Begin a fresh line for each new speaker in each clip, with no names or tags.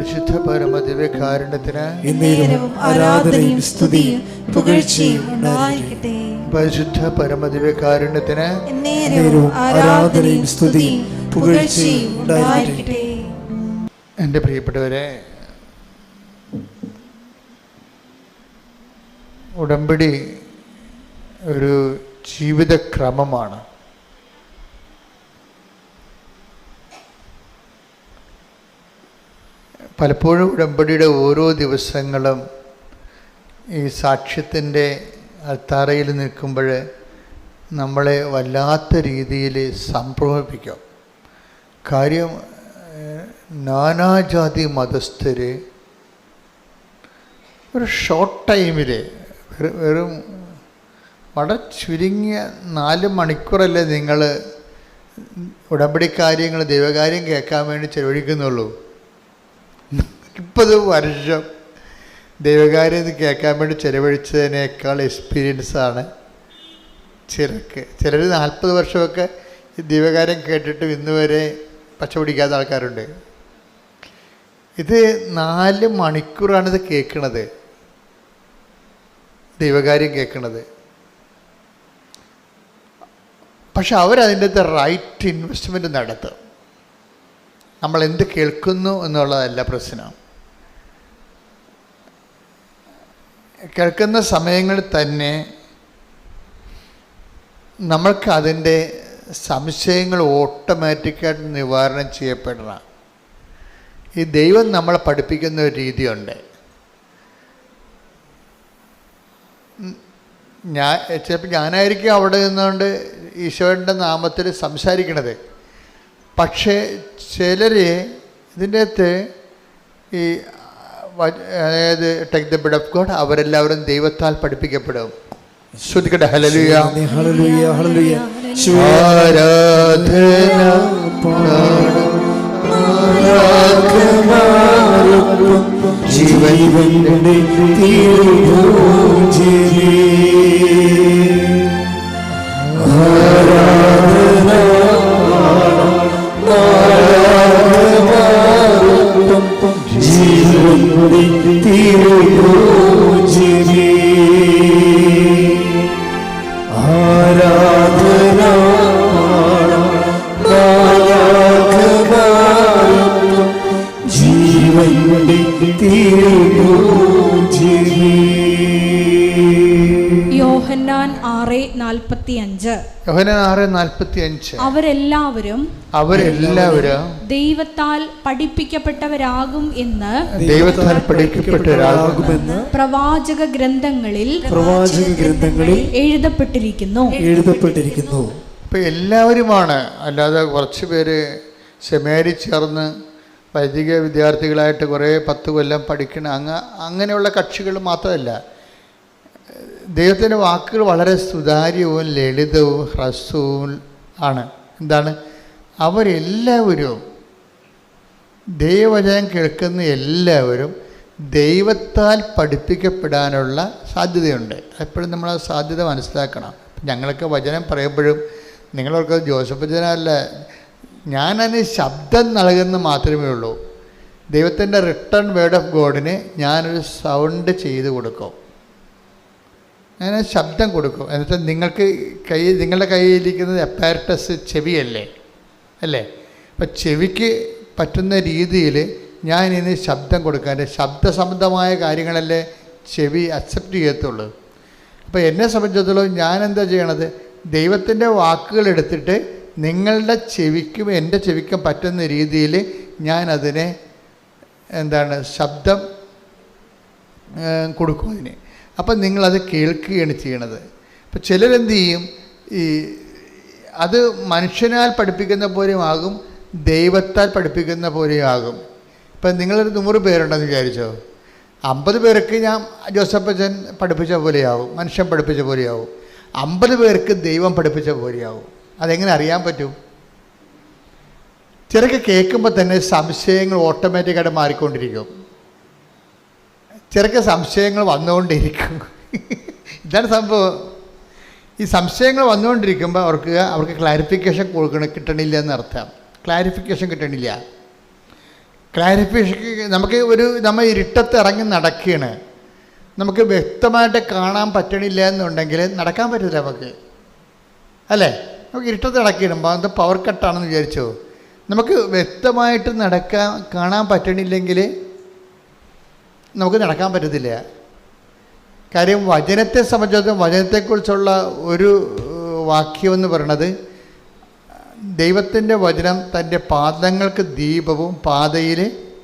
പരിശുദ്ധ പരമദിവ്യകാരുണ്യത്തിന്
ആരാധനയും സ്തുതിയും പുകഴ്ചയും ഉണ്ടായിരിക്കട്ടെ.
പരിശുദ്ധ പരമദിവ്യകാരുണ്യത്തിന്
ആരാധനയും സ്തുതിയും പുകഴ്ചയും ഉണ്ടായിരിക്കട്ടെ.
എൻ്റെ പ്രിയപ്പെട്ടവരെ, ഉടമ്പടി ഒരു ജീവിതക്രമമാണ്. പലപ്പോഴും ഉടമ്പടിയുടെ ഓരോ ദിവസങ്ങളും ഈ സാക്ഷ്യത്തിൻ്റെ അൾത്താരയിൽ നിൽക്കുമ്പോൾ നമ്മളെ വല്ലാത്ത രീതിയിൽ സംഭ്രമിപ്പിക്കും. കാര്യം നാനാജാതി മതസ്ഥർ ഒരു ഷോർട്ട് ടൈമിൽ വെറും വളരെ ചുരുങ്ങിയ 4 മണിക്കൂറല്ലേ നിങ്ങൾ ഉടമ്പടി കാര്യങ്ങൾ ദൈവകാര്യം കേൾക്കാൻ വേണ്ടി ചെലവഴിക്കുന്നുള്ളൂ. 30 വർഷം ദൈവകാര്യം കേൾക്കാൻ വേണ്ടി ചെലവഴിച്ചതിനേക്കാൾ എക്സ്പീരിയൻസാണ് ചിലർ 40 വർഷമൊക്കെ ഈ ദൈവകാര്യം കേട്ടിട്ട് ഇന്ന് വരെ പച്ച പിടിക്കാത്ത ആൾക്കാരുണ്ട്. ഇത് 4 മണിക്കൂറാണിത് കേൾക്കണത്, ദൈവകാര്യം കേൾക്കണത്. പക്ഷെ അവരതിൻ്റെ അകത്ത് റൈറ്റ് ഇൻവെസ്റ്റ്മെൻറ്റ് നടത്തും. നമ്മൾ എന്ത് കേൾക്കുന്നു എന്നുള്ളതല്ല പ്രശ്നം. കേൾക്കുന്ന സമയങ്ങളിൽ തന്നെ നമ്മൾക്ക് അതിൻ്റെ സംശയങ്ങൾ ഓട്ടോമാറ്റിക്കായിട്ട് നിവാരണം ചെയ്യപ്പെടണം. ഈ ദൈവം നമ്മളെ പഠിപ്പിക്കുന്ന ഒരു രീതിയുണ്ട്. ചിലപ്പോൾ ഞാനായിരിക്കും അവിടെ നിന്നുകൊണ്ട് ഈശോയുടെ നാമത്തിൽ സംസാരിക്കണത്. പക്ഷേ ചിലർ ഇതിൻ്റെ അകത്ത് ഈ അതായത് take the bread of God അവരെല്ലാവരും ദൈവത്താൽ പഠിപ്പിക്കപ്പെടും. ശ്രദ്ധിക്കട്ടെ. ഹല്ലേലൂയ
ഹല്ലേലൂയ ഹല്ലേലൂയ. ജീവന്റെ
യോഹന്നാൻ 6:45 അവരെല്ലാവരും ദൈവത്താൽ പഠിപ്പിക്കപ്പെട്ടവരാകും എന്ന് പ്രവാചക ഗ്രന്ഥങ്ങളിൽ എഴുതപ്പെട്ടിരിക്കുന്നു.
ഇപ്പം എല്ലാവരുമാണ്, അല്ലാതെ കുറച്ച് പേര് സെമിനാരിൽ ചേർന്ന് വൈദിക വിദ്യാർത്ഥികളായിട്ട് കുറേ 10 കൊല്ലം പഠിക്കണ അങ്ങനെയുള്ള കക്ഷികൾ മാത്രമല്ല. ദൈവത്തിൻ്റെ വാക്കുകൾ വളരെ സുതാര്യവും ലളിതവും ഹ്രസ്വവും ആണ്. എന്താണ്? അവരെല്ലാവരും ദൈവവചനം കേൾക്കുന്ന എല്ലാവരും ദൈവത്താൽ പഠിപ്പിക്കപ്പെടാനുള്ള സാധ്യതയുണ്ട്. എപ്പോഴും നമ്മൾ ആ സാധ്യത മനസ്സിലാക്കണം. ഞങ്ങളൊക്കെ വചനം പറയുമ്പോഴും നിങ്ങളൊക്കെ ജോസഫ് വചനമല്ല, ഞാനതിന് ശബ്ദം നൽകുന്ന മാത്രമേ ഉള്ളൂ. ദൈവത്തിൻ്റെ റിട്ടേൺ വേർഡ് ഓഫ് ഗോഡിന് ഞാനൊരു സൗണ്ട് ചെയ്ത് കൊടുക്കും, ഞാൻ ശബ്ദം കൊടുക്കും. എന്നുവെച്ചാൽ നിങ്ങളുടെ കയ്യിലിരിക്കുന്നത് അപ്പാരറ്റസ് ചെവിയല്ലേ അല്ലേ? അപ്പം ചെവിക്ക് പറ്റുന്ന രീതിയിൽ ഞാൻ ഇനി ശബ്ദം കൊടുക്കാൻ, ശബ്ദസംബന്ധമായ കാര്യങ്ങളല്ലേ ചെവി അക്സെപ്റ്റ് ചെയ്യത്തുള്ളൂ. അപ്പോൾ എന്നെ സംബന്ധിച്ചിടത്തോളം ഞാൻ എന്താ ചെയ്യണത്? ദൈവത്തിൻ്റെ വാക്കുകൾ എടുത്തിട്ട് നിങ്ങളുടെ ചെവിക്കും എൻ്റെ ചെവിക്കും പറ്റുന്ന രീതിയിൽ ഞാൻ അതിനെ ശബ്ദം കൊടുക്കും അതിന്. അപ്പം നിങ്ങളത് കേൾക്കുകയാണ് ചെയ്യണത്. അപ്പം ചിലരെന്ത് ചെയ്യും, അത് മനുഷ്യനാൽ പഠിപ്പിക്കുന്ന പോലെയും ആകും, ദൈവത്താൽ പഠിപ്പിക്കുന്ന പോലെയും ആകും. ഇപ്പം നിങ്ങളൊരു 100 പേരുണ്ടെന്ന് വിചാരിച്ചോ, 50 പേർക്ക് ഞാൻ ജോസഫ് അച്ഛൻ പഠിപ്പിച്ച പോലെയാവും, മനുഷ്യൻ പഠിപ്പിച്ച പോലെയാവും. 50 പേർക്ക് ദൈവം പഠിപ്പിച്ച പോലെയാവും. അതെങ്ങനെ അറിയാൻ പറ്റും? ചിലർക്ക് കേൾക്കുമ്പോൾ തന്നെ സംശയങ്ങൾ ഓട്ടോമാറ്റിക്കായിട്ട് മാറിക്കൊണ്ടിരിക്കും. ചിലർക്ക് സംശയങ്ങൾ വന്നുകൊണ്ടിരിക്കും. ഇതാണ് സംഭവം. ഈ സംശയങ്ങൾ വന്നുകൊണ്ടിരിക്കുമ്പോൾ അവർക്ക് ക്ലാരിഫിക്കേഷൻ കിട്ടണില്ല എന്നർത്ഥം. ക്ലാരിഫിക്കേഷൻ കിട്ടണില്ല. ക്ലാരിഫിക്കേഷൻ. നമുക്ക് നമ്മൾ ഇരുട്ടത്ത് ഇറങ്ങി നടക്കുകയാണ്, നമുക്ക് വ്യക്തമായിട്ട് കാണാൻ പറ്റണില്ല എന്നുണ്ടെങ്കിൽ നടക്കാൻ പറ്റില്ല നമുക്ക്, അല്ലേ? നമുക്ക് ഇരുട്ടത്ത് നടക്കണം, അത് പവർ കട്ടാണെന്ന് വിചാരിച്ചോ, നമുക്ക് വ്യക്തമായിട്ട് കാണാൻ പറ്റണില്ലെങ്കിൽ നമുക്ക് നടക്കാൻ പറ്റത്തില്ല. കാര്യം വചനത്തെ സംബന്ധിച്ചിടത്തോളം വചനത്തെക്കുറിച്ചുള്ള ഒരു വാക്യമെന്ന് പറയണത്, ദൈവത്തിൻ്റെ വചനം തൻ്റെ പാദങ്ങൾക്ക് ദീപവും പാതയിൽ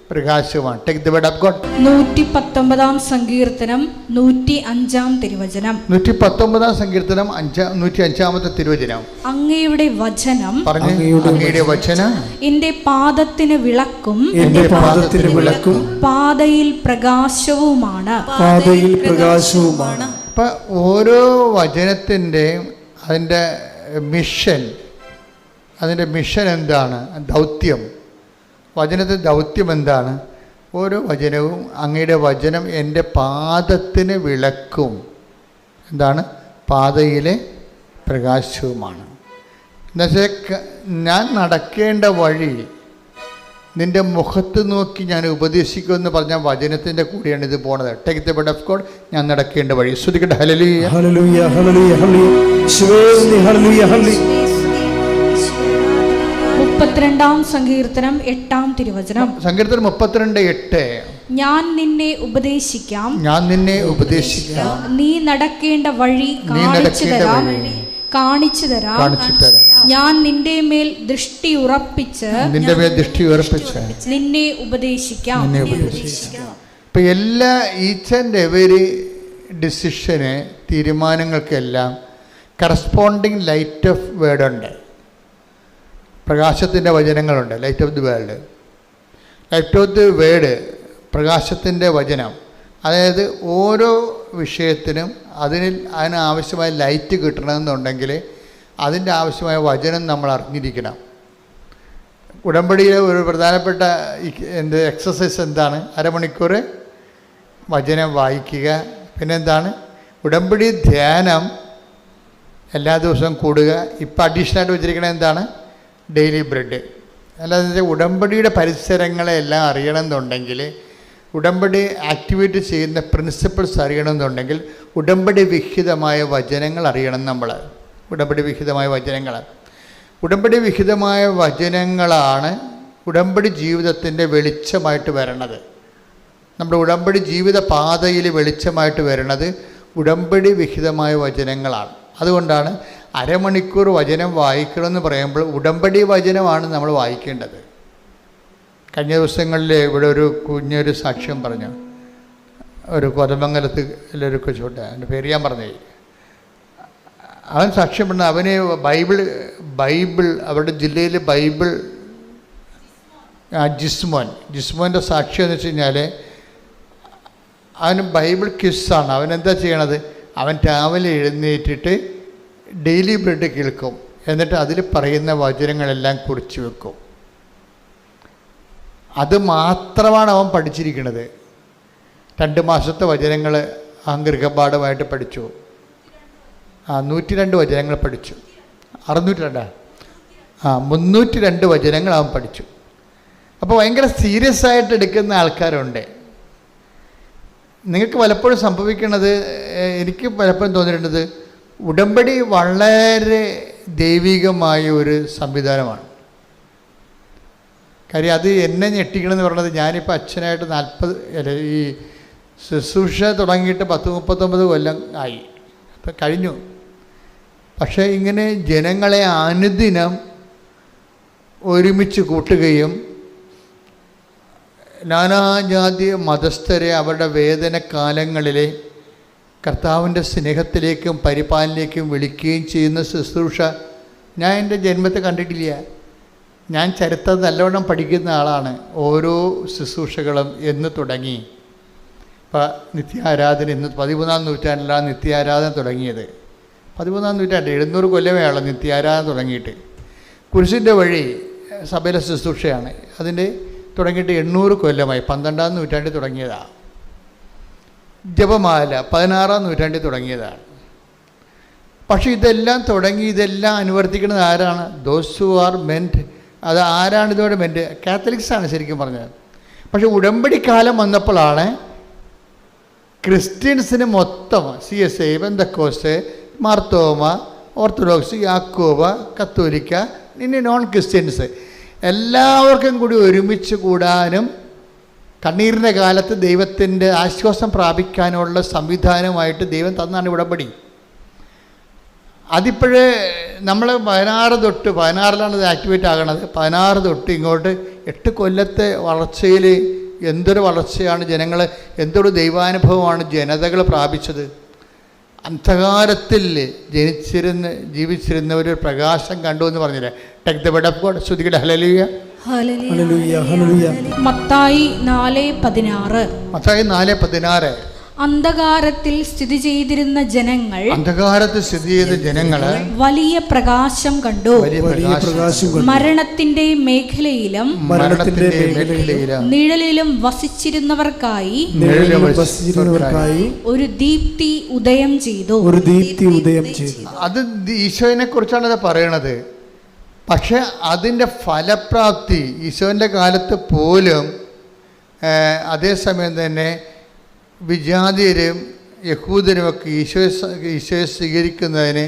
പ്രകാശവുമാണ്. Take the word of God.
119 സങ്കീർത്തനം 105 തിരുവചനം.
119 സങ്കീർത്തനം 105 തിരുവചനം.
അങ്ങയുടെ വചനം,
അങ്ങയുടെ വചനം
എന്റെ പാദത്തിന് വിളക്കും,
എന്റെ പാദത്തിന് വിളക്കും
പാതയിൽ പ്രകാശവുമാണ്.
പാതയിൽ പ്രകാശവുമാണ്.
അപ്പം ഓരോ വചനത്തിൻ്റെയും അതിൻ്റെ മിഷൻ എന്താണ്, ദൗത്യം, വചനത്തിൻ്റെ ദൗത്യം എന്താണ്? ഓരോ വചനവും അങ്ങയുടെ വചനം എൻ്റെ പാദത്തിന് വിളക്കും, എന്താണ്, പാതയിലെ പ്രകാശവുമാണ്. എന്നുവെച്ചാൽ ഞാൻ നടക്കേണ്ട വഴി നിൻ്റെ മുഖത്ത് നോക്കി ഞാൻ ഉപദേശിക്കുമെന്ന് പറഞ്ഞ വചനത്തിൻ്റെ കൂടെയാണ് ഇത് പോണത്. Take the word of God. ഞാൻ നടക്കേണ്ട വഴി. ശ്രദ്ധിക്കട്ടെ. ഹല്ലേലൂയ,
ഹല്ലേലൂയ, ഹല്ലേലൂയ, ഹല്ലേലൂയ, ഹല്ലേലൂയ.
32 സങ്കീർത്തനം 8 തിരുവചനം.
സങ്കീർത്തനം 32:8.
ഞാൻ നിന്നെ ഉപദേശിക്കാം,
ഞാൻ നിന്നെ ഉപദേശിക്കാം,
നീ നടക്കേണ്ട വഴി കാണിച്ചു തരാം. ഞാൻ നിന്റെ മേൽ ദൃഷ്ടി ഉറപ്പിച്ച് നിന്നെ ഉപദേശിക്കാം.
ഇപ്പം എല്ലാ ഈച്ച് ആൻഡ് എവരി ഡിസിഷന്, തീരുമാനങ്ങൾക്കെല്ലാം കറസ്പോണ്ടിങ് ലൈറ്റ് ഓഫ് വേർഡ് ഉണ്ട്, പ്രകാശത്തിൻ്റെ വചനങ്ങളുണ്ട്. Light of the world, light of the word, പ്രകാശത്തിൻ്റെ വചനം. അതായത് ഓരോ വിഷയത്തിനും അതിനാവശ്യമായ ലൈറ്റ് കിട്ടണമെന്നുണ്ടെങ്കിൽ അതിൻ്റെ ആവശ്യമായ വചനം നമ്മൾ അറിഞ്ഞിരിക്കണം. ഉടമ്പടിയിലെ ഒരു പ്രധാനപ്പെട്ട എക്സസൈസ് എന്താണ്? അരമണിക്കൂർ വചനം വായിക്കുക. പിന്നെന്താണ്? ഉടമ്പടി ധ്യാനം എല്ലാ ദിവസവും കൂടുക. ഇപ്പം അഡീഷണലായിട്ട് വെച്ചിരിക്കണത് എന്താണ്? Daily bread. അല്ലാതെ ഉടമ്പടിയുടെ പരിസരങ്ങളെ എല്ലാം അറിയണമെന്നുണ്ടെങ്കിൽ, ഉടമ്പടി ആക്ടിവേറ്റ് ചെയ്യുന്ന പ്രിൻസിപ്പിൾസ് അറിയണമെന്നുണ്ടെങ്കിൽ ഉടമ്പടി വിഹിതമായ വചനങ്ങൾ അറിയണം നമ്മൾ. ഉടമ്പടി വിഹിതമായ വചനങ്ങളാണ് ഉടമ്പടി ജീവിതത്തിൻ്റെ വെളിച്ചമായിട്ട് വരണത്. നമ്മുടെ ഉടമ്പടി ജീവിത പാതയിൽ വെളിച്ചമായിട്ട് വരണത് ഉടമ്പടി വിഹിതമായ വചനങ്ങളാണ്. അതുകൊണ്ടാണ് അരമണിക്കൂർ വചനം വായിക്കണമെന്ന് പറയുമ്പോൾ ഉടമ്പടി വചനമാണ് നമ്മൾ വായിക്കേണ്ടത്. കഴിഞ്ഞ ദിവസങ്ങളിൽ ഇവിടെ ഒരു കുഞ്ഞൊരു സാക്ഷ്യം പറഞ്ഞു. ഒരു കൊതമംഗലത്തിലൊരു കൊച്ചുണ്ട്, എൻ്റെ പേര് ഞാൻ പറഞ്ഞേ. അവൻ സാക്ഷ്യം പറഞ്ഞ അവന് ബൈബിൾ അവരുടെ ജില്ലയിൽ ബൈബിൾ ജിസ്മോൻ്റെ സാക്ഷ്യം എന്ന് വെച്ച് കഴിഞ്ഞാൽ അവന് ബൈബിൾ ക്വിസാണ്. അവനെന്താ ചെയ്യണത്? അവൻ രാവിലെ എഴുന്നേറ്റിട്ട് ഡെയിലി ബ്രെഡ് കേൾക്കും, എന്നിട്ട് അതിൽ പറയുന്ന വചനങ്ങളെല്ലാം കുറിച്ച് വെക്കും. അത് മാത്രമാണ് അവൻ പഠിച്ചിരിക്കുന്നത്. 2 മാസത്തെ വചനങ്ങൾ ഗൃഹപാഠമായിട്ട് പഠിച്ചു. 102 വചനങ്ങൾ പഠിച്ചു. 302 വചനങ്ങൾ അവൻ പഠിച്ചു. അപ്പോൾ ഭയങ്കര സീരിയസ് ആയിട്ട് എടുക്കുന്ന ആൾക്കാരുണ്ട്. നിങ്ങൾക്ക് പലപ്പോഴും സംഭവിക്കുന്നത്, എനിക്ക് പലപ്പോഴും തോന്നിയിട്ടുള്ളത്, ഉടമ്പടി വളരെ ദൈവികമായ ഒരു സംവിധാനമാണ്. കാര്യം അത് എന്നെ ഞെട്ടിക്കണമെന്ന് പറയുന്നത്, ഞാനിപ്പോൾ അച്ഛനായിട്ട് 40 ഈ ശുശ്രൂഷ തുടങ്ങിയിട്ട് 10-39 കൊല്ലം ആയി, അപ്പം കഴിഞ്ഞു. പക്ഷേ ഇങ്ങനെ ജനങ്ങളെ അനുദിനം ഒരുമിച്ച് കൂട്ടുകയും നാനാജാതി മതസ്ഥരെ അവരുടെ വേദനകാലങ്ങളിലെ കർത്താവിൻ്റെ സ്നേഹത്തിലേക്കും പരിപാലനയിലേക്കും വിളിക്കുകയും ചെയ്യുന്ന ശുശ്രൂഷ ഞാൻ എൻ്റെ ജന്മത്തെ കണ്ടിട്ടില്ല. ഞാൻ ചരിത്രം നല്ലവണ്ണം പഠിക്കുന്ന ആളാണ്. ഓരോ ശുശ്രൂഷകളും എന്ന് തുടങ്ങി. ഇപ്പോൾ നിത്യാരാധന ഇന്ന് 13-ാം നൂറ്റാണ്ടിലാണ് നിത്യാരാധന തുടങ്ങിയത്. 13-ാം നൂറ്റാണ്ട് 700 കൊല്ലമേ ആളോ നിത്യാരാധന തുടങ്ങിയിട്ട്. കുരിശിൻ്റെ വഴി സഭയിലെ ശുശ്രൂഷയാണ്. അതിൻ്റെ തുടങ്ങിയിട്ട് 800 കൊല്ലമായി. 12-ാം നൂറ്റാണ്ടിൽ തുടങ്ങിയതാണ്. ജപമാല 16-ാം നൂറ്റാണ്ടിൽ തുടങ്ങിയതാണ്. പക്ഷേ ഇതെല്ലാം അനുവർത്തിക്കുന്നത് ആരാണ്? Those who are meant. അത് ആരാണ് ഇതോടെ മെൻറ്റ്? കാത്തലിക്സാണ് ശരിക്കും പറഞ്ഞത്. പക്ഷെ ഉടമ്പടി കാലം വന്നപ്പോഴാണ് ക്രിസ്ത്യൻസിന് മൊത്തം CSI, പെന്തക്കോസ്ത്, മാർത്തോമ, ഓർത്തഡോക്സ്, യാക്കോബ, കത്തോലിക്ക, ഇനി നോൺ ക്രിസ്ത്യൻസ് എല്ലാവർക്കും കൂടി ഒരുമിച്ച് കൂടാനും കണ്ണീരിൻ്റെ കാലത്ത് ദൈവത്തിൻ്റെ ആശ്വാസം പ്രാപിക്കാനുള്ള സംവിധാനമായിട്ട് ദൈവം തന്നാണ് ഉടമ്പടി. അതിപ്പോഴേ നമ്മൾ 16 ഇത് ആക്ടിവേറ്റ് ആകണത്. 16 തൊട്ട് ഇങ്ങോട്ട് 8 കൊല്ലത്തെ വളർച്ചയിൽ എന്തൊരു വളർച്ചയാണ് ജനങ്ങൾ, എന്തൊരു ദൈവാനുഭവമാണ് ജനതകൾ പ്രാപിച്ചത്. അന്ധകാരത്തിൽ ജീവിച്ചിരുന്ന ഒരു പ്രകാശം കണ്ടു എന്ന് പറഞ്ഞില്ലേ. Take the word of God. ശ്രുതികടെ ഹല്ലേലൂയ.
ഹല്ലേലൂയ, ഹല്ലേലൂയ.
മത്തായി 4:16.
മത്തായി 4:16.
അന്ധകാരത്തിൽ സ്ഥിതി ചെയ്തിരുന്ന ജനങ്ങൾ വലിയ പ്രകാശം കണ്ടു. മരണത്തിന്റെ മേഖലയിലും നിഴലിലും വസിച്ചിരുന്നവർക്കായി ഒരു ദീപ്തി ഉദയം ചെയ്തു.
അത് ഈശോനെ കുറിച്ചാണ് അത് പറയണത്. പക്ഷെ അതിൻ്റെ ഫലപ്രാപ്തി ഈശോൻ്റെ കാലത്ത് പോലും അതേസമയം തന്നെ വിജാതിയരും യഹൂദരുമൊക്കെ ഈശോയെ സ്വീകരിക്കുന്നതിന്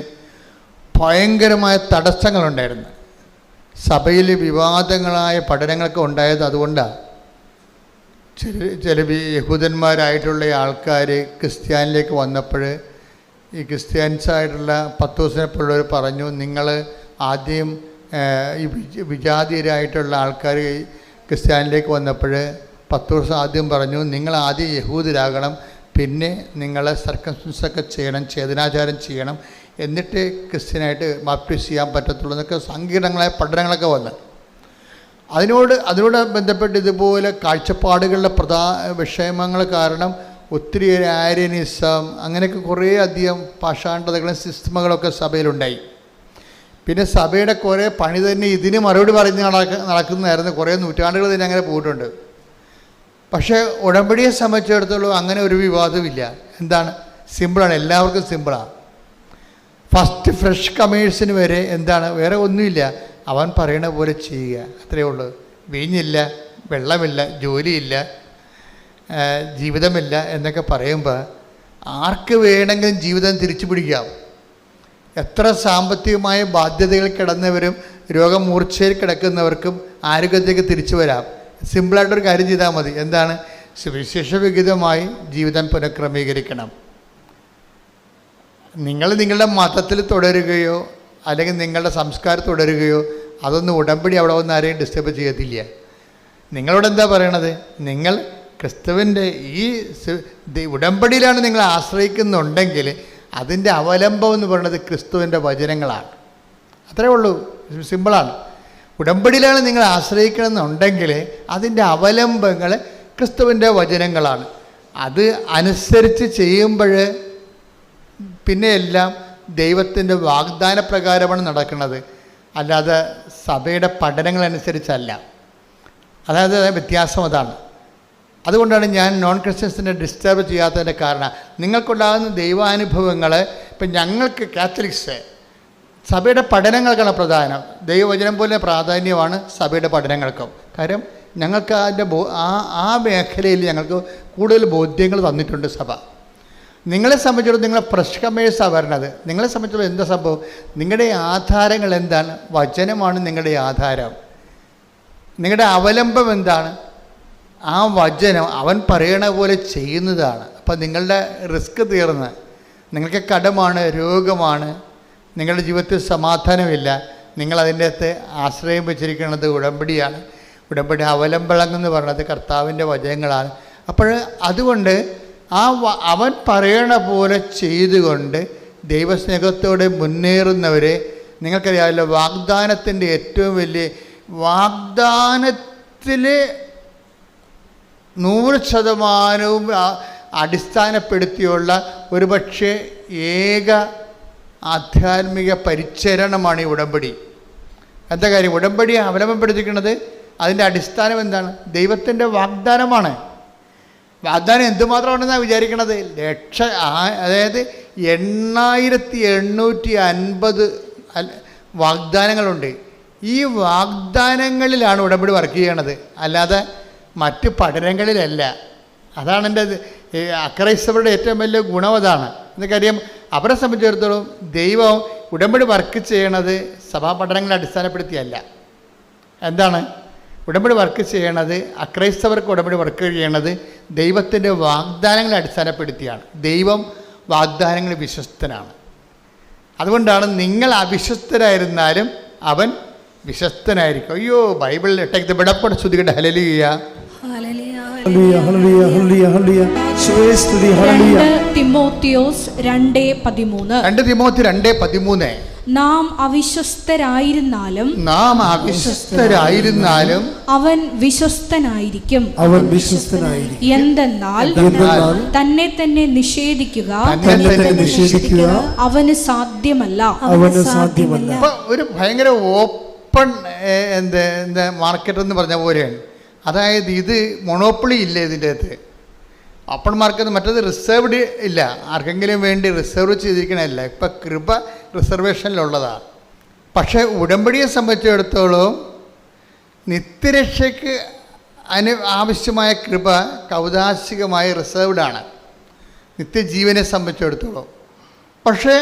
ഭയങ്കരമായ തടസ്സങ്ങളുണ്ടായിരുന്നു. സഭയിൽ വിവാദങ്ങളായ പഠനങ്ങളൊക്കെ ഉണ്ടായത് അതുകൊണ്ടാണ്. ചില യഹൂദന്മാരായിട്ടുള്ള ആൾക്കാർ ക്രിസ്ത്യാനിലേക്ക് വന്നപ്പോൾ ഈ ക്രിസ്ത്യാനിസായിട്ടുള്ള പത്തോസിനെപ്പോലുള്ളവർ പറഞ്ഞു, നിങ്ങൾ ആദ്യം ഈ വിജാതിയരായിട്ടുള്ള ആൾക്കാർ ക്രിസ്ത്യാനിലേക്ക് വന്നപ്പോൾ പത്തോസ് ആദ്യം പറഞ്ഞു, നിങ്ങൾ ആദ്യം യഹൂദരാകണം, പിന്നെ നിങ്ങൾ സർക്കംസിഷനൊക്കെ ചെയ്യണം, ഛേദനാചാരം ചെയ്യണം, എന്നിട്ട് ക്രിസ്ത്യനായിട്ട് ബാപ്റ്റിസ്റ്റ് ചെയ്യാൻ പറ്റത്തുള്ളൂ എന്നൊക്കെ സങ്കീർണങ്ങളായ പഠനങ്ങളൊക്കെ വന്ന് അതിനോട് ബന്ധപ്പെട്ട് ഇതുപോലെ കാഴ്ചപ്പാടുകളുടെ വിഷയമങ്ങൾ കാരണം ഒത്തിരി ആര്യനിസം അങ്ങനെയൊക്കെ കുറേ അധികം പാഷാണ്ഡതകളും സിസ്റ്റമുകളൊക്കെ സഭയിലുണ്ടായി. പിന്നെ സഭയുടെ കുറേ പണി തന്നെ ഇതിന് മറുപടി പറഞ്ഞ് നടക്കുന്നതായിരുന്നു. കുറേ നൂറ്റാണ്ടുകൾ തന്നെ അങ്ങനെ പോയിട്ടുണ്ട്. പക്ഷേ ഉടമ്പടിയെ സംബന്ധിച്ചിടത്തോളം അങ്ങനെ ഒരു വിവാദമില്ല. എന്താണ്? സിമ്പിളാണ്, എല്ലാവർക്കും സിമ്പിളാണ്. ഫസ്റ്റ് ഫ്രഷ് കമേഴ്സിന് വരെ എന്താണ്, വേറെ ഒന്നുമില്ല, അവൻ പറയണ പോലെ ചെയ്യുക, അത്രയേ ഉള്ളൂ. വീഞ്ഞില്ല, വെള്ളമില്ല, ജോലിയില്ല, ജീവിതമില്ല എന്നൊക്കെ പറയുമ്പോൾ ആർക്ക് വേണമെങ്കിലും ജീവിതം തിരിച്ചു പിടിക്കാം. എത്ര സാമ്പത്തികമായ ബാധ്യതകൾ കിടന്നവരും രോഗമൂർച്ഛയിൽ കിടക്കുന്നവർക്കും ആരോഗ്യത്തേക്ക് തിരിച്ചു വരാം. സിമ്പിളായിട്ടൊരു കാര്യം ചെയ്താൽ മതി. എന്താണ്? സുവിശേഷവിഹിതമായി ജീവിതം പുനഃക്രമീകരിക്കണം. നിങ്ങൾ നിങ്ങളുടെ മതത്തിൽ തുടരുകയോ അല്ലെങ്കിൽ നിങ്ങളുടെ സംസ്കാരം തുടരുകയോ അതൊന്നും ഉടമ്പടി അവിടെ വന്ന് ആരെയും ഡിസ്റ്റർബ് ചെയ്യത്തില്ല. നിങ്ങളോട് എന്താ പറയണത്? നിങ്ങൾ ക്രിസ്തുവിൻ്റെ ഈ ഉടമ്പടിയിലാണ് നിങ്ങൾ ആശ്രയിക്കുന്നുണ്ടെങ്കിൽ അതിൻ്റെ അവലംബം എന്ന് പറയുന്നത് ക്രിസ്തുവിൻ്റെ വചനങ്ങളാണ്. അത്രയേ ഉള്ളൂ, സിമ്പിളാണ്. ഉടമ്പടിയിലാണ് നിങ്ങൾ ആശ്രയിക്കണമെന്നുണ്ടെങ്കിൽ അതിൻ്റെ അവലംബങ്ങൾ ക്രിസ്തുവിൻ്റെ വചനങ്ങളാണ്. അത് അനുസരിച്ച് ചെയ്യുമ്പോൾ പിന്നെ എല്ലാം ദൈവത്തിൻ്റെ വാഗ്ദാന പ്രകാരമാണ് നടക്കുന്നത്, അല്ലാതെ സഭയുടെ പഠനങ്ങളനുസരിച്ചല്ല. അതായത് വ്യത്യാസം അതാണ്. അതുകൊണ്ടാണ് ഞാൻ നോൺ ക്രിസ്ത്യൻസിനെ ഡിസ്റ്റർബ് ചെയ്യാത്തതിൻ്റെ കാരണം. നിങ്ങൾക്കുണ്ടാകുന്ന ദൈവാനുഭവങ്ങൾ ഇപ്പം ഞങ്ങൾക്ക് കാത്തലിക്സ് സഭയുടെ പഠനങ്ങൾക്കാണ് പ്രധാനം. ദൈവവചനം പോലെ പ്രാധാന്യമാണ് സഭയുടെ പഠനങ്ങൾക്കും. കാര്യം ഞങ്ങൾക്ക് അതിൻ്റെ ആ മേഖലയിൽ ഞങ്ങൾക്ക് കൂടുതൽ ബോധ്യങ്ങൾ തന്നിട്ടുണ്ട് സഭ. നിങ്ങളെ സംബന്ധിച്ചിടത്തോളം നിങ്ങളെ ഫ്രഷ് കമേഴ്സാണ് വരണത്. നിങ്ങളെ സംബന്ധിച്ചിടത്തോളം എന്താ സംഭവം? നിങ്ങളുടെ ആധാരങ്ങൾ എന്താണ്? വചനമാണ് നിങ്ങളുടെ ആധാരം. നിങ്ങളുടെ അവലംബം എന്താണ്? ആ വചനം അവൻ പറയണ പോലെ ചെയ്യുന്നതാണ്. അപ്പം നിങ്ങളുടെ റിസ്ക് തീർന്ന്, നിങ്ങൾക്ക് കടമാണ്, രോഗമാണ്, നിങ്ങളുടെ ജീവിതത്തിൽ സമാധാനമില്ല, നിങ്ങളതിൻ്റെ അകത്ത് ആശ്രയം വെച്ചിരിക്കുന്നത് ഉടമ്പടിയാണ്. ഉടമ്പടി അവലംബങ്ങളെന്ന് പറയുന്നത് കർത്താവിൻ്റെ വചനങ്ങളാണ്. അപ്പോൾ അതുകൊണ്ട് അവൻ പറയണ പോലെ ചെയ്തുകൊണ്ട് ദൈവസ്നേഹത്തോടെ മുന്നേറുന്നവരെ നിങ്ങൾക്കറിയാമല്ലോ. വാഗ്ദാനത്തിൻ്റെ ഏറ്റവും വലിയ വാഗ്ദാനത്തിൽ 100% അടിസ്ഥാനപ്പെടുത്തിയുള്ള ഒരുപക്ഷെ ഏക ആധ്യാത്മിക പരിചരണമാണ് ഈ ഉടമ്പടി. എന്താ കാര്യം? ഉടമ്പടി അവലംബപ്പെടുത്തിക്കുന്നത് അതിൻ്റെ അടിസ്ഥാനം എന്താണ്? ദൈവത്തിൻ്റെ വാഗ്ദാനമാണ്. വാഗ്ദാനം എന്തുമാത്രമാണെന്നാണ് വിചാരിക്കണത്? അതായത് 8850 വാഗ്ദാനങ്ങളുണ്ട്. ഈ വാഗ്ദാനങ്ങളിലാണ് ഉടമ്പടി വർക്ക് ചെയ്യണത്. അല്ലാതെ മറ്റ് പഠനങ്ങളിലല്ല. അതാണ് എൻ്റെ അക്രൈസ്തവരുടെ ഏറ്റവും വലിയ ഗുണം അതാണ്. എന്നൊക്കറിയാം, അവരെ സംബന്ധിച്ചിടത്തോളം ദൈവം ഉടമ്പടി വർക്ക് ചെയ്യണത് സഭാ പഠനങ്ങളെ അടിസ്ഥാനപ്പെടുത്തിയല്ല. എന്താണ് ഉടമ്പടി വർക്ക് ചെയ്യണത്? അക്രൈസ്തവർക്ക് ഉടമ്പടി വർക്ക് ചെയ്യണത് ദൈവത്തിൻ്റെ വാഗ്ദാനങ്ങളെ അടിസ്ഥാനപ്പെടുത്തിയാണ്. ദൈവം വാഗ്ദാനങ്ങൾ വിശ്വസ്തനാണ്. അതുകൊണ്ടാണ് നിങ്ങൾ അവിശ്വസ്തരായിരുന്നാലും അവൻ വിശ്വസ്തനായിരിക്കും. അയ്യോ, ബൈബിളിൽ ഇട്ടേക്ക് വിടപ്പെട്ട് ശ്രുതികട്ടെ. ഹല്ലേലൂയ,
ഹല്ലേലൂയ, ഹല്ലേലൂയ, ഹല്ലേലൂയ, ഹല്ലേലൂയ. യേശുവേ സ്തുതി. ഹല്ലേലൂയ.
2 തിമോത്തിയോസ് 2:13.
2 തിമോത്തി 2:13.
നാം അവിശ്വസ്തരായിരുന്നാലും അവൻ വിശ്വസ്തനായിരിക്കും. എന്തെന്നാൽ തന്നെ തന്നെ നിഷേധിക്കുക അവന് സാധ്യമല്ല.
ഒരു ഭയങ്കര ഓപ്പൺ മാർക്കറ്റ് എന്ന് പറഞ്ഞ പോലെയാണ്. അതായത് ഇത് മൊണോപ്പൊളി ഇല്ല ഇതിൻ്റെ അകത്ത്. ഓപ്പൺ മാർക്കറ്റ്, മറ്റത് റിസർവ്ഡ് ഇല്ല, ആർക്കെങ്കിലും വേണ്ടി റിസർവ് ചെയ്തിരിക്കണമല്ല. ഇപ്പം കൃപ റിസർവേഷനിലുള്ളതാണ്. പക്ഷേ ഉടമ്പടിയെ സംബന്ധിച്ചിടത്തോളം നിത്യരക്ഷയ്ക്ക് ആവശ്യമായ കൃപ കൗതാശികമായി റിസർവ്ഡാണ് നിത്യജീവനെ സംബന്ധിച്ചിടത്തോളം. പക്ഷേ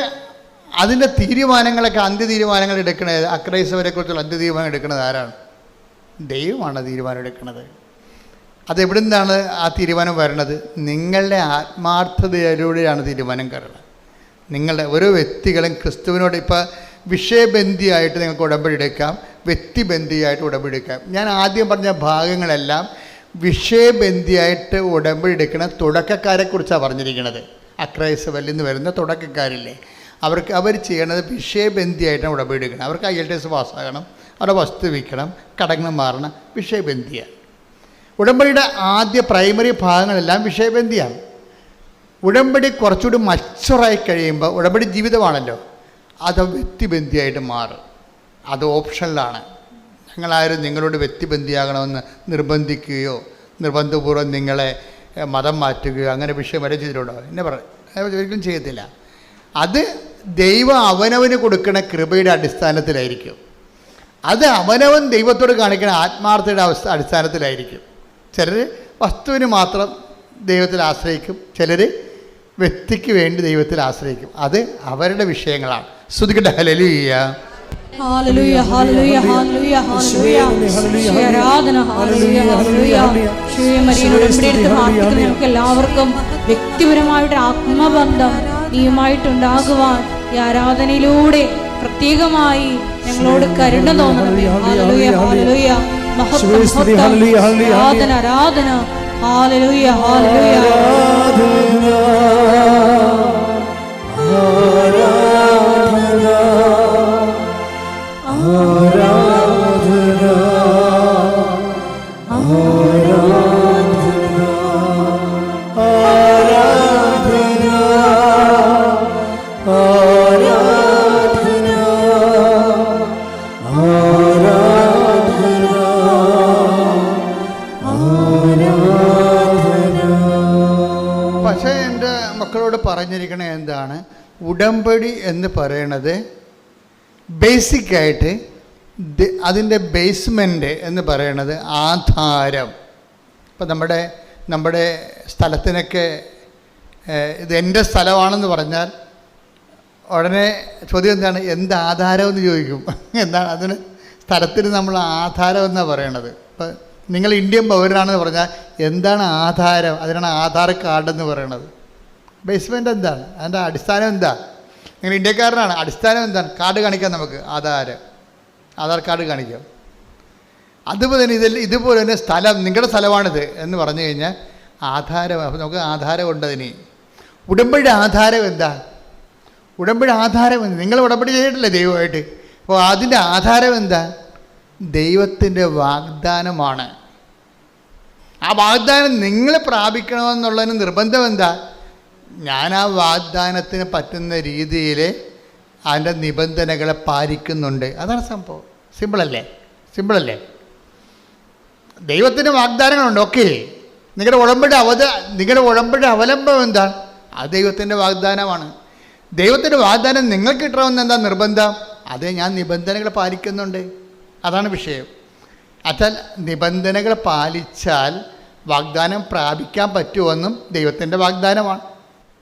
അതിൻ്റെ തീരുമാനങ്ങളൊക്കെ അന്ത്യതീരുമാനങ്ങൾ എടുക്കുന്നത്, അക്രൈസ്തവരെക്കുറിച്ചുള്ള അന്ത്യതീരുമാനം എടുക്കുന്നത് ആരാണ്? ദൈവമാണ് തീരുമാനം എടുക്കുന്നത്. അതെവിടെ നിന്നാണ് ആ തീരുമാനം വരണത്? നിങ്ങളുടെ ആത്മാർത്ഥതയിലൂടെയാണ് തീരുമാനം കയറുന്നത്. നിങ്ങളുടെ ഓരോ വ്യക്തികളും ക്രിസ്തുവിനോട് ഇപ്പോൾ വിഷയബന്ധിയായിട്ട് നിങ്ങൾക്ക് ഉടമ്പടി എടുക്കാം, വ്യക്തിബന്ധിയായിട്ട് ഉടമ്പടി എടുക്കാം. ഞാൻ ആദ്യം പറഞ്ഞ ഭാഗങ്ങളെല്ലാം വിഷയബന്ധിയായിട്ട് ഉടമ്പടി എടുക്കുന്ന തുടക്കക്കാരെക്കുറിച്ചാണ് പറഞ്ഞിരിക്കുന്നത്. അക്രൈസ്തവരിൽ നിന്ന് വരുന്ന തുടക്കക്കാരില്ലേ, അവർ ചെയ്യണത് വിഷയബന്ധിയായിട്ടാണ് ഉടമ്പടി എടുക്കണം. അവർക്ക് IELTS പാസ്സാകണം, അവരുടെ വസ്തു വിൽക്കണം, കടങ്ങൾ മാറണം, വിഷയബന്ധിയാണ്. ഉടമ്പടിയുടെ ആദ്യ പ്രൈമറി ഭാഗങ്ങളെല്ലാം വിഷയബന്ധിയാണ്. ഉടമ്പടി കുറച്ചുകൂടി മച്ചുറായി കഴിയുമ്പോൾ, ഉടമ്പടി ജീവിതമാണല്ലോ, അത് വ്യക്തിബന്ധിയായിട്ട് മാറും. അത് ഓപ്ഷനിലാണ്. ഞങ്ങളാരും നിങ്ങളോട് വ്യക്തിബന്ധിയാകണമെന്ന് നിർബന്ധിക്കുകയോ നിർബന്ധപൂർവ്വം നിങ്ങളെ മതം മാറ്റുകയോ അങ്ങനെ വിഷയം വരെ ചെയ്തിട്ടുണ്ടോ? എന്നെ ഒരിക്കലും ചെയ്യത്തില്ല. അത് ദൈവം അവനവന് കൊടുക്കുന്ന കൃപയുടെ അടിസ്ഥാനത്തിലായിരിക്കും. അത് അവനവൻ ദൈവത്തോട് കാണിക്കുന്ന ആത്മാർത്ഥതയുടെ അടിസ്ഥാനത്തിലായിരിക്കും. ചിലർ വസ്തുവിന് മാത്രം ദൈവത്തിൽ ആശ്രയിക്കും, ചിലർ വ്യക്തിക്ക് വേണ്ടി ദൈവത്തിൽ ആശ്രയിക്കും. അത് അവരുടെ വിഷയങ്ങളാണ്. ശ്രുതികട്ടെ. ഹല്ലേലൂയ,
ഹല്ലേലൂയ, ഹല്ലേലൂയ, ഹല്ലേലൂയ, ഹല്ലേലൂയ. ആരാധന. ഹല്ലേലൂയ, ഹല്ലേലൂയ. നമുക്ക് എല്ലാവർക്കും വ്യക്തിപരമായിട്ട് ആത്മബന്ധം നീയുമായിട്ടുണ്ടാകുവാൻ ഈ ആരാധനയിലൂടെ പ്രത്യേകമായി ഞങ്ങളോട് കരുണ തോന്നണമേ. ഹല്ലേലൂയ, ഹല്ലേലൂയ. മഹത്വം, ആരാധന, ആരാധന. ഹല്ലേലൂയ, ഹല്ലേലൂയ.
പക്ഷേ എൻ്റെ മക്കളോട് പറഞ്ഞിരിക്കണ എന്താണ്? ഉടമ്പടി എന്ന് പറയണത് ബേസിക്കായിട്ട് അതിൻ്റെ ബേസ്മെൻറ്റ് എന്ന് പറയണത് ആധാരം. ഇപ്പം നമ്മുടെ സ്ഥലത്തിനൊക്കെ ഇത് എൻ്റെ സ്ഥലമാണെന്ന് പറഞ്ഞാൽ ഉടനെ ചോദ്യം എന്താണ്? എന്ത് ആധാരമെന്ന് ചോദിക്കും. എന്താണ് അതിന്? സ്ഥലത്തിന് നമ്മൾ ആധാരം എന്നാണ് പറയണത്. ഇപ്പം നിങ്ങൾ ഇന്ത്യൻ പൗരനാണെന്ന് പറഞ്ഞാൽ എന്താണ് ആധാരം? അതിനാണ് ആധാർ കാർഡെന്ന് പറയണത്. ബേസ്മെൻറ്റ് എന്താണ്? അതിൻ്റെ അടിസ്ഥാനം എന്താ? നിങ്ങൾ ഇന്ത്യക്കാരനാണ്, അടിസ്ഥാനം എന്താണ്? കാർഡ് കാണിക്കാം, നമുക്ക് ആധാർ കാർഡ് കാണിക്കാം. അതുപോലെ തന്നെ ഇതുപോലെ തന്നെ സ്ഥലം, നിങ്ങളുടെ സ്ഥലമാണിത് എന്ന് പറഞ്ഞു കഴിഞ്ഞാൽ ആധാരം. അപ്പോൾ നമുക്ക് ആധാരം ഉണ്ടതിന്. ഉടമ്പടി ആധാരം എന്താ? ഉടമ്പടി ആധാരം എന്താ? നിങ്ങൾ ഉടമ്പടി ചെയ്തിട്ടില്ലേ ദൈവമായിട്ട്? അപ്പോൾ അതിൻ്റെ ആധാരം എന്താ? ദൈവത്തിൻ്റെ വാഗ്ദാനമാണ്. ആ വാഗ്ദാനം നിങ്ങൾ പ്രാപിക്കണമെന്നുള്ളതിന് നിർബന്ധം എന്താ? ഞാൻ ആ വാഗ്ദാനത്തിന് പറ്റുന്ന രീതിയിൽ അതിൻ്റെ നിബന്ധനകളെ പാലിക്കുന്നുണ്ട്. അതാണ് സംഭവം. സിമ്പിളല്ലേ? ദൈവത്തിന് വാഗ്ദാനങ്ങളുണ്ട്. ഓക്കെ, നിങ്ങളുടെ ഉടമ്പടി അവലംബം എന്താണ്? അത് ദൈവത്തിൻ്റെ വാഗ്ദാനമാണ്. ദൈവത്തിൻ്റെ വാഗ്ദാനം നിങ്ങൾക്ക് കിട്ടണമെന്ന് എന്താ നിർബന്ധം? അതേ, ഞാൻ നിബന്ധനകൾ പാലിക്കുന്നുണ്ട്. അതാണ് വിഷയം. അച്ഛാൽ നിബന്ധനകൾ പാലിച്ചാൽ വാഗ്ദാനം പ്രാപിക്കാൻ പറ്റുമെന്നും ദൈവത്തിൻ്റെ വാഗ്ദാനമാണ്.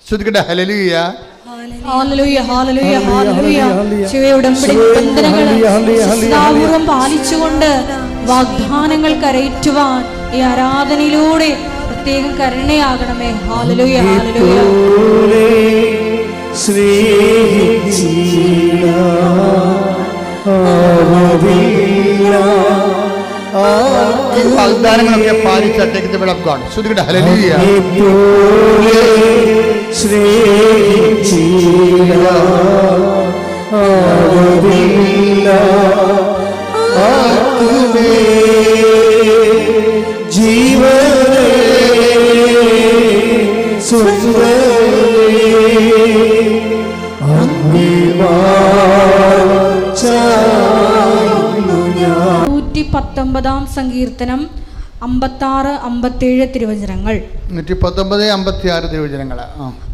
ശ്രുതിക്കട്ടെ ഹല്ലേലൂയ.
ഹല്ലേലൂയ, ഹല്ലേലൂയ, ഹല്ലേലൂയ. യേശുവേ, ഉടമ്പടി നിബന്ധനകൾ ശ്രദ്ധാപൂർവം പാലിച്ചുകൊണ്ട് വാഗ്ദാനങ്ങൾ കരയറ്റുവാൻ ഈ ആരാധനയിലൂടെ പ്രത്യേകം കരുണയാകണമേ. ഹല്ലേലൂയ, ഹല്ലേലൂയ.
വാഗ്ദാനങ്ങളൊക്കെ പാലിച്ച take the word of God. ശ്രുതിക്കട്ടെ ഹല്ലേലൂയ.
സങ്കീർത്തനം 56-57 തിരുവചനങ്ങൾ.
119-56 തിരുവചനങ്ങൾ.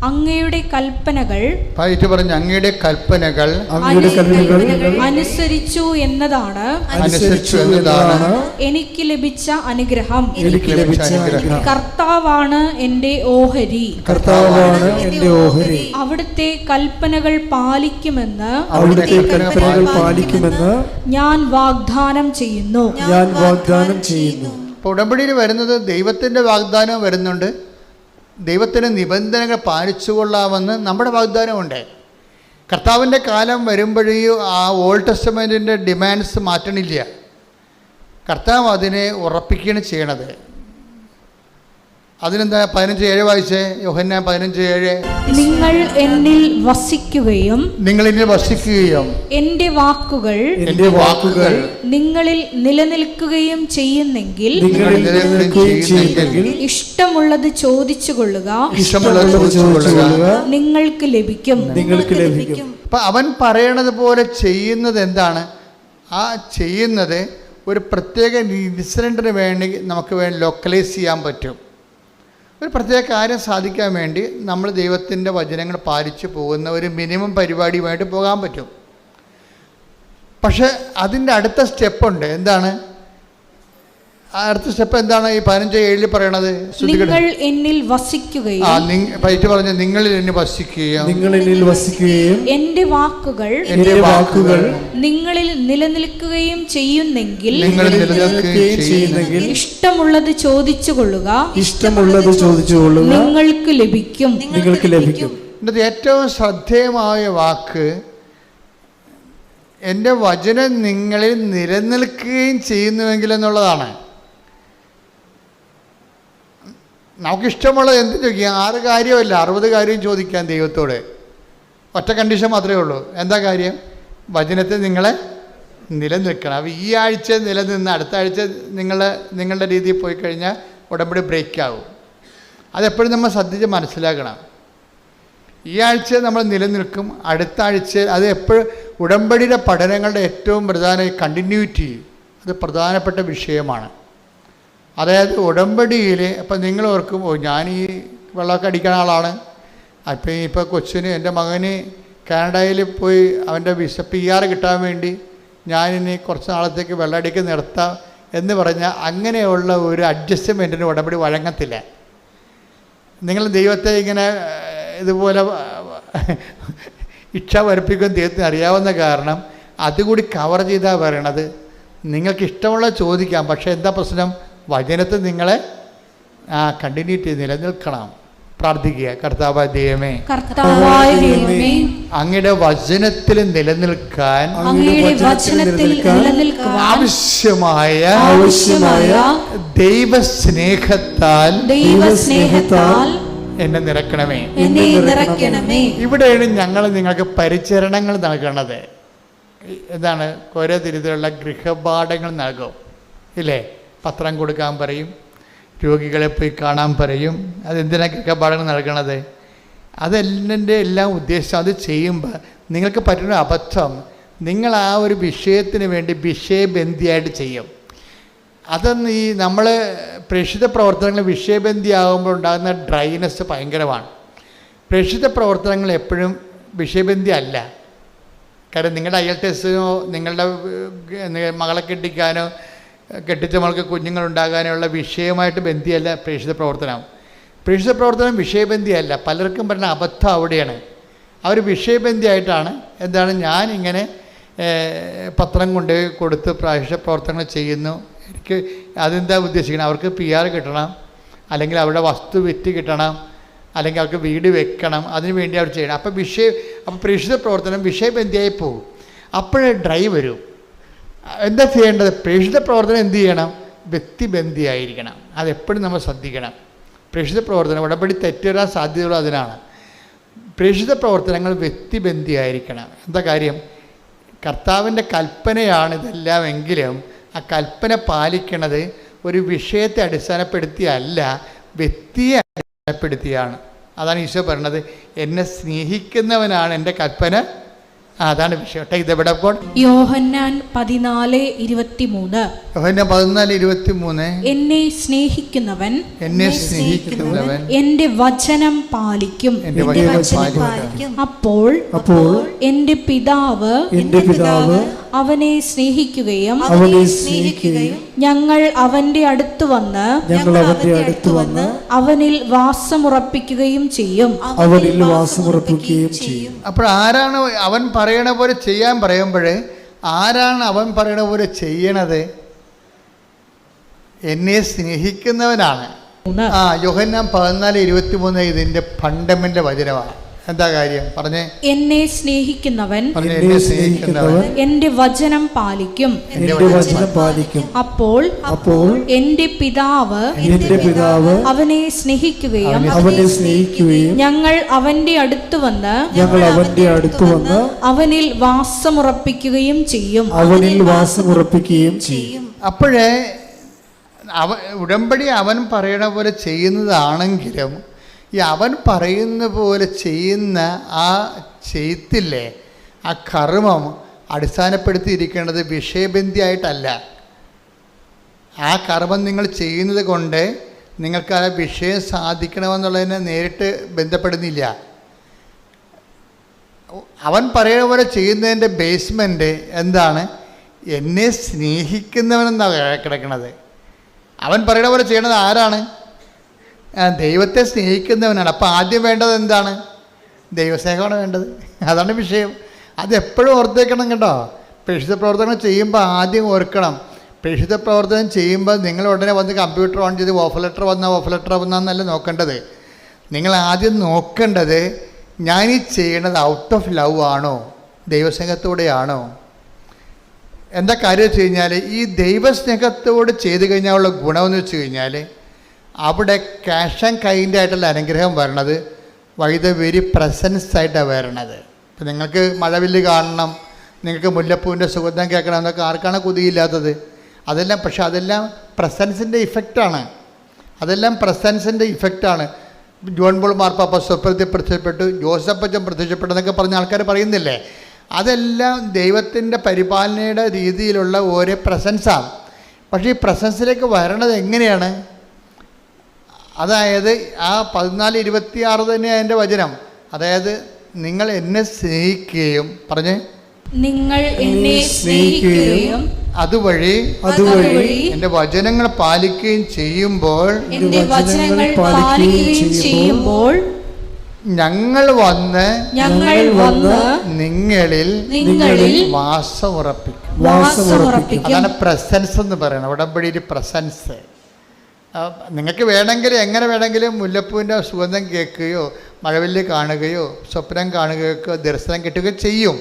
അങ്ങയുടെ കൽപ്പനകൾ
പറഞ്ഞു, അങ്ങയുടെ കൽപ്പനകൾ
അനുസരിച്ചു എന്നതാണ് എനിക്ക് ലഭിച്ച അനുഗ്രഹം. കർത്താവാണ് എന്റെ ഓഹരി. അവിടുത്തെ കൽപ്പനകൾ പാലിക്കുമെന്ന് ഞാൻ വാഗ്ദാനം ചെയ്യുന്നു.
അപ്പോൾ ഉടമ്പടിയിൽ വരുന്നത് ദൈവത്തിൻ്റെ വാഗ്ദാനം വരുന്നുണ്ട്, ദൈവത്തിൻ്റെ നിബന്ധനകൾ പാലിച്ചുകൊള്ളാമെന്ന് നമ്മുടെ വാഗ്ദാനമുണ്ട്. കർത്താവിൻ്റെ കാലം വരുമ്പോഴേയും ആ ഓൾഡ് ടെസ്റ്റമെൻറ്റിൻ്റെ ഡിമാൻഡ്സ് മാറ്റണില്ല. കർത്താവ് അതിനെ ഉറപ്പിക്കുകയാണ് ചെയ്യണത്. അതിനെന്താ 15:7 വായിച്ചേ? യോഹന്നാൻ 15:7.
നിങ്ങൾ എന്നിൽ വസിക്കുകയും എന്റെ വാക്കുകൾ നിങ്ങളിൽ നിലനിൽക്കുകയും ചെയ്യുന്നെങ്കിൽ ഇഷ്ടമുള്ളത് ചോദിച്ചു കൊള്ളുക, നിങ്ങൾക്ക് ലഭിക്കും.
അപ്പൊ അവൻ പറയണത് പോലെ ചെയ്യുന്നത് എന്താണ്? ആ ചെയ്യുന്നത് ഒരു പ്രത്യേക ഇൻസിഡൻറ്റിന് വേണ്ടി നമുക്ക് ലോക്കലൈസ് ചെയ്യാൻ പറ്റും. ഒരു പ്രത്യേക കാര്യം സാധിക്കാൻ വേണ്ടി നമ്മൾ ദൈവത്തിൻ്റെ വചനങ്ങൾ പാലിച്ചു പോകുന്ന ഒരു മിനിമം പരിപാടിയുമായിട്ട് പോകാൻ പറ്റും. പക്ഷെ അതിൻ്റെ അടുത്ത സ്റ്റെപ്പുണ്ട്. എന്താണ് അടുത്ത സ്റ്റെപ്പ്? എന്താണ് ഈ 15:7 പറയണത്?
നിങ്ങൾ എന്നിൽ വസിക്കുകയും
പറഞ്ഞു, നിങ്ങളിൽ എന്നിൽ വസിക്കുകയും
എന്റെ വാക്കുകൾ നിങ്ങളിൽ നിലനിൽക്കുകയും ചെയ്യുന്നെങ്കിൽ ഇഷ്ടമുള്ളത് ചോദിച്ചു കൊള്ളുക, നിങ്ങൾക്ക് ലഭിക്കും.
ഇതിൻ്റെ ഏറ്റവും ശ്രദ്ധേയമായ വാക്ക് എൻ്റെ വചനം നിങ്ങളിൽ നിലനിൽക്കുകയും ചെയ്യുന്നുവെങ്കിൽ എന്നുള്ളതാണ്. നമുക്കിഷ്ടമുള്ളത് എന്ത് ചോദിക്കാം? 6 കാര്യമല്ല, 60 കാര്യം ചോദിക്കാം ദൈവത്തോട്. ഒറ്റ കണ്ടീഷൻ മാത്രമേ ഉള്ളൂ. എന്താ കാര്യം? വചനത്തിൽ നിങ്ങളെ നിലനിൽക്കണം. അപ്പോൾ ഈ ആഴ്ച നിലനിന്ന് അടുത്ത ആഴ്ച നിങ്ങളുടെ രീതിയിൽ പോയി കഴിഞ്ഞാൽ ഉടമ്പടി ബ്രേക്ക് ആവും. അതെപ്പോഴും നമ്മൾ ശ്രദ്ധിച്ച് മനസ്സിലാക്കണം. ഈ ആഴ്ച നമ്മൾ നിലനിൽക്കും, അടുത്ത ആഴ്ച അത് എപ്പോഴും ഉടമ്പടിയുടെ പഠനങ്ങളുടെ ഏറ്റവും പ്രധാന കണ്ടിന്യൂറ്റി, അത് പ്രധാനപ്പെട്ട വിഷയമാണ്. അതായത് ഉടമ്പടിയിൽ ഇപ്പം നിങ്ങൾ ഓർക്കും, ഞാൻ ഈ വെള്ളമൊക്കെ അടിക്കുന്ന ആളാണ്, ഇപ്പോൾ കൊച്ചിന് എൻ്റെ മകന് കാനഡയിൽ പോയി അവൻ്റെ PR കിട്ടാൻ വേണ്ടി ഞാനിനി കുറച്ച് നാളത്തേക്ക് വെള്ളം അടിക്കാൻ നിർത്താം എന്ന് പറഞ്ഞാൽ അങ്ങനെയുള്ള ഒരു അഡ്ജസ്റ്റ്മെൻറ്റിന് ഉടമ്പടി വഴങ്ങത്തില്ല. നിങ്ങൾ ദൈവത്തെ ഇങ്ങനെ ഇതുപോലെ ഇച്ഛ വരപ്പിക്കും ദൈവത്തിന് അറിയാവുന്ന കാരണം അതുകൂടി കവർ ചെയ്താൽ പറയണത്. നിങ്ങൾക്ക് ഇഷ്ടമുള്ള ചോദിക്കാം, പക്ഷേ എന്താ പ്രശ്നം? വചനത്തിൽ നിങ്ങളെ കണ്ടിന്യൂറ്റി നിലനിൽക്കണം. പ്രാർത്ഥിക്കുക, കർത്താവായ ദൈവമേ, അങ്ങയുടെ വചനത്തിൽ നിലനിൽക്കാൻ ആവശ്യമായ ദൈവസ്നേഹത്താൽ എന്നെ നിറക്കണമേ. ഇവിടെയാണ് ഞങ്ങൾ നിങ്ങൾക്ക് പരിചരണങ്ങൾ നൽകണത്. എന്താണ്? ഓരോ തരത്തിലുള്ള ഗൃഹപാഠങ്ങൾ നൽകും ഇല്ലേ? പത്രം കൊടുക്കാൻ പറയും, രോഗികളെ പോയി കാണാൻ പറയും. അതെന്തിനാണ് ഗൃഹപാഠങ്ങൾ നൽകണത്? അതെല്ലാം എല്ലാം ഉദ്ദേശം അത് ചെയ്യുമ്പോൾ നിങ്ങൾക്ക് പറ്റുന്ന അബദ്ധം, നിങ്ങൾ ആ ഒരു വിഷയത്തിന് വേണ്ടി വിഷയബന്ധിയായിട്ട് ചെയ്യും. അതൊന്ന് ഈ നമ്മൾ പ്രേക്ഷിത പ്രവർത്തനങ്ങൾ വിഷയബന്ധിയാകുമ്പോൾ ഉണ്ടാകുന്ന ഡ്രൈനെസ് ഭയങ്കരമാണ്. പ്രേക്ഷിത പ്രവർത്തനങ്ങൾ എപ്പോഴും വിഷയബന്ധി അല്ല. കാരണം നിങ്ങളുടെ IELTS നിങ്ങളുടെ മകളെ കെട്ടിക്കാനോ കെട്ടിച്ചമൾക്ക് കുഞ്ഞുങ്ങളുണ്ടാകാനുള്ള വിഷയമായിട്ട് ബന്ധിയല്ല പ്രേക്ഷിത പ്രവർത്തനം. പ്രേക്ഷിത പ്രവർത്തനം വിഷയബന്ധിയല്ല. പലർക്കും പറയുന്ന അബദ്ധം അവിടെയാണ്. അവർ വിഷയബന്ധിയായിട്ടാണ് എന്താണ് ഞാനിങ്ങനെ പത്രം കൊണ്ട് കൊടുത്ത് പ്രേക്ഷിത പ്രവർത്തനങ്ങൾ ചെയ്യുന്നു. എനിക്ക് അതെന്താ ഉദ്ദേശിക്കണം? അവർക്ക് PR കിട്ടണം, അല്ലെങ്കിൽ അവരുടെ വസ്തു വിറ്റ് കിട്ടണം, അല്ലെങ്കിൽ അവർക്ക് വീട് വെക്കണം, അതിനു വേണ്ടി അവർ ചെയ്യണം. അപ്പോൾ പ്രേക്ഷിത പ്രവർത്തനം വിഷയബന്ധിയായി പോകും. അപ്പോഴേ ഡ്രൈവ് വരും. എന്താ ചെയ്യേണ്ടത്? പ്രേക്ഷിത പ്രവർത്തനം എന്ത് ചെയ്യണം? വ്യക്തിബന്ധിയായിരിക്കണം. അതെപ്പോഴും നമ്മൾ ശ്രദ്ധിക്കണം. പ്രേക്ഷിത പ്രവർത്തനം ഉടമ്പടി തെറ്റുവരാൻ സാധ്യതയുള്ളത് അതിനാണ്. പ്രേക്ഷിത പ്രവർത്തനങ്ങൾ വ്യക്തിബന്ധിയായിരിക്കണം. എന്താ കാര്യം? കർത്താവിൻ്റെ കൽപ്പനയാണ് ഇതെല്ലാമെങ്കിലും ആ കൽപ്പന പാലിക്കണത് ഒരു വിഷയത്തെ അടിസ്ഥാനപ്പെടുത്തിയല്ല, വ്യക്തിയെ അടിസ്ഥാനപ്പെടുത്തിയാണ്. അതാണ് ഈശോ പറഞ്ഞത്, എന്നെ സ്നേഹിക്കുന്നവനാണ് എൻ്റെ കൽപ്പന. അതാണ് വിഷയം. ഇതെവിടെ പോകണം?
യോഹന്നാൻ 14:23.
യോഹന്നാൻ 14:23.
എന്നെ സ്നേഹിക്കുന്നവൻ എന്റെ വചനം പാലിക്കും. അപ്പോൾ എന്റെ പിതാവ് അവനെ സ്നേഹിക്കുകയും ഞങ്ങൾ അവന്റെ അടുത്ത് വന്ന് അവനിൽ വാസമുറപ്പിക്കുകയും ചെയ്യും.
അപ്പോൾ ആരാണ് അവൻ പറയണ പോലെ ചെയ്യാൻ പറയുമ്പോൾ ആരാണ് അവൻ പറയണ പോലെ ചെയ്യണത്? എന്നെ സ്നേഹിക്കുന്നവനാണ്. യോഹന്നാൻ 14:23 ഇതിൻ്റെ ഫണ്ടമെൻ്റ് വചനമാണ്. എന്താ കാര്യം? പറഞ്ഞേ.
എന്നെ സ്നേഹിക്കുന്നവൻ എന്റെ വചനം പാലിക്കും. അപ്പോൾ എന്റെ പിതാവ് അവനെ സ്നേഹിക്കുകയും ഞങ്ങൾ അവന്റെ അടുത്ത് വന്ന് അവനിൽ വാസമുറപ്പിക്കുകയും ചെയ്യും.
അപ്പോഴേ ഉടമ്പടി അവൻ പറയണ പോലെ ചെയ്യുന്നതാണെങ്കിലും ഈ അവൻ പറയുന്ന പോലെ ചെയ്യുന്ന ആ ചെയ്ത്തില്ലേ, ആ കർമ്മം അടിസ്ഥാനപ്പെടുത്തിയിരിക്കേണ്ടത് വിഷയബന്ധിയായിട്ടല്ല. ആ കർമ്മം നിങ്ങൾ ചെയ്യുന്നത് കൊണ്ട് നിങ്ങൾക്ക് ആ വിഷയം സാധിക്കണമെന്നുള്ളതിനെ നേരിട്ട് ബന്ധപ്പെടുന്നില്ല. അവൻ പറയുന്ന പോലെ ചെയ്യുന്നതിൻ്റെ ബേസ്മെൻറ്റ് എന്താണ്? എന്നെ സ്നേഹിക്കുന്നവനെന്നാണ് കിടക്കുന്നത്. അവൻ പറയുന്ന പോലെ ചെയ്യണത് ആരാണ്? ദൈവത്തെ സ്നേഹിക്കുന്നവനാണ്. അപ്പോൾ ആദ്യം വേണ്ടത് എന്താണ്? ദൈവസ്നേഹമാണ് വേണ്ടത്. അതാണ് വിഷയം. അതെപ്പോഴും ഓർത്തേക്കണം കേട്ടോ. പ്രേക്ഷിത പ്രവർത്തനം ചെയ്യുമ്പോൾ ആദ്യം ഓർക്കണം. പ്രേക്ഷിത പ്രവർത്തനം ചെയ്യുമ്പോൾ നിങ്ങൾ ഉടനെ വന്ന് കമ്പ്യൂട്ടർ ഓൺ ചെയ്ത് ഓഫർ ലെറ്റർ വന്നാന്നല്ല നോക്കേണ്ടത്. നിങ്ങൾ ആദ്യം നോക്കേണ്ടത് ഞാനീ ചെയ്യണത് ഔട്ട് ഓഫ് ലവ് ആണോ, ദൈവസ്നേഹത്തോടെയാണോ? എന്താ കാര്യം വെച്ച് കഴിഞ്ഞാൽ ഈ ദൈവസ്നേഹത്തോട് ചെയ്ത് കഴിഞ്ഞാലുള്ള ഗുണമെന്ന് വെച്ച് കഴിഞ്ഞാൽ അവിടെ ക്യാഷ് ആൻഡ് കൈൻഡ് ആയിട്ടുള്ള അനുഗ്രഹം വരണത് വൈ ദ വെരി പ്രസൻസ് ആയിട്ടാണ് വരണത്. ഇപ്പം നിങ്ങൾക്ക് മഴവില്ല് കാണണം, നിങ്ങൾക്ക് മുല്ലപ്പൂവിൻ്റെ സുഗന്ധം കേൾക്കണം എന്നൊക്കെ ആർക്കാണ് കൊതിയില്ലാത്തത്? അതെല്ലാം പ്രസൻസിൻ്റെ ഇഫക്റ്റാണ്. ജോൺ പോൾ മാർപ്പാപ്പ സ്വപ്നത്തിൽ പ്രത്യക്ഷപ്പെട്ടു, ജോസഫ് അച്ഛൻ പ്രത്യക്ഷപ്പെട്ടു എന്നൊക്കെ പറഞ്ഞ ആൾക്കാർ പറയുന്നില്ലേ? അതെല്ലാം ദൈവത്തിൻ്റെ പരിപാലനയുടെ രീതിയിലുള്ള ഓരോ പ്രസൻസാണ്. പക്ഷേ ഈ പ്രസൻസിലേക്ക് വരണത് എങ്ങനെയാണ്? അതായത് ആ 14:26 തന്നെയാണ് എൻ്റെ വചനം. അതായത് നിങ്ങൾ എന്നെ സ്നേഹിക്കുകയും പറഞ്ഞേ,
നിങ്ങൾ എന്നെ സ്നേഹിക്കുകയും
അതുവഴി എൻ്റെ വചനങ്ങൾ പാലിക്കുകയും ചെയ്യുമ്പോൾ ഞങ്ങൾ വന്ന് നിങ്ങളിൽ വാസമുറപ്പിക്കും. അതാണ് പ്രസൻസ് എന്ന് പറയുന്നത്. ഉടമ്പടിയിൽ പ്രസൻസ്. നിങ്ങൾക്ക് വേണമെങ്കിൽ എങ്ങനെ വേണമെങ്കിലും മുല്ലപ്പൂവിൻ്റെ സുഗന്ധം കേൾക്കുകയോ മഴവില്ല് കാണുകയോ സ്വപ്നം കാണുകയോ ദർശനം കിട്ടുകയോ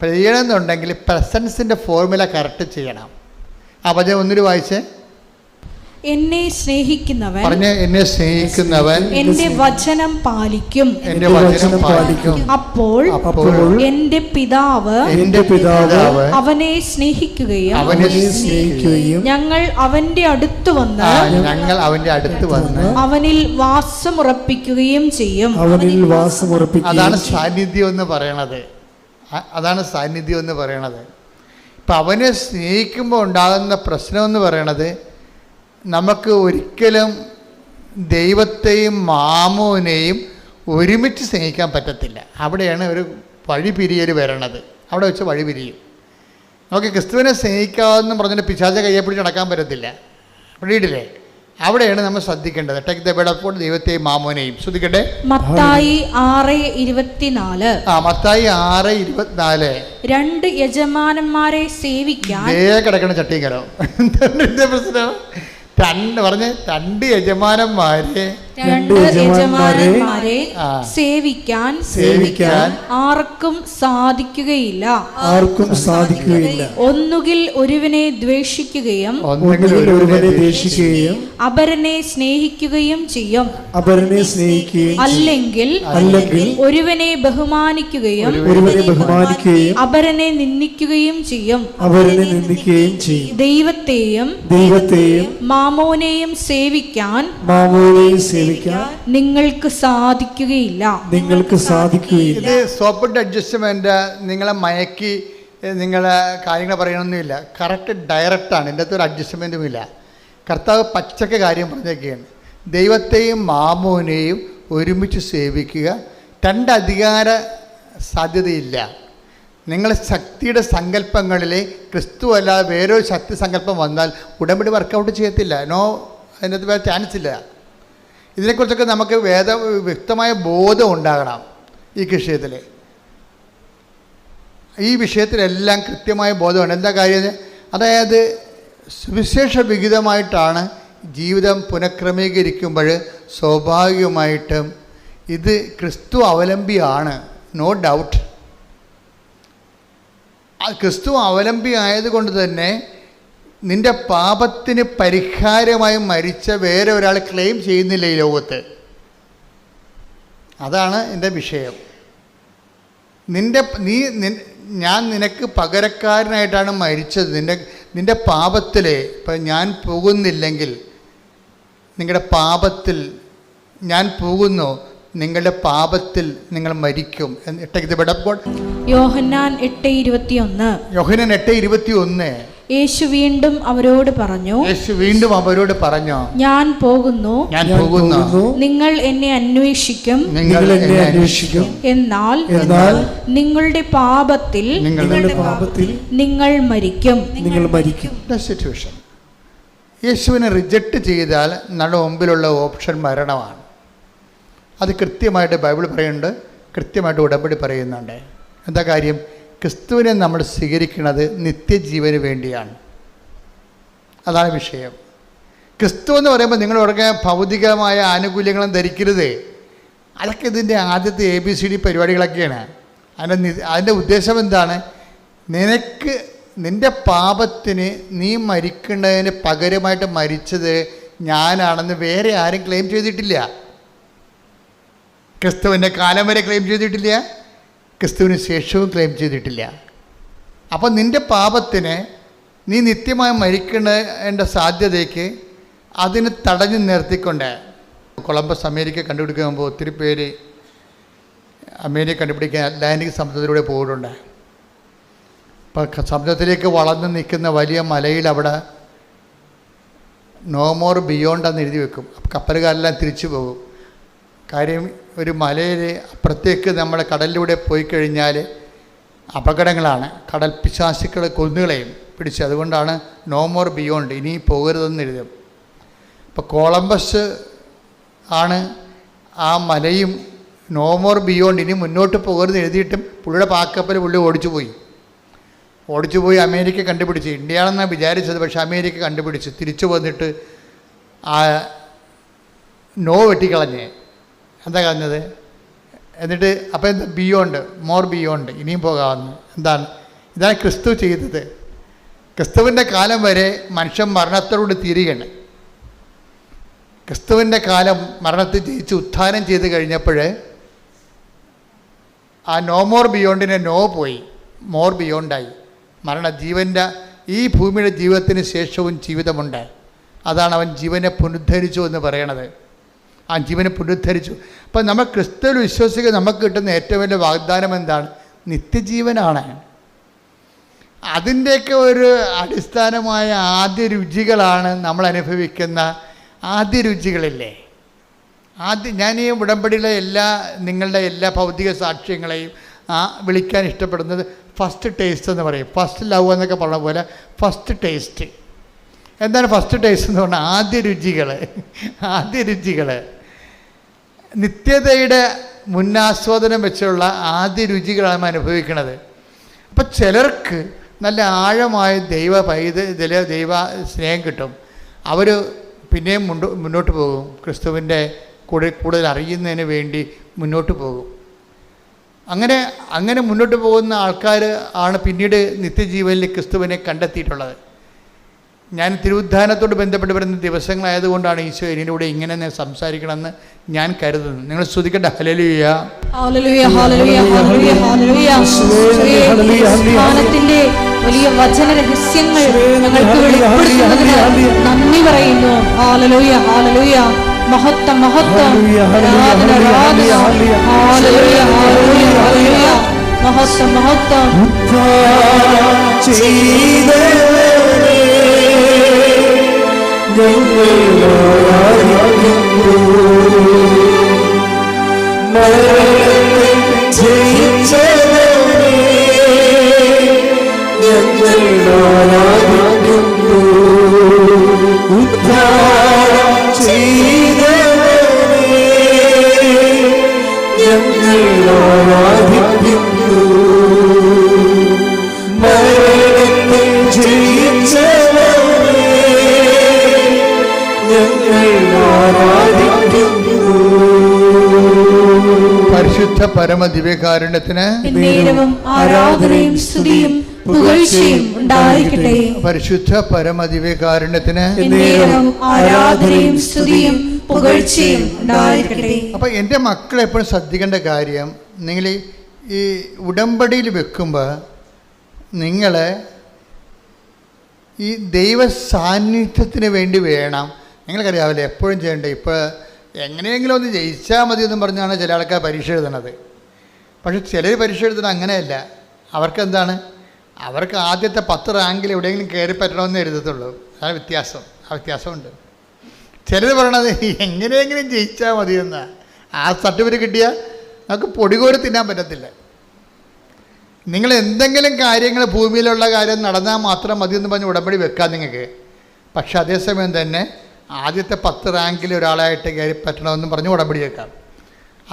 ചെയ്യണമെന്നുണ്ടെങ്കിൽ പ്രസൻസിൻ്റെ ഫോർമുല കറക്റ്റ് ചെയ്യണം. ആ വചനം ഒന്നിനു വായിച്ചേ.
എന്നെ സ്നേഹിക്കുന്നവൻ എന്റെ വചനം പാലിക്കും. അപ്പോൾ എന്റെ പിതാവ് അവനെ സ്നേഹിക്കുകയും ഞങ്ങൾ അവന്റെ അടുത്ത് വന്ന് അവനിൽ വാസമുറപ്പിക്കുകയും ചെയ്യും.
അതാണ് സാന്നിധ്യം എന്ന് പറയണത്. ഇപ്പം അവനെ സ്നേഹിക്കുമ്പോൾ ഉണ്ടാകുന്ന പ്രശ്നമെന്ന് പറയണത് നമുക്ക് ഒരിക്കലും ദൈവത്തെയും മാമോനെയും ഒരുമിച്ച് സ്നേഹിക്കാൻ പറ്റത്തില്ല. അവിടെയാണ് ഒരു വഴിപിരിയൽ വരണത്. അവിടെ വെച്ച് വഴിപിരിയും. നമുക്ക് ക്രിസ്തുവിനെ സ്നേഹിക്കാമെന്ന് പറഞ്ഞിട്ട് പിശാചെ കയ്യെ പിടിച്ച് നടക്കാൻ പറ്റത്തില്ല. പിടിയിട്ടില്ലേ? അവിടെയാണ് നമ്മൾ ശ്രദ്ധിക്കേണ്ടത്. ടേക്ക് ദ ബെഡ് അപ്പോൾ ദൈവത്തെയും മാമോനെയും. ശ്രദ്ധിക്കട്ടെ.
മത്തായി 6:24.
മത്തായി 6:24.
2 യജമാനന്മാരെ സേവിക്കാൻ
കിടക്കണ ചട്ടിക്കലോ പ്രശ്നം. 2 യജമാനന്മാരെ
സേവിക്കാൻ ആർക്കും സാധിക്കുകയില്ല. ഒന്നുകിൽ ഒരുവനെ ദ്വേഷിക്കുകയും അപരനെ സ്നേഹിക്കുകയും ചെയ്യും. അല്ലെങ്കിൽ ഒരുവനെ ബഹുമാനിക്കുകയും അപരനെ നിന്ദിക്കുകയും ചെയ്യും. ദൈവത്തെയും മാമോനെയും സേവിക്കാൻ നിങ്ങൾക്ക് സാധിക്കുകയില്ല.
ഇത് സോപ്പിട്ട് അഡ്ജസ്റ്റ്മെന്റ് നിങ്ങളെ മയക്കി നിങ്ങളെ കാര്യങ്ങൾ പറയണമെന്നില്ല. കറക്റ്റ് ഡയറക്റ്റാണ്. ഇതിൻ്റെ അകത്തൊരു അഡ്ജസ്റ്റ്മെൻറ്റും ഇല്ല. കർത്താവ് പച്ചക്ക് കാര്യം പറഞ്ഞേക്കുകയാണ്. ദൈവത്തെയും മാമോനെയും ഒരുമിച്ച് സേവിക്കുക. 2 അധികാര സാധ്യതയില്ല. നിങ്ങൾ ശക്തിയുടെ സങ്കല്പങ്ങളിൽ ക്രിസ്തു അല്ലാതെ വേറൊരു ശക്തി സങ്കല്പം വന്നാൽ ഉടമ്പടി വർക്കൗട്ട് ചെയ്യത്തില്ല. അതിനകത്ത് വേറെ ചാൻസ് ഇല്ല. ഇതിനെക്കുറിച്ചൊക്കെ നമുക്ക് വ്യക്തമായ ബോധം ഉണ്ടാകണം. ഈ വിഷയത്തിലെല്ലാം കൃത്യമായ ബോധമാണ്. എന്താ കാര്യം? അതായത് സുവിശേഷ വിഹിതമായിട്ടാണ് ജീവിതം പുനഃക്രമീകരിക്കുമ്പോൾ സ്വാഭാവികമായിട്ടും ഇത് ക്രിസ്തു അവലംബിയാണ്, നോ ഡൗട്ട്. ക്രിസ്തു അവലംബി ആയതുകൊണ്ട് തന്നെ നിൻ്റെ പാപത്തിന് പരിഹാരമായി മരിച്ച വേറെ ഒരാൾ ക്ലെയിം ചെയ്യുന്നില്ല ഈ ലോകത്ത്. അതാണ് എൻ്റെ വിഷയം. ഞാൻ നിനക്ക് പകരക്കാരനായിട്ടാണ് മരിച്ചത്. നിൻ്റെ പാപത്തിൽ ഇപ്പം ഞാൻ പോകുന്നില്ലെങ്കിൽ, നിങ്ങളുടെ പാപത്തിൽ ഞാൻ പോകുന്നു, നിങ്ങളുടെ പാപത്തിൽ നിങ്ങൾ മരിക്കും.
യോഹന്നാൻ 8:21. യേശു വീണ്ടും അവരോട് പറഞ്ഞു, ഞാൻ പോകുന്നു, നിങ്ങൾ എന്നെ അന്വേഷിക്കും, എന്നാൽ നിങ്ങളുടെ പാപത്തിൽ നിങ്ങൾ മരിക്കും.
സിറ്റുവേഷൻ യേശുവിനെ റിജക്റ്റ് ചെയ്താൽ നമ്മുടെ മുമ്പിലുള്ള ഓപ്ഷൻ മരണമാണ്. അത് കൃത്യമായിട്ട് ബൈബിൾ പറയുന്നുണ്ട്, കൃത്യമായിട്ട് ഉടമ്പടി പറയുന്നുണ്ട്. എന്താ കാര്യം? ക്രിസ്തുവിനെ നമ്മൾ സ്വീകരിക്കുന്നത് നിത്യജീവന് വേണ്ടിയാണ്. അതാണ് വിഷയം. ക്രിസ്തു എന്ന് പറയുമ്പോൾ നിങ്ങൾ ഉടനെ ഭൗതികമായ ആനുകൂല്യങ്ങളും ധരിക്കരുത്. അതൊക്കെ ഇതിൻ്റെ ആദ്യത്തെ ABCD പരിപാടികളൊക്കെയാണ്. അതിൻ്റെ ഉദ്ദേശം എന്താണ്? നിൻ്റെ പാപത്തിന് നീ മരിക്കേണ്ടതിന് പകരമായിട്ട് മരിച്ചത് ഞാനാണെന്ന് വേറെ ആരും ക്ലെയിം ചെയ്തിട്ടില്ല. ക്രിസ്തുവിൻ്റെ കാലം വരെ ക്ലെയിം ചെയ്തിട്ടില്ല, ക്രിസ്തുവിന് ശേഷവും ക്ലെയിം ചെയ്തിട്ടില്ല. അപ്പോൾ നിൻ്റെ പാപത്തിന് നീ നിത്യമായി മരിക്കേണ്ട സാധ്യതയ്ക്ക് അതിന് തടഞ്ഞു നിർത്തിക്കൊണ്ട് കൊളംബസ് അമേരിക്ക കണ്ടുപിടിക്കുമ്പോൾ ഒത്തിരി പേര് അമേരിക്ക കണ്ടുപിടിക്കാൻ അറ്റ്ലാന്റിക് സമുദ്രത്തിലൂടെ പോയിട്ടുണ്ട്. അപ്പോൾ സമുദ്രത്തിലേക്ക് വളർന്നു നിൽക്കുന്ന വലിയ മലയിൽ അവിടെ നോ മോർ ബിയോണ്ട് എന്ന് എഴുതി വെക്കും. കപ്പലുകാരെല്ലാം തിരിച്ചു പോകും. കാര്യം ഒരു മലയിൽ അപ്പുറത്തേക്ക് നമ്മൾ കടലിലൂടെ പോയി കഴിഞ്ഞാൽ അപകടങ്ങളാണ്. കടൽ പിശാചുക്കൾ കൊന്നുകളെയും പിടിച്ച്. അതുകൊണ്ടാണ് നോ മോർ ബിയോണ്ട്, ഇനി പോകരുതെന്ന് എഴുതും. അപ്പോൾ കൊളംബസ് ആണ് ആ മലയും നോ മോർ ബിയോണ്ട്, ഇനി മുന്നോട്ട് പോകരുതെന്ന് എഴുതിയിട്ടും പുള്ളിയുടെ പാക്കപ്പൽ പുള്ളി ഓടിച്ചു പോയി അമേരിക്ക കണ്ടുപിടിച്ച്. ഇന്ത്യയാണെന്നാണ് വിചാരിച്ചത്, പക്ഷേ അമേരിക്ക കണ്ടുപിടിച്ച് തിരിച്ചു വന്നിട്ട് ആ നോ വെട്ടിക്കളഞ്ഞ്. എന്താ കളഞ്ഞത്? എന്നിട്ട് അപ്പോൾ എന്താ? ബിയോണ്ട്, മോർ ബിയോണ്ട്, ഇനിയും പോകാമെന്ന്. ഇതാണ് ക്രിസ്തു ചെയ്തത്. ക്രിസ്തുവിൻ്റെ കാലം വരെ മനുഷ്യൻ മരണത്തോട് തീരുകയാണ്. ക്രിസ്തുവിൻ്റെ കാലം മരണത്തെ ജയിച്ച് ഉത്ഥാനം ചെയ്ത് കഴിഞ്ഞപ്പോൾ ആ നോ മോർ ബിയോണ്ടിനെ നോ പോയി, മോർ ബിയോണ്ടായി. ജീവൻ്റെ ഈ ഭൂമിയുടെ ജീവിതത്തിന് ശേഷവും ജീവിതമുണ്ട്. അതാണ് അവൻ ജീവനെ പുനരുദ്ധരിച്ചു എന്ന് പറയണത്. ആ ജീവനെ പുനരുദ്ധരിച്ചു. അപ്പം നമ്മൾ ക്രിസ്തുവിൽ വിശ്വസിക്കുക നമുക്ക് കിട്ടുന്ന ഏറ്റവും വലിയ വാഗ്ദാനം എന്താണ്? നിത്യജീവനാണ്. അതിൻ്റെയൊക്കെ ഒരു അടിസ്ഥാനമായ ആദ്യ രുചികളാണ് നമ്മൾ അനുഭവിക്കുന്ന ആദ്യ രുചികളില്ലേ. ഞാൻ ഈ ഉടമ്പടിയിലെ നിങ്ങളുടെ എല്ലാ ഭൗതിക സാക്ഷ്യങ്ങളെയും വിളിക്കാൻ ഇഷ്ടപ്പെടുന്നത് ഫസ്റ്റ് ടേസ്റ്റ് എന്ന് പറയും. ഫസ്റ്റ് ലവ് എന്നൊക്കെ പറഞ്ഞ പോലെ ഫസ്റ്റ് ടേസ്റ്റ്. എന്താണ് ഫസ്റ്റ് ടേസ്റ്റ് എന്ന് പറഞ്ഞാൽ? ആദ്യ രുചികൾ, നിത്യതയുടെ മുന്നാസ്വാദനം വെച്ചുള്ള ആദ്യ രുചികളാണ് നമ്മൾ അനുഭവിക്കുന്നത്. അപ്പം ചിലർക്ക് നല്ല ആഴമായ ദൈവ സ്നേഹം കിട്ടും. അവർ പിന്നെയും മുന്നോട്ട് പോകും, ക്രിസ്തുവിൻ്റെ കൂടുതൽ അറിയുന്നതിന് വേണ്ടി മുന്നോട്ട് പോകും. അങ്ങനെ മുന്നോട്ട് പോകുന്ന ആൾക്കാർ ആണ് പിന്നീട് നിത്യജീവനിൽ ക്രിസ്തുവിനെ കണ്ടെത്തിയിട്ടുള്ളത്. ഞാൻ തിരുവുദ്ധാനത്തോട് ബന്ധപ്പെട്ട് വരുന്ന ദിവസങ്ങളായതുകൊണ്ടാണ് ഈശോ ഇതിലൂടെ ഇങ്ങനെ സംസാരിക്കണമെന്ന് ഞാൻ കരുതുന്നു. നിങ്ങൾ സ്തുതിക്കട്ടെ. ഹല്ലേലൂയ,
ഹല്ലേലൂയ, ഹല്ലേലൂയ, ഹല്ലേലൂയ, ഹല്ലേലൂയ. ജ്ഞാനത്തിന്റെ വലിയ വചന രഹസ്യങ്ങൾ ഞങ്ങൾക്ക് വെളിപ്പെടുത്തുന്നതിന് നന്ദി പറയുന്നു. ഹല്ലേലൂയ, ഹല്ലേലൂയ. മഹത്വം, മഹത്വം, ആരാധന, ആരാധന. ഹല്ലേലൂയ, ഹല്ലേലൂയ, ഹല്ലേലൂയ. മഹത്വം, മഹത്വം.
പരിശുദ്ധ പരമദിവ്യകാരുണ്യത്തിന്
ആരാധനയും സ്തുതിയും പുകഴ്ചയും ഉണ്ടായിരിക്കട്ടെ.
പരിശുദ്ധ പരമദിവ്യകാരുണ്യത്തിന്
ആരാധനയും സ്തുതിയും പുകഴ്ചയും ഉണ്ടായിരിക്കട്ടെ.
അപ്പം എൻ്റെ മക്കൾ എപ്പോഴും ശ്രദ്ധിക്കേണ്ട കാര്യം, നിങ്ങൾ ഈ ഉടമ്പടിയിൽ വെക്കുമ്പോൾ നിങ്ങൾ ഈ ദൈവ സാന്നിധ്യത്തിന് വേണ്ടി വേണം. നിങ്ങൾക്കറിയാവില്ലേ എപ്പോഴും ചെയ്യേണ്ടത്. ഇപ്പോൾ എങ്ങനെയെങ്കിലും ഒന്ന് ജയിച്ചാൽ മതി എന്നും പറഞ്ഞാണ് ചില ആൾക്കാർ പരീക്ഷ എഴുതണത്. പക്ഷെ ചിലർ പരീക്ഷ എഴുതുന്നത് അങ്ങനെയല്ല. അവർക്ക് ആദ്യത്തെ 10 റാങ്കിൽ എവിടെയെങ്കിലും കയറി പറ്റണമെന്ന് എഴുതത്തുള്ളൂ. അതാണ് വ്യത്യാസം. ആ വ്യത്യാസമുണ്ട്. ചിലർ പറയണത് എങ്ങനെയെങ്കിലും ജയിച്ചാൽ മതിയെന്നാണ്. ആ സർട്ടിഫിക്കറ്റ് കിട്ടിയാൽ നമുക്ക് പൊടികോരി തിന്നാൻ പറ്റത്തില്ല. നിങ്ങൾ എന്തെങ്കിലും കാര്യങ്ങൾ ഭൂമിയിലുള്ള കാര്യം നടന്നാൽ മാത്രം മതിയെന്ന് പറഞ്ഞ് ഉടമ്പടി വെക്കാം നിങ്ങൾക്ക്. പക്ഷെ അതേസമയം തന്നെ ആദ്യത്തെ 10 റാങ്കിൽ ഒരാളായിട്ട് കയറി പറ്റണമെന്നും പറഞ്ഞ് ഉടമ്പടി വെക്കാം.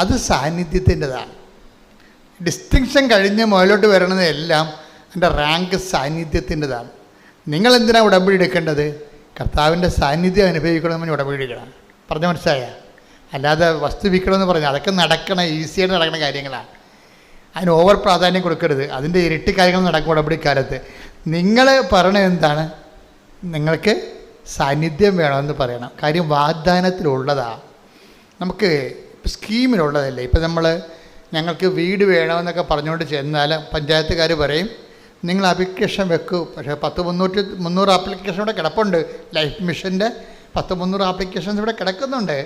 അത് സാന്നിധ്യത്തിൻ്റെതാണ്. ഡിസ്റ്റിങ്ഷൻ കഴിഞ്ഞ് മുകളിലോട്ട് വരണതെല്ലാം എൻ്റെ റാങ്ക് സാന്നിധ്യത്തിൻ്റെതാണ്. നിങ്ങളെന്തിനാണ് ഉടമ്പടി എടുക്കേണ്ടത്? കർത്താവിൻ്റെ സാന്നിധ്യം അനുഭവിക്കണമെന്ന് ഉടമ്പടി എടുക്കണം. പറഞ്ഞ മനസ്സിലായ? അല്ലാതെ വസ്തു വിൽക്കണമെന്ന് പറഞ്ഞാൽ അതൊക്കെ നടക്കണം, ഈസിയായിട്ട് നടക്കുന്ന കാര്യങ്ങളാണ്. അതിന് ഓവർ പ്രാധാന്യം കൊടുക്കരുത്. അതിൻ്റെ ഇരട്ടി കാര്യങ്ങൾ നടക്കും ഉടമ്പടിക്കാലത്ത്. നിങ്ങൾ പറയണത് എന്താണ്? നിങ്ങൾക്ക് സാന്നിധ്യം വേണമെന്ന് പറയണം. കാര്യം വാഗ്ദാനത്തിലുള്ളതാണ്. നമുക്ക് സ്കീമിലുള്ളതല്ലേ. ഇപ്പം ഞങ്ങൾക്ക് വീട് വേണമെന്നൊക്കെ പറഞ്ഞുകൊണ്ട് ചെന്നാൽ പഞ്ചായത്തുകാർ പറയും നിങ്ങൾ ആപ്ലിക്കേഷൻ വെക്കൂ. പക്ഷേ 300 ആപ്ലിക്കേഷൻ ഇവിടെ കിടപ്പുണ്ട്. ലൈഫ് മിഷൻ്റെ 300 ആപ്ലിക്കേഷൻസ് ഇവിടെ കിടക്കുന്നുണ്ട്.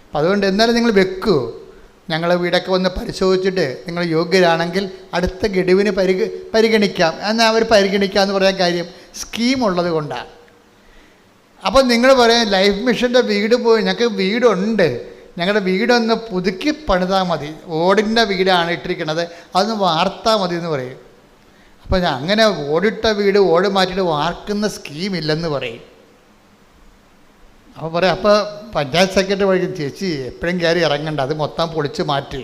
അപ്പം അതുകൊണ്ട് എന്നാലും നിങ്ങൾ വെക്കൂ. ഞങ്ങൾ വീടൊക്കെ വന്ന് പരിശോധിച്ചിട്ട് നിങ്ങൾ യോഗ്യരാണെങ്കിൽ അടുത്ത ഗഡുവിന് പരിഗണിക്കാം. എന്നാൽ അവർ പരിഗണിക്കാമെന്ന് പറയാൻ കാര്യം സ്കീമുള്ളത് കൊണ്ടാണ്. അപ്പോൾ നിങ്ങൾ പറയാം ലൈഫ് മിഷൻ്റെ വീട് പോയി ഞങ്ങൾക്ക് വീടുണ്ട്, ഞങ്ങളുടെ വീടൊന്ന് പുതുക്കി പണിതാൽ മതി, ഓടിൻ്റെ വീടാണ് ഇട്ടിരിക്കുന്നത്, അതൊന്ന് വാർത്താൽ മതി എന്ന് പറയും. അപ്പോൾ അങ്ങനെ ഓടിട്ട വീട് ഓട് മാറ്റിയിട്ട് വാർക്കുന്ന സ്കീമില്ലെന്ന് പറയും. അപ്പോൾ പറയാം, അപ്പോൾ പഞ്ചായത്ത് സെക്രട്ടറി പറയും ചേച്ചി എപ്പോഴും കയറി ഇറങ്ങണ്ട, അത് മൊത്തം പൊളിച്ച് മാറ്റി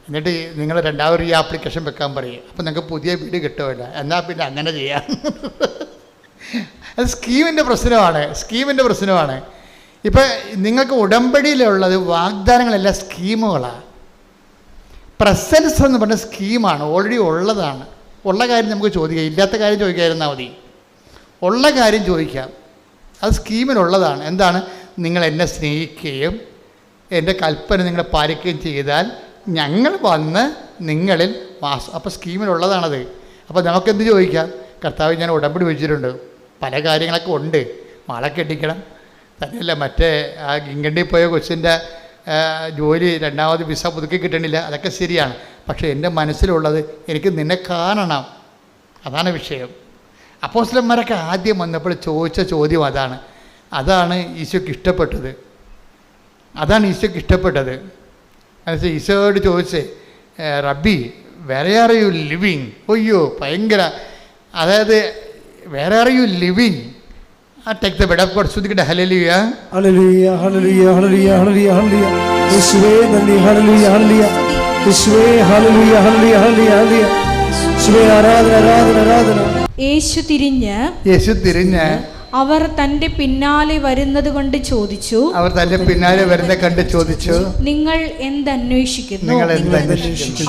എന്നിട്ട് നിങ്ങൾ രണ്ടാമത് ഈ ആപ്ലിക്കേഷൻ വെക്കാൻ പറയും. അപ്പോൾ നിങ്ങൾക്ക് പുതിയ വീട് കിട്ടുമല്ല, എന്നാൽ പിന്നെ അങ്ങനെ ചെയ്യാം. അത് സ്കീമിൻ്റെ പ്രശ്നമാണ്. ഇപ്പം നിങ്ങൾക്ക് ഉടമ്പടിയിലുള്ളത് വാഗ്ദാനങ്ങളെല്ലാം സ്കീമുകളാണ്. പ്രസൻസ് എന്ന് പറഞ്ഞ സ്കീമാണ്, ഓൾറെഡി ഉള്ളതാണ്. ഉള്ള കാര്യം നമുക്ക് ചോദിക്കാം, ഇല്ലാത്ത കാര്യം ചോദിക്കാതിരുന്നാൽ മതി. ഉള്ള കാര്യം ചോദിക്കാം, അത് സ്കീമിലുള്ളതാണ്. എന്താണ്? നിങ്ങൾ എന്നെ സ്നേഹിക്കുകയും എൻ്റെ കൽപ്പന നിങ്ങൾ പാലിക്കുകയും ചെയ്താൽ ഞങ്ങൾ വന്ന് നിങ്ങളിൽ അപ്പോൾ സ്കീമിലുള്ളതാണത്. അപ്പോൾ നമുക്കെന്ത് ചോദിക്കാം? കർത്താവ് ഞാൻ ഉടമ്പടി വെച്ചിട്ടുണ്ട്, പല കാര്യങ്ങളൊക്കെ ഉണ്ട്, മാള കെട്ടിക്കണം, തന്നെയല്ല മറ്റേ ആ ഇംഗ്ലണ്ടിൽ പോയ കൊച്ചിൻ്റെ ജോലി രണ്ടാമത് വിസ പുതുക്കി കിട്ടണില്ല, അതൊക്കെ ശരിയാണ്. പക്ഷേ എൻ്റെ മനസ്സിലുള്ളത് എനിക്ക് നിന്നെ കാണണം, അതാണ് വിഷയം. അപ്പോസ്തലന്മാരൊക്കെ ആദ്യം വന്നപ്പോൾ ചോദിച്ച ചോദ്യം അതാണ് ഈശോയ്ക്ക് ഇഷ്ടപ്പെട്ടത്. എന്നുവെച്ചാൽ ഈശോയോട് ചോദിച്ചേ, റബ്ബി വേറെ ആർ യു ലിവിങ്? ഒയ്യോ ഭയങ്കര, അതായത് വേറെ are you living? Take the bed of God. ശ്രുതിക്കട്ടെ ഹല്ലേലൂയ
ഹല്ലേലൂയ ഹല്ലേലൂയ ഹല്ലേലൂയ ഹല്ലേലൂയ ഹല്ലേലൂയ. യേശുവേ നന്ദി. ഹല്ലേലൂയ ഹല്ലേലൂയ. യേശുവേ ഹല്ലേലൂയ ഹല്ലേലൂയ ഹല്ലേലൂയ ഹല്ലേലൂയ. യേശുവേ ആരാധന ആരാധന ആരാധന.
യേശു തിരിഞ്ഞ് അവർ തന്റെ പിന്നാലെ വരുന്നത് കൊണ്ട് ചോദിച്ചു, നിങ്ങൾ എന്തന്വേഷിക്കുന്നു?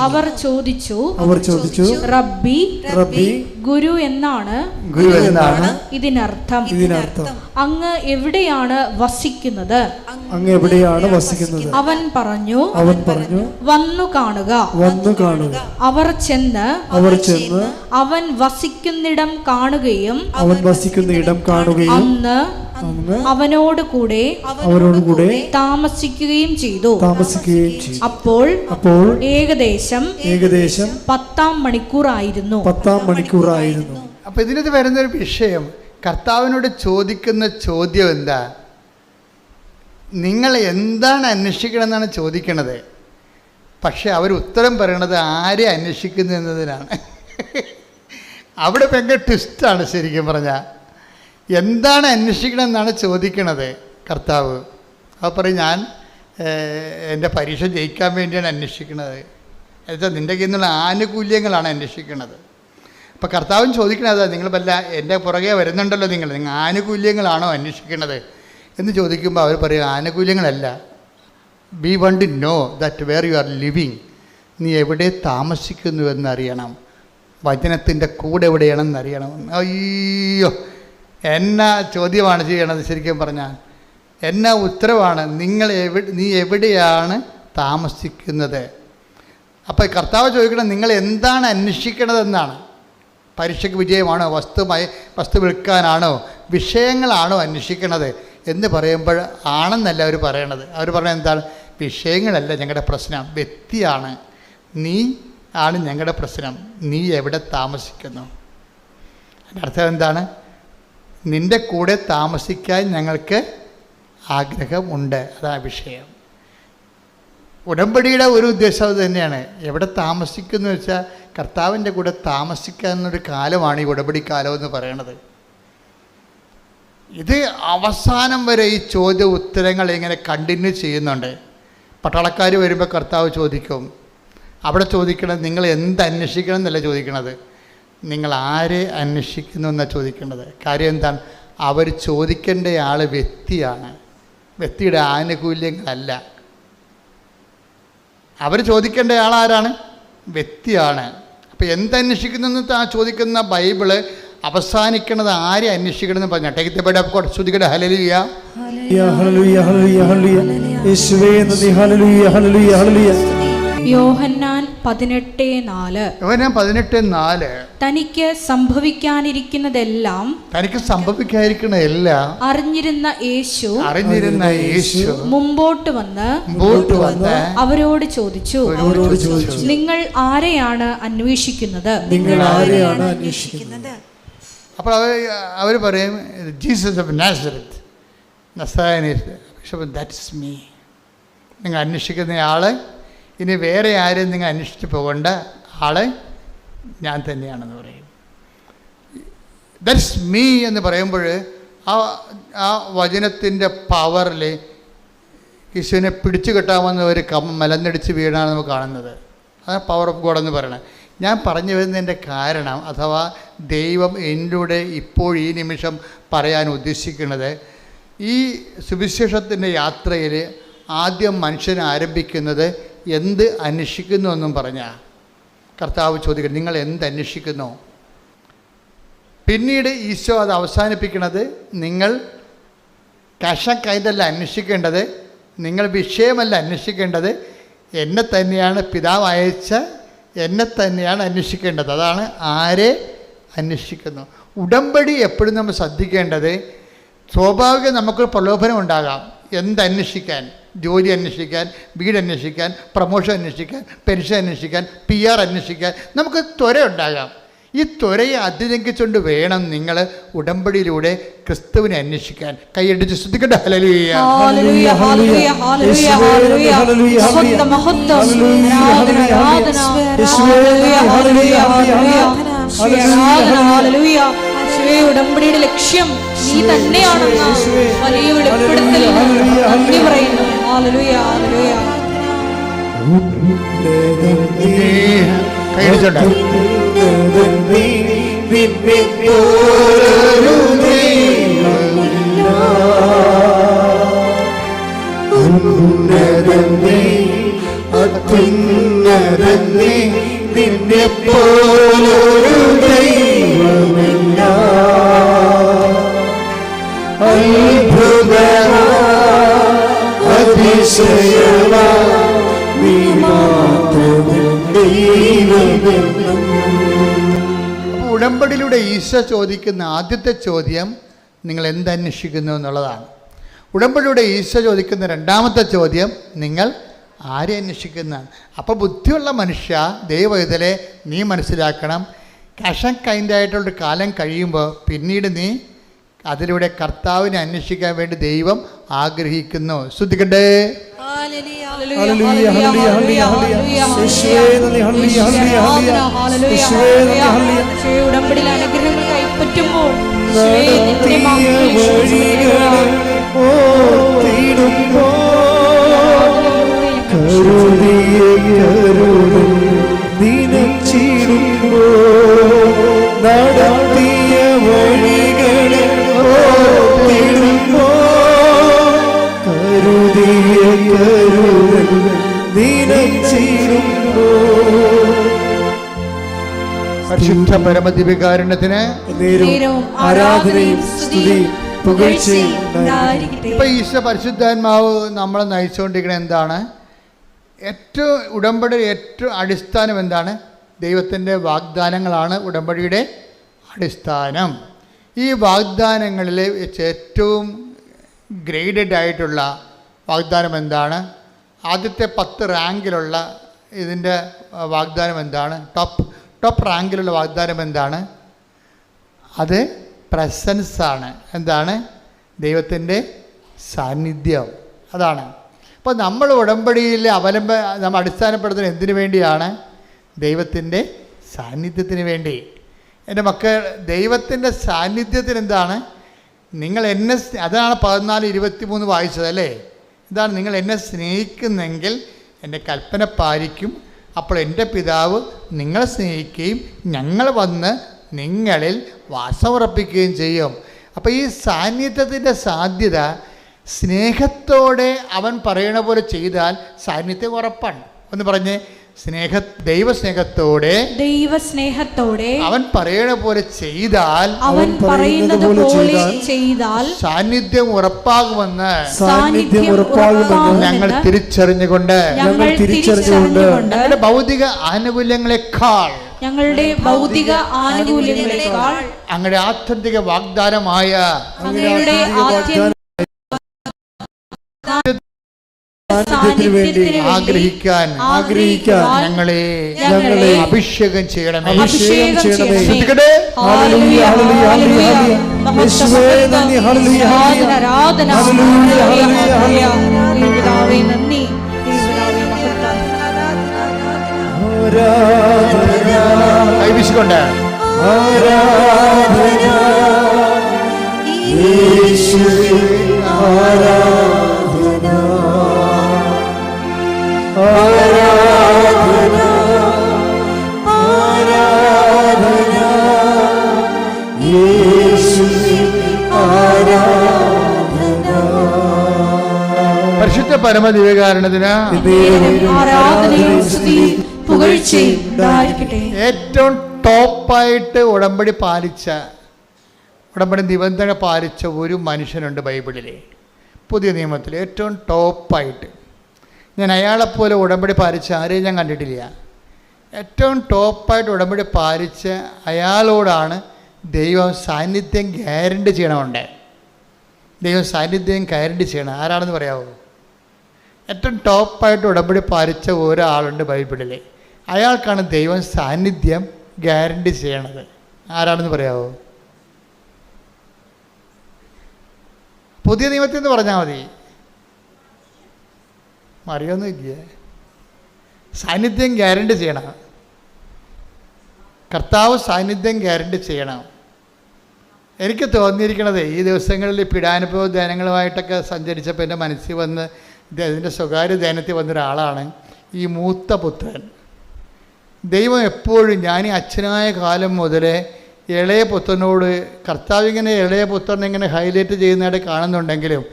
അവർ ചോദിച്ചു, റബ്ബി, ഗുരു എന്നാണ് ഇതിനർത്ഥം. അങ്ങ് എവിടെയാണ് വസിക്കുന്നത്? അവൻ പറഞ്ഞു, വന്നു കാണുക. അവർ ചെന്ന് അവൻ വസിക്കുന്നിടം കാണുകയും അന്ന് അവനോട് കൂടെ താമസിക്കുകയും ചെയ്തു. അപ്പോൾ ഏകദേശം 10 മണിക്കൂറായിരുന്നു.
അപ്പൊ ഇതിനകത്ത് വരുന്നൊരു വിഷയം, കർത്താവിനോട് ചോദിക്കുന്ന ചോദ്യം എന്താ? നിങ്ങൾ എന്താണ് അന്വേഷിക്കണം എന്നാണ് ചോദിക്കണത്. പക്ഷെ അവർ ഉത്തരം പറയണത് ആരെ അന്വേഷിക്കുന്നു എന്നതിനാണ്. അവിടെ ഭയങ്കര ട്വിസ്റ്റാണ് ശരിക്കും പറഞ്ഞാൽ. എന്താണ് അന്വേഷിക്കണം എന്നാണ് ചോദിക്കണത് കർത്താവ്. അപ്പോൾ പറയും, ഞാൻ എൻ്റെ പരീക്ഷ ജയിക്കാൻ വേണ്ടിയാണ് അന്വേഷിക്കുന്നത്. എന്നുവെച്ചാൽ നിൻ്റെ കയ്യിൽ നിന്നുള്ള ആനുകൂല്യങ്ങളാണ് അന്വേഷിക്കുന്നത്. അപ്പോൾ കർത്താവും ചോദിക്കണത്, നിങ്ങൾ വല്ല എൻ്റെ പുറകെ വരുന്നുണ്ടല്ലോ, നിങ്ങൾ ആനുകൂല്യങ്ങളാണോ അന്വേഷിക്കുന്നത് എന്ന് ചോദിക്കുമ്പോൾ അവർ പറയും, ആനുകൂല്യങ്ങളല്ല. We want to know that where you are living. നീ എവിടെ താമസിക്കുന്നു എന്നറിയണം. വചനത്തിൻ്റെ കൂടെ എവിടെയാണെന്ന് അറിയണം. അയ്യോ, എന്നാ ചോദ്യമാണ് ചെയ്യണത് ശരിക്കും പറഞ്ഞാൽ. എന്നാ ഉത്തരവാണ്. നീ എവിടെയാണ് താമസിക്കുന്നത്? അപ്പോൾ കർത്താവ് ചോദിക്കണം, നിങ്ങൾ എന്താണ് അന്വേഷിക്കണതെന്നാണ്. പരീക്ഷയ്ക്ക് വിജയമാണോ, വസ്തു വിൽക്കാനാണോ, വിഷയങ്ങളാണോ അന്വേഷിക്കണത് എന്ന് പറയുമ്പോൾ ആണെന്നല്ല അവർ പറയണത്. അവർ പറയുന്നത് എന്താണ്? വിഷയങ്ങളല്ല ഞങ്ങളുടെ പ്രശ്നം, വ്യക്തിയാണ്. നീ ആണ് ഞങ്ങളുടെ പ്രശ്നം. നീ എവിടെ താമസിക്കുന്നു? അതിൻ്റെ അർത്ഥം എന്താണ്? നിൻ്റെ കൂടെ താമസിക്കാൻ ഞങ്ങൾക്ക് ആഗ്രഹമുണ്ട്. അതാണ് വിഷയം. ഉടമ്പടിയുടെ ഒരു ഉദ്ദേശം അത് തന്നെയാണ്. എവിടെ താമസിക്കുന്നു വെച്ചാൽ കർത്താവിൻ്റെ കൂടെ താമസിക്കാവുന്നൊരു കാലമാണ് ഈ ഉടമ്പടി കാലം എന്ന് പറയണത്. ഇത് അവസാനം വരെ ഈ ചോദ്യ ഉത്തരങ്ങൾ ഇങ്ങനെ കണ്ടിന്യൂ ചെയ്യുന്നുണ്ട്. പട്ടാളക്കാർ വരുമ്പോൾ കർത്താവ് ചോദിക്കും, അവിടെ ചോദിക്കണത് നിങ്ങൾ എന്ത് അന്വേഷിക്കണം എന്നല്ല ചോദിക്കണത്, നിങ്ങൾ ആരെ അന്വേഷിക്കുന്നു എന്നാണ് ചോദിക്കേണ്ടത്. കാര്യം എന്താണ്? അവർ ചോദിക്കേണ്ട ആൾ വ്യക്തിയാണ്, വ്യക്തിയുടെ ആനുകൂല്യങ്ങളല്ല. അവർ ചോദിക്കേണ്ട ആളാരാണ്? വ്യക്തിയാണ്. അപ്പോൾ എന്തന്വേഷിക്കുന്നു എന്ന് ചോദിക്കുന്ന ബൈബിള് അവസാനിക്കണത് ആരെ അന്വേഷിക്കണം എന്ന് പറഞ്ഞാൽ take the bed of God. ശ്രുതിക്കട്ടെ ഹല്ലേലൂയ ഹല്ലേലൂയ ഹല്ലേലൂയ. യേശുവേ നന്ദി. ഹല്ലേലൂയ ഹല്ലേലൂയ ഹല്ലേലൂയ.
യോഹന്നാൻ 18:4 തനിക്ക് സംഭവിക്കാനിരിക്കുന്നതെല്ലാം അറിഞ്ഞിരുന്ന യേശു മുമ്പോട്ട് വന്ന് അവരോട് ചോദിച്ചു, നിങ്ങൾ ആരെയാണ് അന്വേഷിക്കുന്നത്?
അപ്പോൾ അവർ പറയും, Jesus of നാസറത്ത്, that is me. നിങ്ങൾ അന്വേഷിക്കുന്ന ആള് ഇനി വേറെ ആരും നിങ്ങൾ അന്വേഷിച്ച് പോകേണ്ട, ആള് ഞാൻ തന്നെയാണെന്ന് പറയും. ദാറ്റ്സ് മീ എന്ന് പറയുമ്പോൾ ആ വചനത്തിൻ്റെ പവറിൽ യേശുവിനെ പിടിച്ചു കെട്ടാമെന്ന് ഒരു മലന്നടിച്ച് വീണാണ് നമുക്ക് കാണുന്നത്. അതാണ് പവർ ഓഫ് ഗോഡ് എന്ന് പറയണത്. ഞാൻ പറഞ്ഞു വരുന്നതിൻ്റെ കാരണം, അഥവാ ദൈവം എന്നിലൂടെ ഇപ്പോൾ ഈ നിമിഷം പറയാൻ ഉദ്ദേശിക്കുന്നത്, ഈ സുവിശേഷത്തിൻ്റെ യാത്രയിൽ ആദ്യം മനുഷ്യൻ ആരംഭിക്കുന്നത് എന്ത് അന്വേഷിക്കുന്നു എന്നും പറഞ്ഞാൽ കർത്താവ് ചോദിക്കുന്നത്, നിങ്ങൾ എന്ത് അന്വേഷിക്കുന്നു? പിന്നീട് ഈശോ അത് അവസാനിപ്പിക്കുന്നത്, നിങ്ങൾ കൈതല്ല അന്വേഷിക്കേണ്ടത്, നിങ്ങൾ വിഷയമല്ല അന്വേഷിക്കേണ്ടത്, എന്നെ തന്നെയാണ് പിതാവ് അയച്ച എന്നെ തന്നെയാണ് അന്വേഷിക്കേണ്ടത്. അതാണ് ആരെ അന്വേഷിക്കുന്നു. ഉടമ്പടി എപ്പോഴും നമ്മൾ ശ്രദ്ധിക്കേണ്ടത്, സ്വാഭാവികം നമുക്കൊരു പ്രലോഭനം ഉണ്ടാകാം. എന്തന്വേഷിക്കാൻ? ജോലി അന്വേഷിക്കാൻ, വീട് അന്വേഷിക്കാൻ, പ്രമോഷൻ അന്വേഷിക്കാൻ, പെൻഷൻ അന്വേഷിക്കാൻ, PR അന്വേഷിക്കാൻ നമുക്ക് ത്വര ഉണ്ടാകാം. ഈ ത്വരയെ അതിലംഘിച്ചുകൊണ്ട് വേണം നിങ്ങൾ ഉടമ്പടിയിലൂടെ ക്രിസ്തുവിനെ അന്വേഷിക്കാൻ. കൈയടിച്ച് ശ്രദ്ധിക്കട്ടെ. ഹല്ലേലൂയ,
ഹല്ലേലൂയ, ഹല്ലേലൂയ, ഹല്ലേലൂയ, ഹല്ലേലൂയ, മഹത്വം, മഹത്വം, ആരാധന, ആരാധന, ഹല്ലേലൂയ, ഹല്ലേലൂയ, ഹല്ലേലൂയ, ആരാധന, ഹല്ലേലൂയ. യേശുവേ, ഉടമ്പടിയുടെ ലക്ഷ്യം നീ തന്നെയാണെന്ന വലിയ വെളിപ്പെടുത്തൽ നന്ദി പറയുന്നു. ഹല്ലേലൂയ, ഹല്ലേലൂയ.
കൈയടിച്ചോട്ടെ. ഉടമ്പടിയിലൂടെ ഈശോ ചോദിക്കുന്ന ആദ്യത്തെ ചോദ്യം നിങ്ങൾ എന്തന്വേഷിക്കുന്നു എന്നുള്ളതാണ്. ഉടമ്പടിയുടെ ഈശോ ചോദിക്കുന്ന രണ്ടാമത്തെ ചോദ്യം നിങ്ങൾ ആരെ അന്വേഷിക്കുന്നതാണ്. അപ്പോൾ ബുദ്ധിയുള്ള മനുഷ്യ, ദൈവവേദലെ നീ മനസ്സിലാക്കണം, ക്യാഷ് ആൻഡ് കൈൻഡ് ആയിട്ടുള്ളൊരു കാലം കഴിയുമ്പോൾ പിന്നീട് നീ അതിലൂടെ കർത്താവിനെ അന്വേഷിക്കാൻ വേണ്ടി ദൈവം ആഗ്രഹിക്കുന്നു. ശ്രദ്ധിക്കട്ടെ.
ഉടമ്പടിയിൽ അനുഗ്രഹങ്ങൾ കൈപ്പറ്റുമ്പോൾ
നടത്തിയ വഴികളെ കരുതിയ കരുതൽ ദിനച്ചിടുമ്പോ.
പരിശുദ്ധ പരമദിവ്യകാരുണ്യത്തിന്
ആരാധനയും സ്തുതിയും പുകഴ്ചയും.
ഇപ്പൊ ഈശോ പരിശുദ്ധാത്മാവ് നമ്മളെ നയിച്ചുകൊണ്ടിരിക്കുന്നത് എന്താണ്? ഉടമ്പടിയുടെ ഏറ്റവും അടിസ്ഥാനം എന്താണ്? ദൈവത്തിൻ്റെ വാഗ്ദാനങ്ങളാണ് ഉടമ്പടിയുടെ അടിസ്ഥാനം. ഈ വാഗ്ദാനങ്ങളിൽ വെച്ച് ഏറ്റവും ഗ്രേഡഡ് ആയിട്ടുള്ള വാഗ്ദാനം എന്താണ്? ആദ്യത്തെ 10 റാങ്കിലുള്ള ഇതിൻ്റെ വാഗ്ദാനം എന്താണ്? ടോപ്പ് റാങ്കിലുള്ള വാഗ്ദാനം എന്താണ്? അത് പ്രസൻസാണ്. എന്താണ്? ദൈവത്തിൻ്റെ സാന്നിധ്യം. അതാണ്. അപ്പോൾ നമ്മൾ ഉടമ്പടിയിൽ നമ്മൾ അടിസ്ഥാനപ്പെടുത്തുന്നത് എന്തിനു വേണ്ടിയാണ്? ദൈവത്തിൻ്റെ സാന്നിധ്യത്തിന് വേണ്ടി. എൻ്റെ മക്കൾ, ദൈവത്തിൻ്റെ സാന്നിധ്യത്തിന് എന്താണ്? നിങ്ങൾ എന്നെ, അതാണ് 14:23 വായിച്ചത് അല്ലേ? ഇതാണ്, നിങ്ങൾ എന്നെ സ്നേഹിക്കുന്നെങ്കിൽ എൻ്റെ കൽപ്പന പാലിക്കും, അപ്പോൾ എൻ്റെ പിതാവ് നിങ്ങളെ സ്നേഹിക്കുകയും ഞങ്ങൾ വന്ന് നിങ്ങളിൽ വാസമുറപ്പിക്കുകയും ചെയ്യും. അപ്പോൾ ഈ സാന്നിധ്യത്തിൻ്റെ സാധ്യത സ്നേഹത്തോടെ അവൻ പറയണ പോലെ ചെയ്താൽ സാന്നിധ്യം ഉറപ്പാണ്. ഒന്ന് പറഞ്ഞേ, ദൈവസ്നേഹത്തോടെ അവൻ പറയണ പോലെ ചെയ്താൽ സാന്നിധ്യം ഉറപ്പാകുമെന്ന് ഞങ്ങൾ തിരിച്ചറിഞ്ഞുകൊണ്ട് ഞങ്ങളുടെ ഭൗതിക ആനുകൂല്യങ്ങളെക്കാൾ അങ്ങയുടെ ആത്യന്തിക വാഗ്ദാനമായ ആഗ്രഹിക്കാൻ ഞങ്ങളെ അഭിഷേകം ചെയ്യണമേ. കൈവീശിക്കൊണ്ട് പരിശുദ്ധ പരമദിവ്യകാരുണ്യത്തിന് ഏറ്റവും ടോപ്പായിട്ട് ഉടമ്പടി നിബന്ധന പാലിച്ച ഒരു മനുഷ്യനുണ്ട് ബൈബിളിലെ. പുതിയ നിയമത്തിൽ ഏറ്റവും ടോപ്പായിട്ട്. ഞാൻ അയാളെപ്പോലെ ഉടമ്പടി പാലിച്ച ആരെയും ഞാൻ കണ്ടിട്ടില്ല. ഏറ്റവും ടോപ്പായിട്ട് ഉടമ്പടി പാലിച്ച അയാളോടാണ് ദൈവം സാന്നിധ്യം ഗ്യാരണ്ടി ചെയ്യണമുണ്ട്. ദൈവം സാന്നിധ്യം ഗ്യാരണ്ടി ചെയ്യണം. ആരാണെന്ന് പറയാമോ? ഏറ്റവും ടോപ്പായിട്ട് ഉടമ്പടി പാലിച്ച ഒരാളുണ്ട് ബൈബിളിൽ. അയാൾക്കാണ് ദൈവം സാന്നിധ്യം ഗ്യാരണ്ടി ചെയ്യണത്. ആരാണെന്ന് പറയാമോ? പുതിയ നിയമത്തിൽ നിന്ന് പറഞ്ഞാൽ മതി. അറിയൊന്നും ഇല്ലേ? സാന്നിധ്യം ഗ്യാരണ്ടി ചെയ്യണം. കർത്താവ് സാന്നിധ്യം ഗ്യാരണ്ടി ചെയ്യണം. എനിക്ക് തോന്നിയിരിക്കണത് ഈ ദിവസങ്ങളിൽ പീഡാനുഭവ ധ്യാനങ്ങളുമായിട്ടൊക്കെ സഞ്ചരിച്ചപ്പോൾ എൻ്റെ മനസ്സിൽ വന്ന് ഇതിൻ്റെ സ്വകാര്യ ധ്യാനത്തിൽ വന്നൊരാളാണ് ഈ മൂത്ത പുത്രൻ. ദൈവം എപ്പോഴും ഞാൻ ഈ അച്ഛനായ കാലം മുതലേ ഇളയ പുത്രനോട് കർത്താവ് ഇങ്ങനെ ഇളയ പുത്രനെ ഇങ്ങനെ ഹൈലൈറ്റ് ചെയ്യുന്നതായിട്ട് കാണുന്നുണ്ടെങ്കിലും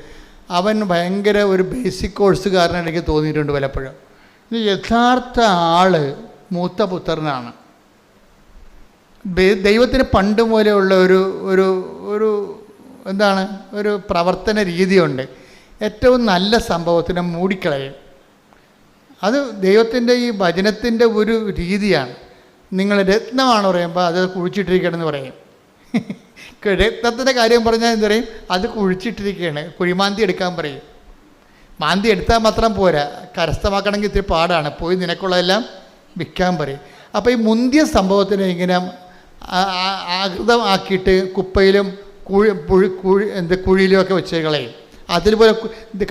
അവൻ ഭയങ്കര ഒരു ബേസിക് കോഴ്സുകാരനാണ് എനിക്ക് തോന്നിയിട്ടുണ്ട് പലപ്പോഴും. യഥാർത്ഥ ആൾ മൂത്ത പുത്രനാണ്. ദൈവത്തിന് പണ്ട് മൂലമുള്ള ഒരു ഒരു ഒരു എന്താണ് ഒരു പ്രവർത്തന രീതിയുണ്ട്. ഏറ്റവും നല്ല സംഭവത്തിനെ മൂടിക്കളയും. അത് ദൈവത്തിൻ്റെ ഈ വചനത്തിൻ്റെ ഒരു രീതിയാണ്. നിങ്ങൾ രത്നമാണ് പറയുമ്പോൾ അത് കുഴിച്ചിട്ടിരിക്കണമെന്ന് പറയും. രത്നത്തിൻ്റെ കാര്യം പറഞ്ഞാൽ എന്ത് പറയും? അത് കുഴിച്ചിട്ടിരിക്കുകയാണ്, കുഴിമാന്തി എടുക്കാൻ പറയും. മാന്തി എടുത്താൽ മാത്രം പോരാ, കരസ്ഥമാക്കണമെങ്കിൽ ഇത്തിരി പാടാണ്. പോയി നിനക്കുള്ളതെല്ലാം വിൽക്കാൻ പറയും. അപ്പോൾ ഈ മുന്തിയ സംഭവത്തിനെ ഇങ്ങനെ ആകൃതമാക്കിയിട്ട് കുപ്പയിലും കുഴിയിലുമൊക്കെ വെച്ച് കളയും. അതിൽപോലെ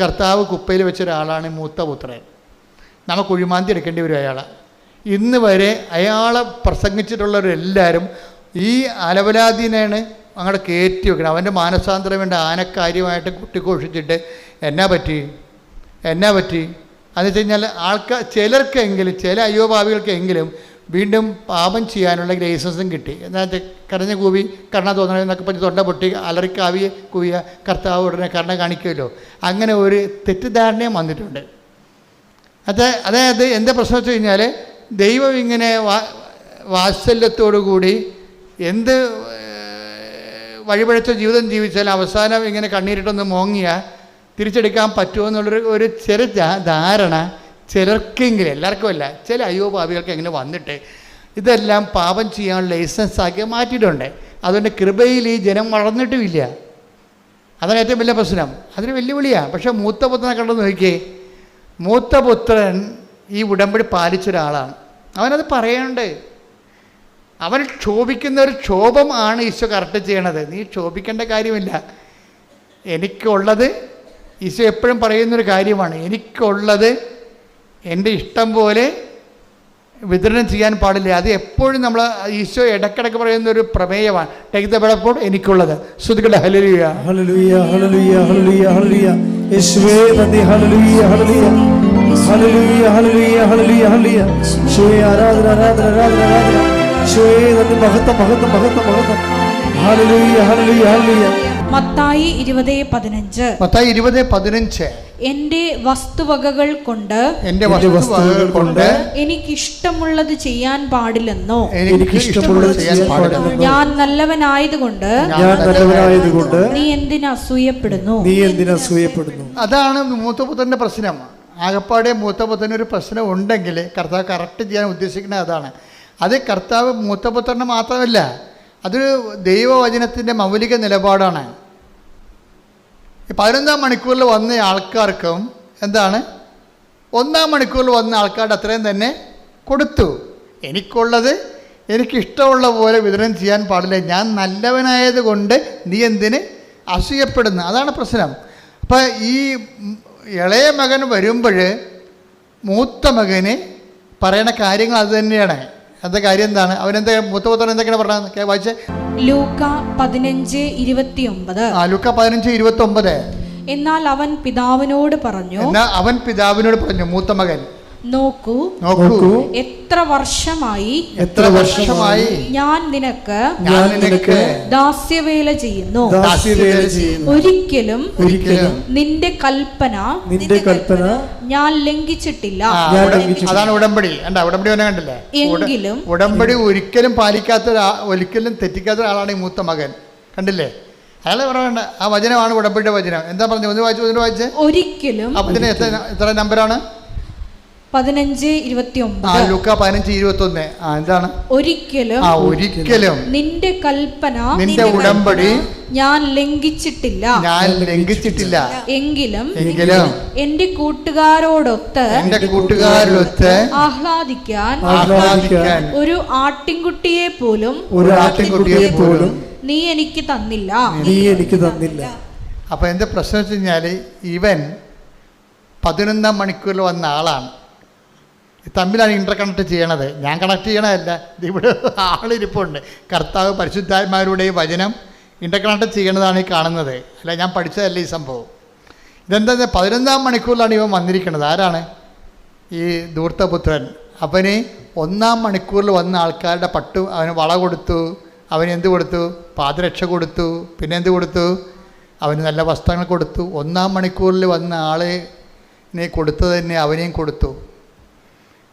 കർത്താവ് കുപ്പയിൽ വെച്ച ഒരാളാണ് മൂത്ത പുത്രൻ. നമ്മൾ കുഴിമാന്തി എടുക്കേണ്ടി വരും അയാളെ. ഇന്ന് വരെ അയാളെ പ്രസംഗിച്ചിട്ടുള്ളവരെല്ലാവരും ഈ അലവലാദീനാണ് അങ്ങോട്ട് കയറ്റി വെക്കണം. അവൻ്റെ മാനസാന്തരം വേണ്ട ആനക്കാര്യമായിട്ട് കുട്ടിഘോഷിച്ചിട്ട് എന്നാ പറ്റി എന്ന് വെച്ച് കഴിഞ്ഞാൽ ചിലർക്കെങ്കിലും ചില അയ്യോഭാവികൾക്കെങ്കിലും വീണ്ടും പാപം ചെയ്യാനുള്ള ലൈസൻസും കിട്ടി. എന്താ വെച്ചാൽ കരഞ്ഞ കൂവി കർണ തോന്നണമെന്നൊക്കെ പറഞ്ഞ് തൊണ്ട പൊട്ടി അലറിക്കാവി കൂവിയ കർത്താവ് ഉടനെ കർണ കാണിക്കുമല്ലോ. അങ്ങനെ ഒരു തെറ്റിദ്ധാരണയും വന്നിട്ടുണ്ട്. അതായത് എന്താ പ്രശ്നം വെച്ച് കഴിഞ്ഞാൽ ദൈവം ഇങ്ങനെ വാത്സല്യത്തോടുകൂടി എന്ത് വഴിപഴച്ച ജീവിതം ജീവിച്ചാൽ അവസാനം ഇങ്ങനെ കണ്ണീരിട്ടൊന്ന് മോങ്ങിയാൽ തിരിച്ചെടുക്കാൻ പറ്റുമോ എന്നുള്ളൊരു ചെറു ധാരണ ചിലർക്കെങ്കിലും, എല്ലാവർക്കും അല്ല, ചില അയ്യോപാപികൾക്ക് എങ്ങനെ വന്നിട്ട് ഇതെല്ലാം പാപം ചെയ്യാനുള്ള ലൈസൻസാക്കി മാറ്റിയിട്ടുണ്ട്. അതുകൊണ്ട് കൃപയിൽ ഈ ജനം വളർന്നിട്ടുമില്ല. അതാണ് ഏറ്റവും വലിയ പ്രശ്നം. അതൊരു വെല്ലുവിളിയാണ്. പക്ഷേ മൂത്ത പുത്രനെ കണ്ടു നോക്കിയേ, മൂത്ത പുത്രൻ ഈ ഉടമ്പടി പാലിച്ചൊരാളാണ്. അവനത് പറയുന്നുണ്ട്. അവൻ ക്ഷോഭിക്കുന്ന ഒരു ക്ഷോഭം ആണ് ഈശോ കറക്റ്റ് ചെയ്യണത്. നീ ക്ഷോഭിക്കേണ്ട കാര്യമില്ല. എനിക്കുള്ളത് ഈശോ എപ്പോഴും പറയുന്നൊരു കാര്യമാണ്. എനിക്കുള്ളത് എൻ്റെ ഇഷ്ടം പോലെ വിതരണം ചെയ്യാൻ പാടില്ല. അത് എപ്പോഴും നമ്മൾ ഈശോ ഇടയ്ക്കിടയ്ക്ക് പറയുന്നൊരു പ്രമേയമാണ്. ടേക്ക് ദ ബ്രെഡ്, എനിക്കുള്ളത്. ശ്രുതികളുടെ ഹല്ലേലൂയ
ഹല്ലേലൂയ ഹല്ലേലൂയ ഹല്ലേലൂയ ഹല്ലേലൂയ. യേശുവേ നന്ദി. ഹല്ലേലൂയ ഹല്ലേലൂയ ഹല്ലേലൂയ ഹല്ലേലൂയ ഹല്ലേലൂയ ഹല്ലേലൂയ. യേശുവേ ആരാധന ആരാധന ആരാധന ആരാധന. യേശുവേ നന്ദി. മഹത്വം മഹത്വം മഹത്വം മഹത്വം. ഹല്ലേലൂയ ഹല്ലേലൂയ ഹല്ലേലൂയ.
മത്തായി
20:15
എന്റെ വസ്തുവകകൾ കൊണ്ട് എനിക്കിഷ്ടമുള്ളത് ചെയ്യാൻ പാടില്ലെന്നോ ഞാൻ നല്ലവനായതുകൊണ്ട് നീ എന്തിന് അസൂയപ്പെടുന്നു?
അതാണ് മൂത്തപുത്രൻ്റെ പ്രശ്നം. ആകപ്പാടെ മൂത്തപുത്രന് ഒരു പ്രശ്നം ഉണ്ടെങ്കിൽ കർത്താവ് കറക്റ്റ് ചെയ്യാൻ ഉദ്ദേശിക്കുന്നത് അതാണ്. അത് കർത്താവ് മൂത്തപുത്രന് മാത്രമല്ല, അതൊരു ദൈവവചനത്തിൻ്റെ മൗലിക നിലപാടാണ്. 11-ാം മണിക്കൂറിൽ വന്ന ആൾക്കാർക്കും എന്താണ് 1-ാം മണിക്കൂറിൽ വന്ന ആൾക്കാരുടെ അത്രയും തന്നെ കൊടുത്തു. എനിക്കുള്ളത് എനിക്കിഷ്ടമുള്ള പോലെ വിതരണം ചെയ്യാൻ പാടില്ല. ഞാൻ നല്ലവനായത് കൊണ്ട് നീ എന്തിന് അസൂയപ്പെടുന്നു? അതാണ് പ്രശ്നം. അപ്പം ഈ ഇളയ മകൻ വരുമ്പോൾ മൂത്ത മകന് പറയണ കാര്യങ്ങൾ അത് തന്നെയാണ്. എന്താ കാര്യം എന്താണ്? അവനെന്താ മൂത്തപുത്രൻ എന്തൊക്കെയാണ് പറഞ്ഞത്? വായിച്ചേ.
ലൂക്ക 15:29.
ലൂക്ക 15:29.
എന്നാൽ അവൻ പിതാവിനോട് പറഞ്ഞു മൂത്ത മകൻ, നോക്കൂ എത്ര വർഷമായി ഞാൻ നിനക്ക് ദാസ്യവേല ചെയ്യുന്നു. ഒരിക്കലും നിന്റെ കൽപ്പന ഞാൻ ലംഘിച്ചിട്ടില്ല.
അതാണ് ഉടമ്പടി. ഉടമ്പടി കണ്ടില്ലേ? എങ്കിലും ഉടമ്പടി ഒരിക്കലും പാലിക്കാത്ത ഒരിക്കലും തെറ്റിക്കാത്ത ഒരാളാണ് ഈ മൂത്ത മകൻ. കണ്ടില്ലേ? അയാളെ പറയണ്ട. ആ വചനമാണ് ഉടമ്പടിയുടെ വചനം. എന്താ പറഞ്ഞു? ഒന്ന് വായിച്ചേ. ഒരിക്കലും. അപ്പൊ ഇതിന് എത്ര നമ്പറാണ്?
15:29.
ലൂക്ക 15:21. എന്താണ്?
ഒരിക്കലും നിന്റെ കൽപ്പന,
നിന്റെ ഉടമ്പടി
ഞാൻ ലംഘിച്ചിട്ടില്ല. എങ്കിലും എന്റെ കൂട്ടുകാരോടൊത്ത് ആഹ്ലാദിക്കാൻ ഒരു ആട്ടിൻകുട്ടിയെ പോലും നീ എനിക്ക് തന്നില്ല.
അപ്പൊ എന്റെ പ്രശ്നം വെച്ച് കഴിഞ്ഞാല് ഇവൻ 11-ാം മണിക്കൂറിൽ വന്ന ആളാണ്. തമ്മിലാണ് ഇന്റർ കണക്ട് ചെയ്യണത്. ഞാൻ കണക്ട് ചെയ്യണതല്ല, ഇവിടെ ആളിരിപ്പുണ്ട്. കർത്താവ് പരിശുദ്ധാത്മാരുടെ വചനം ഇന്റർ കണക്ട് ചെയ്യണതാണ് ഈ കാണുന്നത്. അല്ല, ഞാൻ പഠിച്ചതല്ല ഈ സംഭവം. ഇതെന്താ, 11-ാം മണിക്കൂറിലാണ് ഇവൻ വന്നിരിക്കുന്നത്. ആരാണ്? ഈ ധൂർത്തപുത്രൻ. അവന് 1-ാം മണിക്കൂറിൽ വന്ന ആൾക്കാരുടെ അവന് വള കൊടുത്തു, അവന് എന്ത് കൊടുത്തു? പാദരക്ഷ കൊടുത്തു. പിന്നെ എന്ത് കൊടുത്തു? അവന് നല്ല വസ്ത്രങ്ങൾ കൊടുത്തു. 1-ാം മണിക്കൂറിൽ വന്ന ആളിനെ കൊടുത്തത് തന്നെ അവനെയും കൊടുത്തു.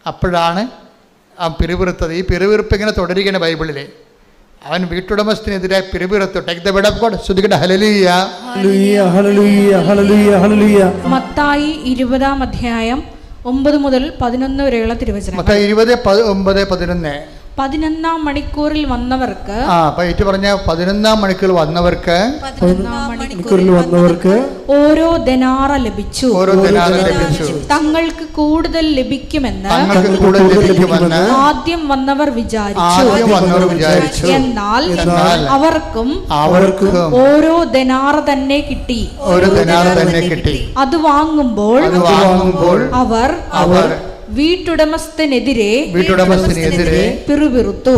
അപ്പോഴാണ് അവൻ പിറുപിറുത്തത്. ഈ പിറുപിറുപ്പ് ഇങ്ങനെ തുടരുകയാണ് ബൈബിളിൽ. അവൻ വീട്ടുടമസ്ഥനെതിരായി പിറുപിറുത്തു. Take the word of God. ശ്രുതികട ഹല്ലേലൂയ,
ഹല്ലേലൂയ, ഹല്ലേലൂയ, ഹല്ലേലൂയ.
മത്തായി 20-ാം അധ്യായം 9 മുതൽ 11 വരെയുള്ള തിരുവചനം.
മത്തായി 20:9-11.
11-ാം മണിക്കൂറിൽ വന്നവർക്ക്,
പറഞ്ഞ 11-ാം മണിക്കൂറിൽ വന്നവർക്ക്
ഓരോ ദനാറ ലഭിച്ചു. തങ്ങൾക്ക് കൂടുതൽ ലഭിക്കുമെന്ന് ആദ്യം വന്നവർ വിചാരിച്ചു. എന്നാൽ അവർക്കും ഓരോ ദനാറ തന്നെ കിട്ടി. അത് വാങ്ങുമ്പോൾ അവർ വീട്ടുടമസ്ഥനെതിരെ പിറുപിറുത്തു.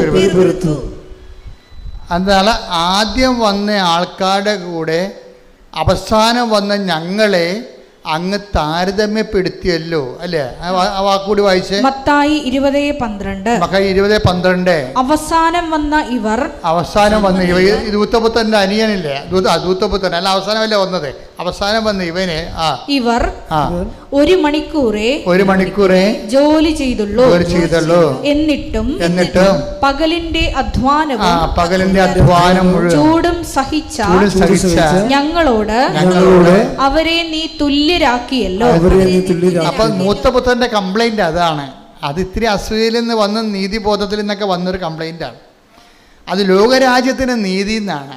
എന്നാൽ ആദ്യം വന്ന ആൾക്കാരുടെ കൂടെ അവസാനം വന്ന ഞങ്ങളെ അങ്ങ് താരതമ്യപ്പെടുത്തിയല്ലോ, അല്ലേ? ആ വാക്കുകൂടി വായിച്ചേ.
മത്തായി 20:12. അവസാനം വന്ന ഇവർ ദൂതപുത്രന്റെ അനിയനില്ലേ? ദൂതപുത്രൻ അല്ല, അവസാനമല്ലേ വന്നത്? അവസാനം വന്ന ഇവർ 1 മണിക്കൂറേ ജോലി ചെയ്തുള്ളൂ. എന്നിട്ടും പകലിന്റെ അധ്വാനം ചൂടും സഹിച്ച ഞങ്ങളോട് അവരെ നീ തുല്യരാക്കിയല്ലോ.
അപ്പൊ മൂത്തപുത്രന്റെ കംപ്ലൈന്റ് അതാണ്. അത് ഇത്തിരി അസൂയയിൽ നിന്ന് വന്ന നീതിബോധത്തിൽ നിന്നൊക്കെ വന്നൊരു കംപ്ലൈന്റാണ്. അത് ലോകരാജ്യത്തിന് നീതി എന്നാണ്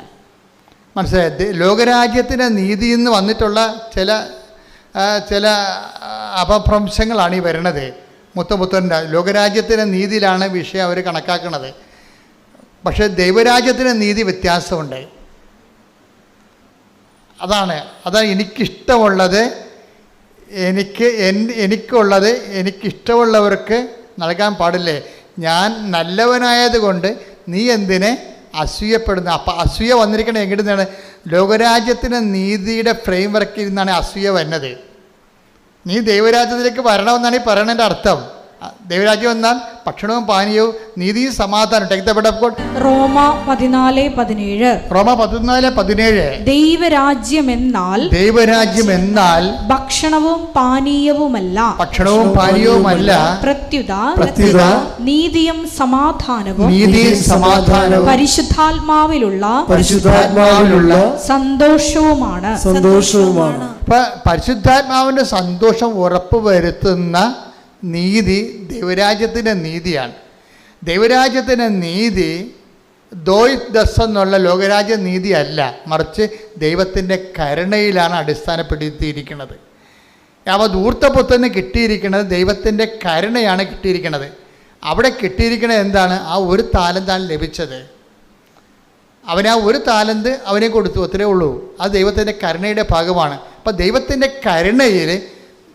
മനസ്സിലായത്. ലോകരാജ്യത്തിന് നീതി എന്ന് വന്നിട്ടുള്ള ചില അപഭ്രംശങ്ങളാണ് ഈ വരണത്. മുത്തപുത്രൻ്റെ ലോകരാജ്യത്തിൻ്റെ നീതിയിലാണ് വിഷയം അവർ കണക്കാക്കുന്നത്. പക്ഷേ ദൈവരാജ്യത്തിന് നീതി വ്യത്യാസമുണ്ട്. അതാണ് എനിക്കിഷ്ടമുള്ളത്, എനിക്കിഷ്ടമുള്ളവർക്ക് നൽകാൻ പാടില്ലേ? ഞാൻ നല്ലവനായതുകൊണ്ട് നീ എന്തിനെ അസൂയപ്പെടുന്നു? അപ്പം അസൂയ വന്നിരിക്കണത് എങ്ങനെയാണ്? ലോകരാജ്യത്തിന് നീതിയുടെ ഫ്രെയിം വർക്കിൽ നിന്നാണ് അസൂയ വരുന്നത്. നീ ദൈവരാജ്യത്തിലേക്ക് വരണമെന്നാണ് ഈ പറയണതിൻ്റെ അർത്ഥം. ദൈവരാജ്യം എന്നാൽ ഭക്ഷണവും പാനീയവും നീതിയും സമാധാനം.
റോമ 14:17. ദൈവരാജ്യം എന്നാൽ ഭക്ഷണവും പാനീയവുമല്ല, പ്രത്യുത നീതിയും സമാധാനവും പരിശുദ്ധാത്മാവിലുള്ള സന്തോഷവുമാണ്.
പരിശുദ്ധാത്മാവിന്റെ സന്തോഷം ഉറപ്പുവരുത്തുന്ന നീതി ദൈവരാജ്യത്തിൻ്റെ നീതിയാണ്. ദൈവരാജ്യത്തിൻ്റെ നീതി ദോയ് എന്നുള്ള ലോകരാജ്യ നീതി അല്ല, മറിച്ച് ദൈവത്തിൻ്റെ കരുണയിലാണ് അടിസ്ഥാനപ്പെടുത്തിയിരിക്കുന്നത്. അപ്പോൾ ധൂർത്തപുത്രന് കിട്ടിയിരിക്കുന്നത് ദൈവത്തിൻ്റെ കരുണയാണ് കിട്ടിയിരിക്കുന്നത്. അവിടെ കിട്ടിയിരിക്കുന്നത് എന്താണ്? ആ 1 താലന്താണ് ലഭിച്ചത്. അവന് ആ 1 താലന്ത് അവനെ കൊടുത്തു, അത്രേ ഉള്ളൂ. അത് ദൈവത്തിൻ്റെ കരുണയുടെ ഭാഗമാണ്. അപ്പം ദൈവത്തിൻ്റെ കരുണയിൽ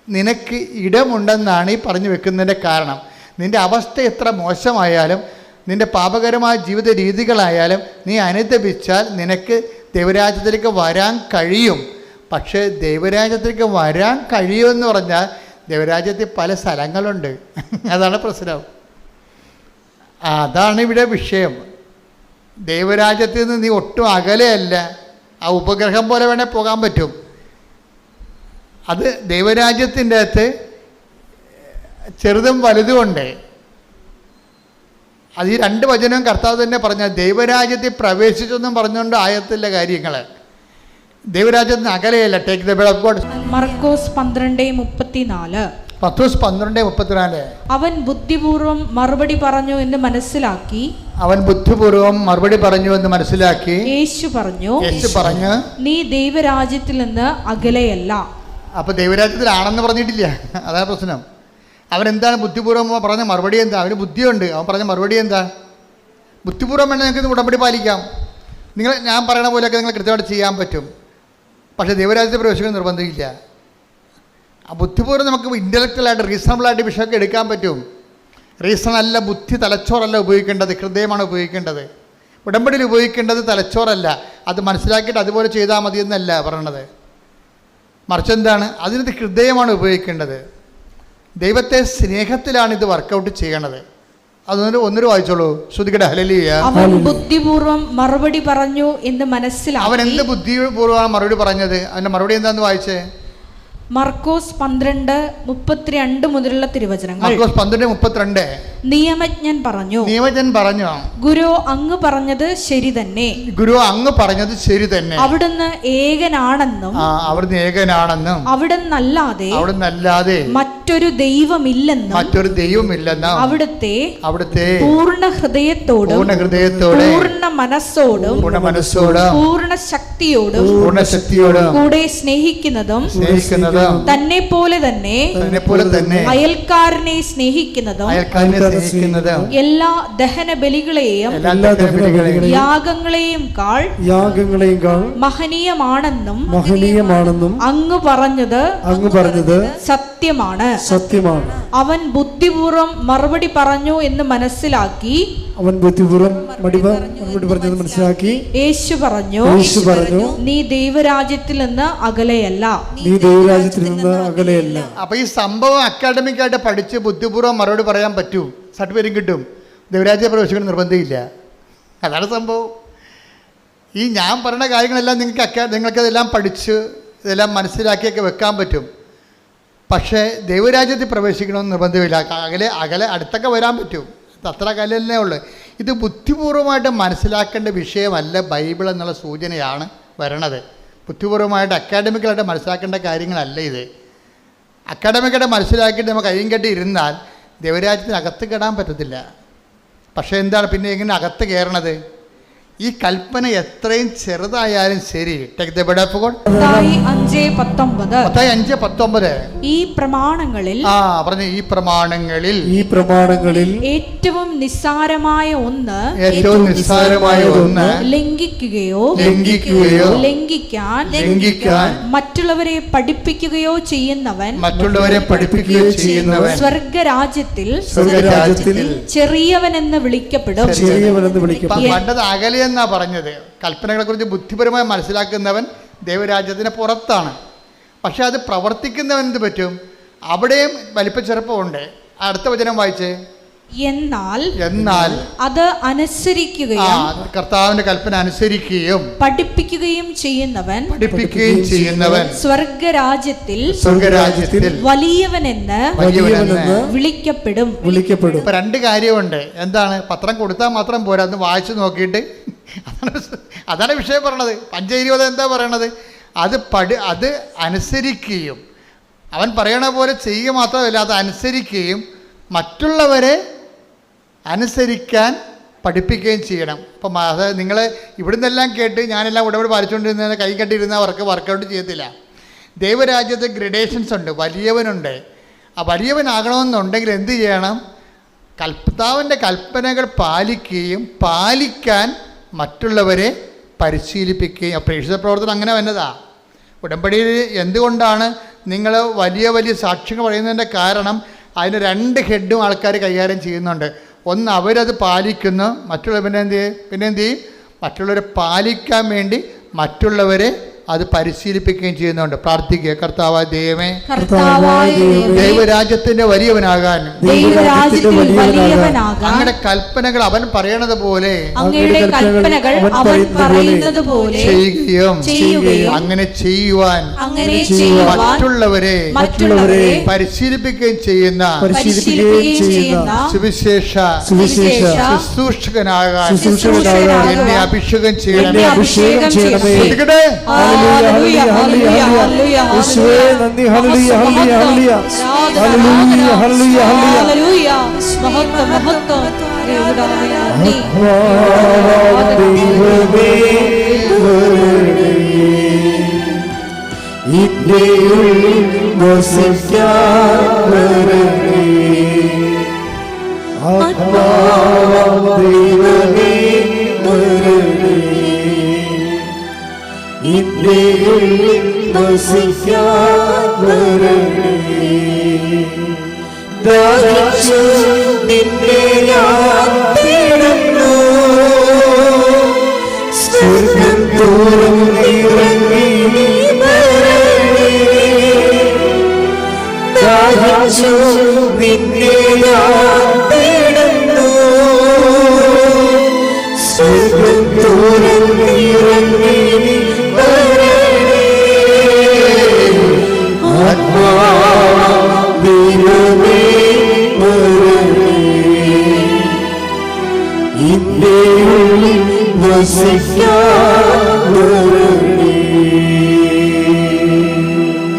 നിനക്ക് ഇടമുണ്ടെന്നാണ് ഈ പറഞ്ഞു വെക്കുന്നതിൻ്റെ കാരണം. നിൻ്റെ അവസ്ഥ എത്ര മോശമായാലും, നിൻ്റെ പാപകരമായ ജീവിത രീതികളായാലും നീ അനുദപിച്ചാൽ നിനക്ക് ദൈവരാജ്യത്തിലേക്ക് വരാൻ കഴിയും. പക്ഷേ ദൈവരാജ്യത്തിലേക്ക് വരാൻ കഴിയുമെന്ന് പറഞ്ഞാൽ ദൈവരാജ്യത്തിൽ പല സ്ഥലങ്ങളുണ്ട്. അതാണ് പ്രശ്നം. അതാണ് ഇവിടെ വിഷയം. ദൈവരാജ്യത്തിൽ നിന്ന് നീ ഒട്ടും അകലെയല്ല. ആ ഉപഗ്രഹം പോലെ വേണേൽ പോകാൻ പറ്റും. അത് ദൈവരാജ്യത്തിൻ്റെ അകത്ത് ചെറുതും വലുതുമുണ്ട്. അത് ഈ 2 വചനവും കർത്താവ് തന്നെ പറഞ്ഞ ദൈവരാജ്യത്തിൽ പ്രവേശിച്ചെന്നും പറഞ്ഞുകൊണ്ട് ആയത്തില്ല കാര്യങ്ങൾ. ദൈവരാജ്യത്തിന് അകലെയല്ല. Take the word of God.
Markose 12:34.
Pathros 12:34.
അവൻ ബുദ്ധിപൂർവം മറുപടി പറഞ്ഞു എന്ന് മനസ്സിലാക്കി.
അവൻ ബുദ്ധിപൂർവം മറുപടി പറഞ്ഞു എന്ന് മനസ്സിലാക്കി.
യേശു പറഞ്ഞു, നീ ദൈവരാജ്യത്തിൽ നിന്ന് അകലെയല്ല.
അപ്പൊ ദൈവരാജ്യത്തിലാണെന്ന് പറഞ്ഞിട്ടില്ല, അതാണ് പ്രശ്നം. അവൻ എന്താണ് ബുദ്ധിപൂർവം പറഞ്ഞ മറുപടി എന്താ? അവന് ബുദ്ധിയുണ്ട്. അവൻ പറഞ്ഞ മറുപടി എന്താ? ബുദ്ധിപൂർവം വേണമെങ്കിൽ നിങ്ങൾക്ക് ഉടമ്പടി പാലിക്കാം, ഞാൻ പറയണ പോലെയൊക്കെ നിങ്ങൾ കൃത്യമായിട്ട് ചെയ്യാൻ പറ്റും. പക്ഷേ ദൈവരാജ്യത്തെ പ്രവേശിക്കാൻ നിർബന്ധമില്ല. ആ ബുദ്ധിപൂർവ്വം നമുക്ക് ഇൻ്റലക്ച്വലായിട്ട് റീസണബിളായിട്ട് വിഷയമൊക്കെ എടുക്കാൻ പറ്റും. റീസൺ അല്ല, ബുദ്ധി തലച്ചോറല്ല ഉപയോഗിക്കേണ്ടത്, ഹൃദയമാണ് ഉപയോഗിക്കേണ്ടത്. ഉടമ്പടിയിൽ ഉപയോഗിക്കേണ്ടത് തലച്ചോറല്ല. അത് മനസ്സിലാക്കിയിട്ട് അതുപോലെ ചെയ്താൽ മതി എന്നല്ല പറയണത്. മറിച്ച് എന്താണ്, അതിനകത്ത് ഹൃദയമാണ് ഉപയോഗിക്കേണ്ടത്. ദൈവത്തെ സ്നേഹത്തിലാണ് ഇത് വർക്കൗട്ട് ചെയ്യണത്. ഒന്നൊരു വായിച്ചോളൂ. ശ്രുതികട ഹല്ലേലൂയ.
അവൻ ബുദ്ധിപൂർവം മറുപടി പറഞ്ഞു എന്ന് മനസ്സിലാക്കി.
അവൻ എന്ത് ബുദ്ധിപൂർവ്വമാണ് മറുപടി പറഞ്ഞത്? അവൻ്റെ മറുപടി എന്താന്ന് വായിച്ചേ?
മർക്കോസ് 12:32 മുതലുള്ള തിരുവചനങ്ങൾ.
മർക്കോസ് 12:32.
നിയമജ്ഞൻ പറഞ്ഞു,
ഗുരു
അങ്ങ് പറഞ്ഞത് ശരി തന്നെ. അവിടുന്ന് ഏകനാണെന്നും അവിടുന്നല്ലാതെ മറ്റൊരു ദൈവമില്ലെന്നും അവിടുത്തെ പൂർണ്ണ ഹൃദയത്തോടും പൂർണ്ണ മനസ്സോടും പൂർണ്ണ ശക്തിയോടും കൂടെ സ്നേഹിക്കുന്നതും തന്നെ പോലെ തന്നെ അയൽക്കാരനെ സ്നേഹിക്കുന്നതും എല്ലാ ദഹന ബലികളെയും യാഗങ്ങളെയും കാൾ മഹനീയമാണെന്നും അങ്ങ് പറഞ്ഞത് സത്യമാണ്. അവൻ ബുദ്ധിപൂർവം മറുപടി പറഞ്ഞു എന്ന് മനസ്സിലാക്കി. യേശു പറഞ്ഞു, നീ ദൈവരാജ്യത്തിൽ നിന്ന് അകലെയല്ല.
അപ്പൊ ഈ സംഭവം അക്കാഡമിക് ആയിട്ട് പഠിച്ച് ബുദ്ധിപൂർവ്വം മറുപടി പറയാൻ പറ്റും, സർട്ടിഫിക്കറ്റ് കിട്ടും. ദൈവരാജ്യ പ്രവേശിക്കുന്ന നിർബന്ധമില്ല. അതാണ് സംഭവം. ഈ ഞാൻ പറയുന്ന കാര്യങ്ങളെല്ലാം നിങ്ങൾക്കതെല്ലാം പഠിച്ച് ഇതെല്ലാം മനസ്സിലാക്കിയൊക്കെ വെക്കാൻ പറ്റും. പക്ഷേ ദൈവരാജ്യത്തിൽ പ്രവേശിക്കണമെന്ന് നിർബന്ധമില്ല. അകലെ അടുത്തൊക്കെ വരാൻ പറ്റും, അത്ര കലല്ലേ ഉള്ളു. ഇത് ബുദ്ധിപൂർവമായിട്ട് മനസ്സിലാക്കേണ്ട വിഷയമല്ല ബൈബിൾ എന്നുള്ള സൂചനയാണ് വരണത്. ബുദ്ധിപൂർവമായിട്ട് അക്കാഡമിക്കലായിട്ട് മനസ്സിലാക്കേണ്ട കാര്യങ്ങളല്ല ഇത്. അക്കാഡമിക്കായിട്ട് മനസ്സിലാക്കിയിട്ട് നമുക്ക് കയ്യും കെട്ടി ഇരുന്നാൽ ദൈവരാജ്യത്തിനകത്ത് കയറാൻ പറ്റത്തില്ല. പക്ഷേ എന്താണ് പിന്നെ എങ്ങനെ അകത്ത് കയറണത്? ഈ കൽപ്പന എത്രയും ചെറുതായാലും ശരി,
മത്തായി 5:19
ഈ പ്രമാണങ്ങളിൽ
ഏറ്റവും നിസ്സാരമായ ഒന്ന് ലംഘിക്കുകയോ ലംഘിക്കാൻ മറ്റുള്ളവരെ പഠിപ്പിക്കുകയോ ചെയ്യുന്നവൻ സ്വർഗരാജ്യത്തിൽ ചെറിയവനെന്ന് വിളിക്കപ്പെടും.
അകലെ എന്നാ പറഞ്ഞത്. കൽപ്പനകളെ കുറിച്ച് ബുദ്ധിപരമായി മനസ്സിലാക്കുന്നവൻ ദൈവരാജ്യത്തിന് പുറത്താണ്. പക്ഷെ അത് പ്രവർത്തിക്കുന്നവൻ എന്ത് പറ്റും? അവിടെയും വലിപ്പച്ചെറുപ്പമുണ്ട്. അടുത്ത വചനം വായിച്ചേ.
എന്നാൽ അത് അനുസരിക്കുകയും
കർത്താവിന്റെ കൽപ്പന അനുസരിക്കുകയും പഠിപ്പിക്കുകയും ചെയ്യുന്നവൻ സ്വർഗരാജ്യത്തിൽ വലിയവനെന്ന് വിളിക്കപ്പെടും. ഇപ്പൊ രണ്ട് കാര്യമുണ്ട്. എന്താണ്? പത്രം കൊടുത്താൽ മാത്രം പോരാ, അത് വായിച്ചു നോക്കിയിട്ട് അതാണ് വിഷയം പറയണത്. 5:20 എന്താ പറയണത്? അത് അനുസരിക്കുകയും അവൻ പറയണ പോലെ ചെയ്യുക മാത്രമല്ല, അത് അനുസരിക്കുകയും മറ്റുള്ളവരെ അനുസരിക്കാൻ പഠിപ്പിക്കുകയും ചെയ്യണം. അപ്പം അത് നിങ്ങൾ ഇവിടുന്നെല്ലാം കേട്ട് ഞാനെല്ലാം ഉടമ്പടി പാലിച്ചുകൊണ്ടിരുന്ന കൈ കെട്ടിയിരുന്ന വർക്കൗട്ട് ചെയ്യത്തില്ല. ദൈവരാജ്യത്ത് ഗ്രഡേഷൻസ് ഉണ്ട്. വലിയവനുണ്ട്. ആ വലിയവനാകണമെന്നുണ്ടെങ്കിൽ എന്ത് ചെയ്യണം? കർത്താവിൻ്റെ കൽപ്പനകൾ പാലിക്കാൻ മറ്റുള്ളവരെ പരിശീലിപ്പിക്കുകയും. പ്രേക്ഷിത പ്രവർത്തനം അങ്ങനെ വന്നതാ. ഉടമ്പടിയിൽ എന്തുകൊണ്ടാണ് നിങ്ങൾ വലിയ സാക്ഷ്യങ്ങൾ പറയുന്നതിൻ്റെ കാരണം അതിന് 2 ഹെഡും ആൾക്കാർ കൈകാര്യം ചെയ്യുന്നുണ്ട്. ഒന്ന്, അവരത് പാലിക്കുന്നു, മറ്റുള്ളവരെ പിന്നെ എന്ത് ചെയ്യും? മറ്റുള്ളവരെ പാലിക്കാൻ വേണ്ടി മറ്റുള്ളവരെ അത് പരിശീലിപ്പിക്കുകയും ചെയ്യുന്നുണ്ട്. പ്രാർത്ഥിക്കുക. കർത്താവായ ദൈവമേ, ദൈവരാജ്യത്തിന്റെ വലിയവനാകാൻ അങ്ങയുടെ കൽപ്പനകൾ അവൻ പറയണത് പോലെ ചെയ്യുകയും അങ്ങനെ ചെയ്യുവാൻ മറ്റുള്ളവരെ പരിശീലിപ്പിക്കുകയും ചെയ്യുന്ന സുവിശേഷ ശുശ്രൂഷകനാകാൻ എന്നെ അഭിഷേകം ചെയ്യണമേ.
ഹല്ലേലൂയ ഹല്ലേലൂയ ഹല്ലേലൂയ യേശുവേ നന്ദി ഹല്ലേലൂയ ഹല്ലേലൂയ ഹല്ലേലൂയ ഹല്ലേലൂയ ഹല്ലേലൂയ
മഹത്വം മഹത്വം
ദൈവമേ ഇന്നേയുള്ളിൽ വസിക്കാൻ വരണേ ദൈവമേ വരണേ ഇന്നേയുള്ളിൽ വസിക്കാൻ വരണേ ദാഹിച്ചു നിന്നെ ഞാൻ തേടുന്നു സ്വർഗ്ഗം തോറും ഇറങ്ങി നീ വരണേ ദാഹിച്ചു നിന്നെ ഞാൻ തേടുന്നു സ്വർഗ്ഗം തോറും ഇറങ്ങി നീ വരണേ ദൈവമേ വരണേ ഇന്നേയുള്ളിൽ വസിക്കാൻ വരണേ.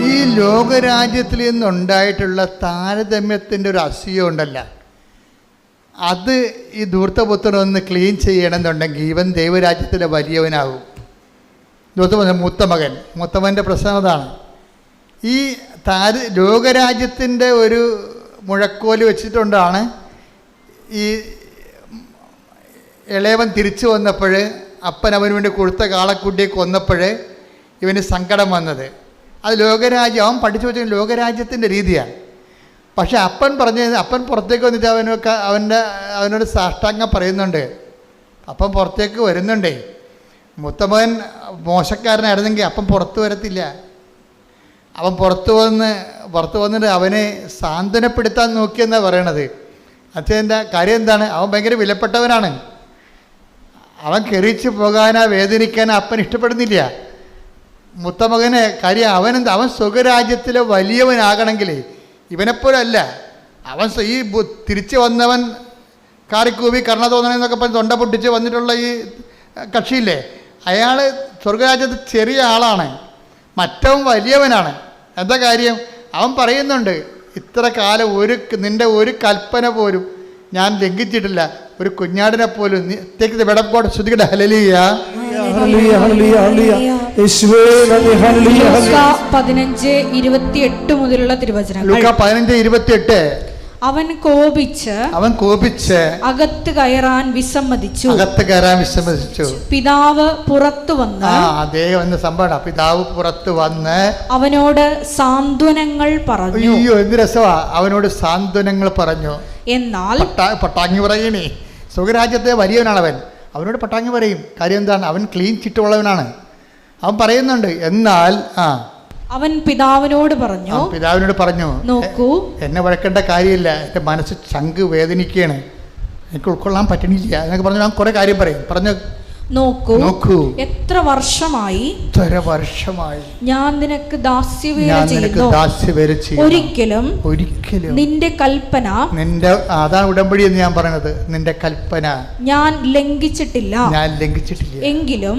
ഈ ലോകരാജ്യത്തിൽ നിന്നുണ്ടായിട്ടുള്ള താരതമ്യത്തിൻ്റെ ഒരു അസൂയ ഉണ്ടല്ല, അത് ഈ ധൂർത്തപുത്രനൊന്ന് ക്ലീൻ ചെയ്യണമെന്നുണ്ടെങ്കിൽ ഇവൻ ദൈവരാജ്യത്തിലെ വലിയവനാകും. ധൂർത്തപുത്രൻ മൂത്തമകൻ്റെ പ്രശ്നം അതാണ്. ഈ ലോകരാജ്യത്തിൻ്റെ ഒരു മുഴക്കോല് വെച്ചിട്ടുണ്ടാണ് ഈ ഇളയവൻ തിരിച്ചു വന്നപ്പോൾ അപ്പൻ അവന് വേണ്ടി കൊടുത്ത കാളക്കുട്ടിയെ കൊന്നപ്പോൾ ഇവന് സങ്കടം വന്നത്. അത് ലോകരാജ്യം, അവൻ പഠിച്ചു വെച്ച ലോകരാജ്യത്തിൻ്റെ രീതിയാണ്. പക്ഷെ അപ്പൻ പുറത്തേക്ക് വന്നിട്ട് അവനോട് സാഷ്ടാംഗം പറയുന്നുണ്ട്. അപ്പൻ പുറത്തേക്ക് വരുന്നുണ്ടേ. മൂത്തമകൻ മോശക്കാരനായിരുന്നെങ്കിൽ അപ്പൻ പുറത്തു വരത്തില്ല. അവൻ പുറത്തു വന്നിട്ട് അവനെ സാന്ത്വനപ്പെടുത്താൻ നോക്കിയെന്നാണ് പറയണത്. അച്ഛൻ്റെ കാര്യം എന്താണ്? അവൻ ഭയങ്കര വിലപ്പെട്ടവനാണ്. അവൻ കെറിച്ച് പോകാനാ വേദനിക്കാനാ അപ്പൻ ഇഷ്ടപ്പെടുന്നില്ല. മൂത്തമകന് കാര്യം അവൻ സ്വകരാജ്യത്തിലെ വലിയവനാകണമെങ്കിൽ ഇവനെപ്പോലല്ല. അവൻ ഈ തിരിച്ചു വന്നവൻ കാറിക്കൂവി കർണ തോന്നണമെന്നൊക്കെ പറഞ്ഞ് തൊണ്ട പൊട്ടിച്ച് വന്നിട്ടുള്ള ഈ കക്ഷിയില്ലേ, അയാൾ സ്വർഗരാജ്യത്തിൽ ചെറിയ ആളാണ്, മറ്റവൻ വലിയവനാണ്. എന്താ കാര്യം? അവൻ പറയുന്നുണ്ട്, ഇത്ര കാലം നിൻ്റെ ഒരു കൽപ്പന പോലും ഞാൻ ലംഘിച്ചിട്ടില്ല, ഒരു കുഞ്ഞാടിനെ പോലും. വെടപ്പോടെ ശ്രുതികട ഹല്ലേലൂയ.
15:28 മുതലുള്ള തിരുവചനങ്ങൾ.
ലൂക്ക 15:28.
അവൻ കോപിച്ച് അകത്ത് കയറാൻ വിസമ്മതിച്ചു. പിതാവ് പുറത്തു വന്ന്
പിതാവ് പുറത്തു വന്ന്
അവനോട് സാന്ത്വനങ്ങൾ പറഞ്ഞു.
അയ്യോ എന്ത് രസമാ! അവനോട് സാന്ത്വനങ്ങൾ പറഞ്ഞു.
എന്നാൽ
പട്ടാങ്ങി പറയണേ, സ്വകരാജ്യത്തെ വലിയവനാണ് അവൻ. അവനോട് പട്ടാങ്ങി പറയും. കാര്യം എന്താണ്? അവൻ ക്ലീൻ ചിട്ടുള്ളവനാണ്. അവൻ പറയുന്നുണ്ട്. എന്നാൽ
അവൻ പിതാവിനോട് പറഞ്ഞു, നോക്കൂ,
എന്നെ വഴക്കേണ്ട കാര്യമില്ല, എൻ്റെ മനസ്സ് ചങ്ക് വേദനിക്കുകയാണ്, എനിക്ക് ഉൾക്കൊള്ളാൻ പറ്റണില്ല എന്നൊക്കെ പറഞ്ഞു. ഞാൻ കുറേ കാര്യം പറഞ്ഞു. നോക്കൂ, എത്ര വർഷമായി ഞാൻ നിനക്ക് ദാസ്യവേല ചെയ്യുന്നു. ഒരിക്കലും നിന്റെ കൽപ്പന, അതാണ് ഉടമ്പടി എന്ന് ഞാൻ പറയുന്നത്, നിന്റെ കൽപ്പന ഞാൻ ലംഘിച്ചിട്ടില്ല. എങ്കിലും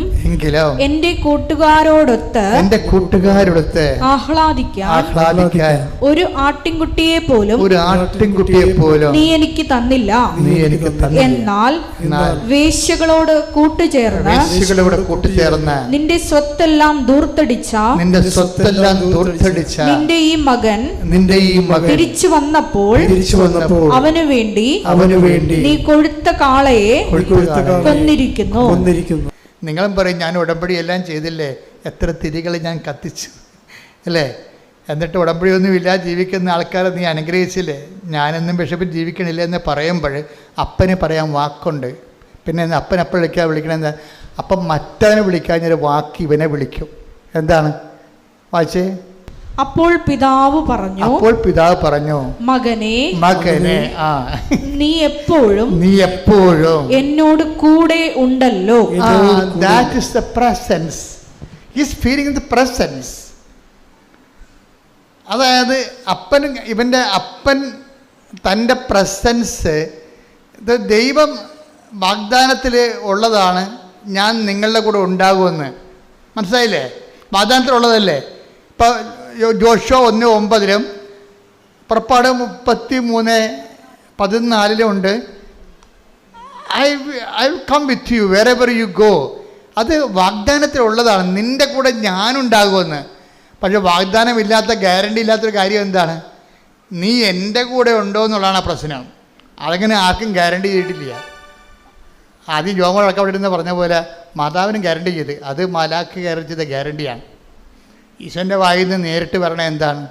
എന്റെ കൂട്ടുകാരോടൊത്ത് ആഹ്ലാദിക്കാൻ ഒരു ആട്ടിൻകുട്ടിയെ പോലും നീ എനിക്ക് തന്നില്ല. എന്നാൽ വേശ്യകളോട് കൂട്ടുചേർന്ന് നിന്റെ സ്വത്തെല്ലാം ദൂർത്തടിച്ച നിന്റെ ഈ മകൻ തിരിച്ചു വന്നപ്പോൾ അവനു വേണ്ടി നീ കൊഴുത്ത കാളയെ കൊന്നിരിക്കുന്നു. നിങ്ങളും പറയും, ഞാൻ ഉടമ്പടി എല്ലാം ചെയ്തില്ലേ, എത്ര തിരികൾ ഞാൻ കത്തിച്ചു അല്ലേ, എന്നിട്ട് ഉടമ്പടിയൊന്നുമില്ല ജീവിക്കുന്ന ആൾക്കാരെ നീ അനുഗ്രഹിച്ചില്ലേ, ഞാനെന്നും ബിഷപ്പ് ജീവിക്കണില്ല എന്ന് പറയുമ്പോൾ അപ്പന് പറയാൻ വാക്കുണ്ട്. പിന്നെ അപ്പൻ അപ്പം വിളിക്കണത് അപ്പം മറ്റവനെ വിളിക്കാഞ്ഞൊരു വാക്ക് ഇവനെ വിളിക്കും. എന്താണ് വായിച്ചേ?
അപ്പോൾ പിതാവ് പറഞ്ഞു, മകനെ നീ എപ്പോഴും എന്നോട് കൂടെ ഉണ്ടല്ലോ.
That is the presence. He is feeling the presence. അതായത് ഇവൻ്റെ അപ്പൻ തൻ്റെ പ്രസൻസ്, ദൈവം വാഗ്ദാനത്തിൽ ഉള്ളതാണ്, ഞാൻ നിങ്ങളുടെ കൂടെ ഉണ്ടാകുമെന്ന്. മനസ്സിലായില്ലേ? വാഗ്ദാനത്തിലുള്ളതല്ലേ. ഇപ്പോൾ ജോഷുവ 1:9 പുറപ്പാട് 33:14 ഉണ്ട്. I will come with you wherever you go. അത് വാഗ്ദാനത്തിലുള്ളതാണ്, നിൻ്റെ കൂടെ ഞാനുണ്ടാകുമെന്ന്. പക്ഷെ വാഗ്ദാനമില്ലാത്ത, ഗ്യാരണ്ടി ഇല്ലാത്തൊരു കാര്യം എന്താണ്? നീ എൻ്റെ കൂടെ ഉണ്ടോ എന്നുള്ളതാണ് ആ പ്രശ്നം. അതങ്ങനെ ആർക്കും ഗ്യാരണ്ടി ചെയ്തിട്ടില്ല. ആദ്യം ജോമോളൊക്കെ അവിടെ ഇരുന്ന് പറഞ്ഞ പോലെ മാതാവിനും ഗ്യാരണ്ടി ചെയ്ത്, അത് മാലാഖ് ഗ്യാരണ്ടി ചെയ്ത ഗ്യാരണ്ടിയാണ്. ഈശോൻ്റെ വായിൽ നിന്ന് നേരിട്ട് പറയണ എന്താണ്?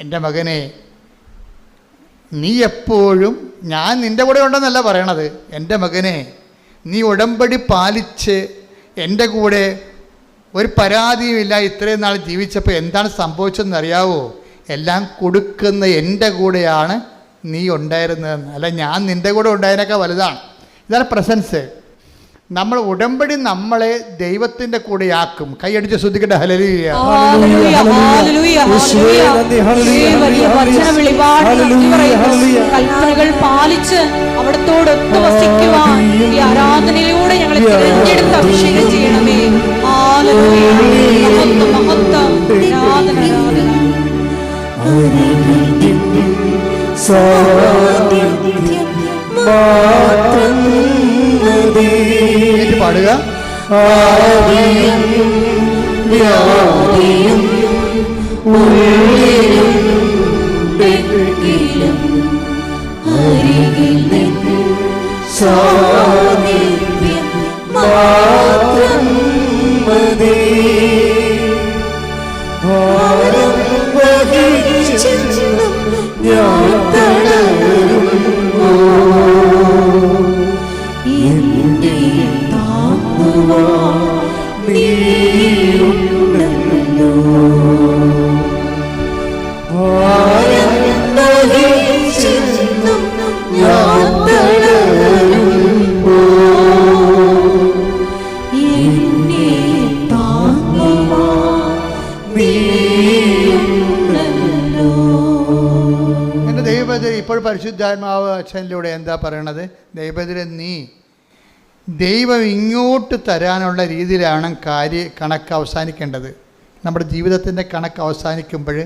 എൻ്റെ മകനെ, നീ എപ്പോഴും, ഞാൻ നിൻ്റെ കൂടെ ഉണ്ടെന്നല്ല പറയണത്, എൻ്റെ മകനെ നീ ഉടമ്പടി പാലിച്ച് എൻ്റെ കൂടെ ഒരു പരാതിയുമില്ല ഇത്രയും നാൾ ജീവിച്ചപ്പോൾ എന്താണ് സംഭവിച്ചതെന്ന് അറിയാവോ? എല്ലാം കൊടുക്കുന്ന എൻ്റെ കൂടെയാണ് നീ ഉണ്ടായിരുന്നതെന്ന്. അല്ല, ഞാൻ നിൻ്റെ കൂടെ ഉണ്ടായതിനേക്കാൾ വലുതാണ്. ഇതാണ് പ്രസൻസ്. നമ്മൾ ഉടമ്പടി നമ്മളെ ദൈവത്തിൻ്റെ കൂടെയാക്കും. കൈയടിച്ച് ശ്രദ്ധിക്കട്ടെ. ഹല്ലേലൂയ.
കൽപ്പനകൾ പാലിച്ച് അവിടത്തോടൊത്ത് വസിക്കുവാൻ ഈ ആരാധനയിലൂടെ ഞങ്ങളെ തിരഞ്ഞെടുത്ത് അഭിഷേകം ചെയ്യണമേ. മഹത്വം മഹത്വം. ആരാധന
പാടുക. ഇപ്പോൾ പരിശുദ്ധാത്മാവ് അച്ഛനിലൂടെ എന്താ പറയണത്? ദൈവത്തിലെ നീ ദൈവം ഇങ്ങോട്ട് തരാനുള്ള രീതിയിലാണ് കണക്ക് അവസാനിക്കേണ്ടത്. നമ്മുടെ ജീവിതത്തിൻ്റെ കണക്ക് അവസാനിക്കുമ്പോൾ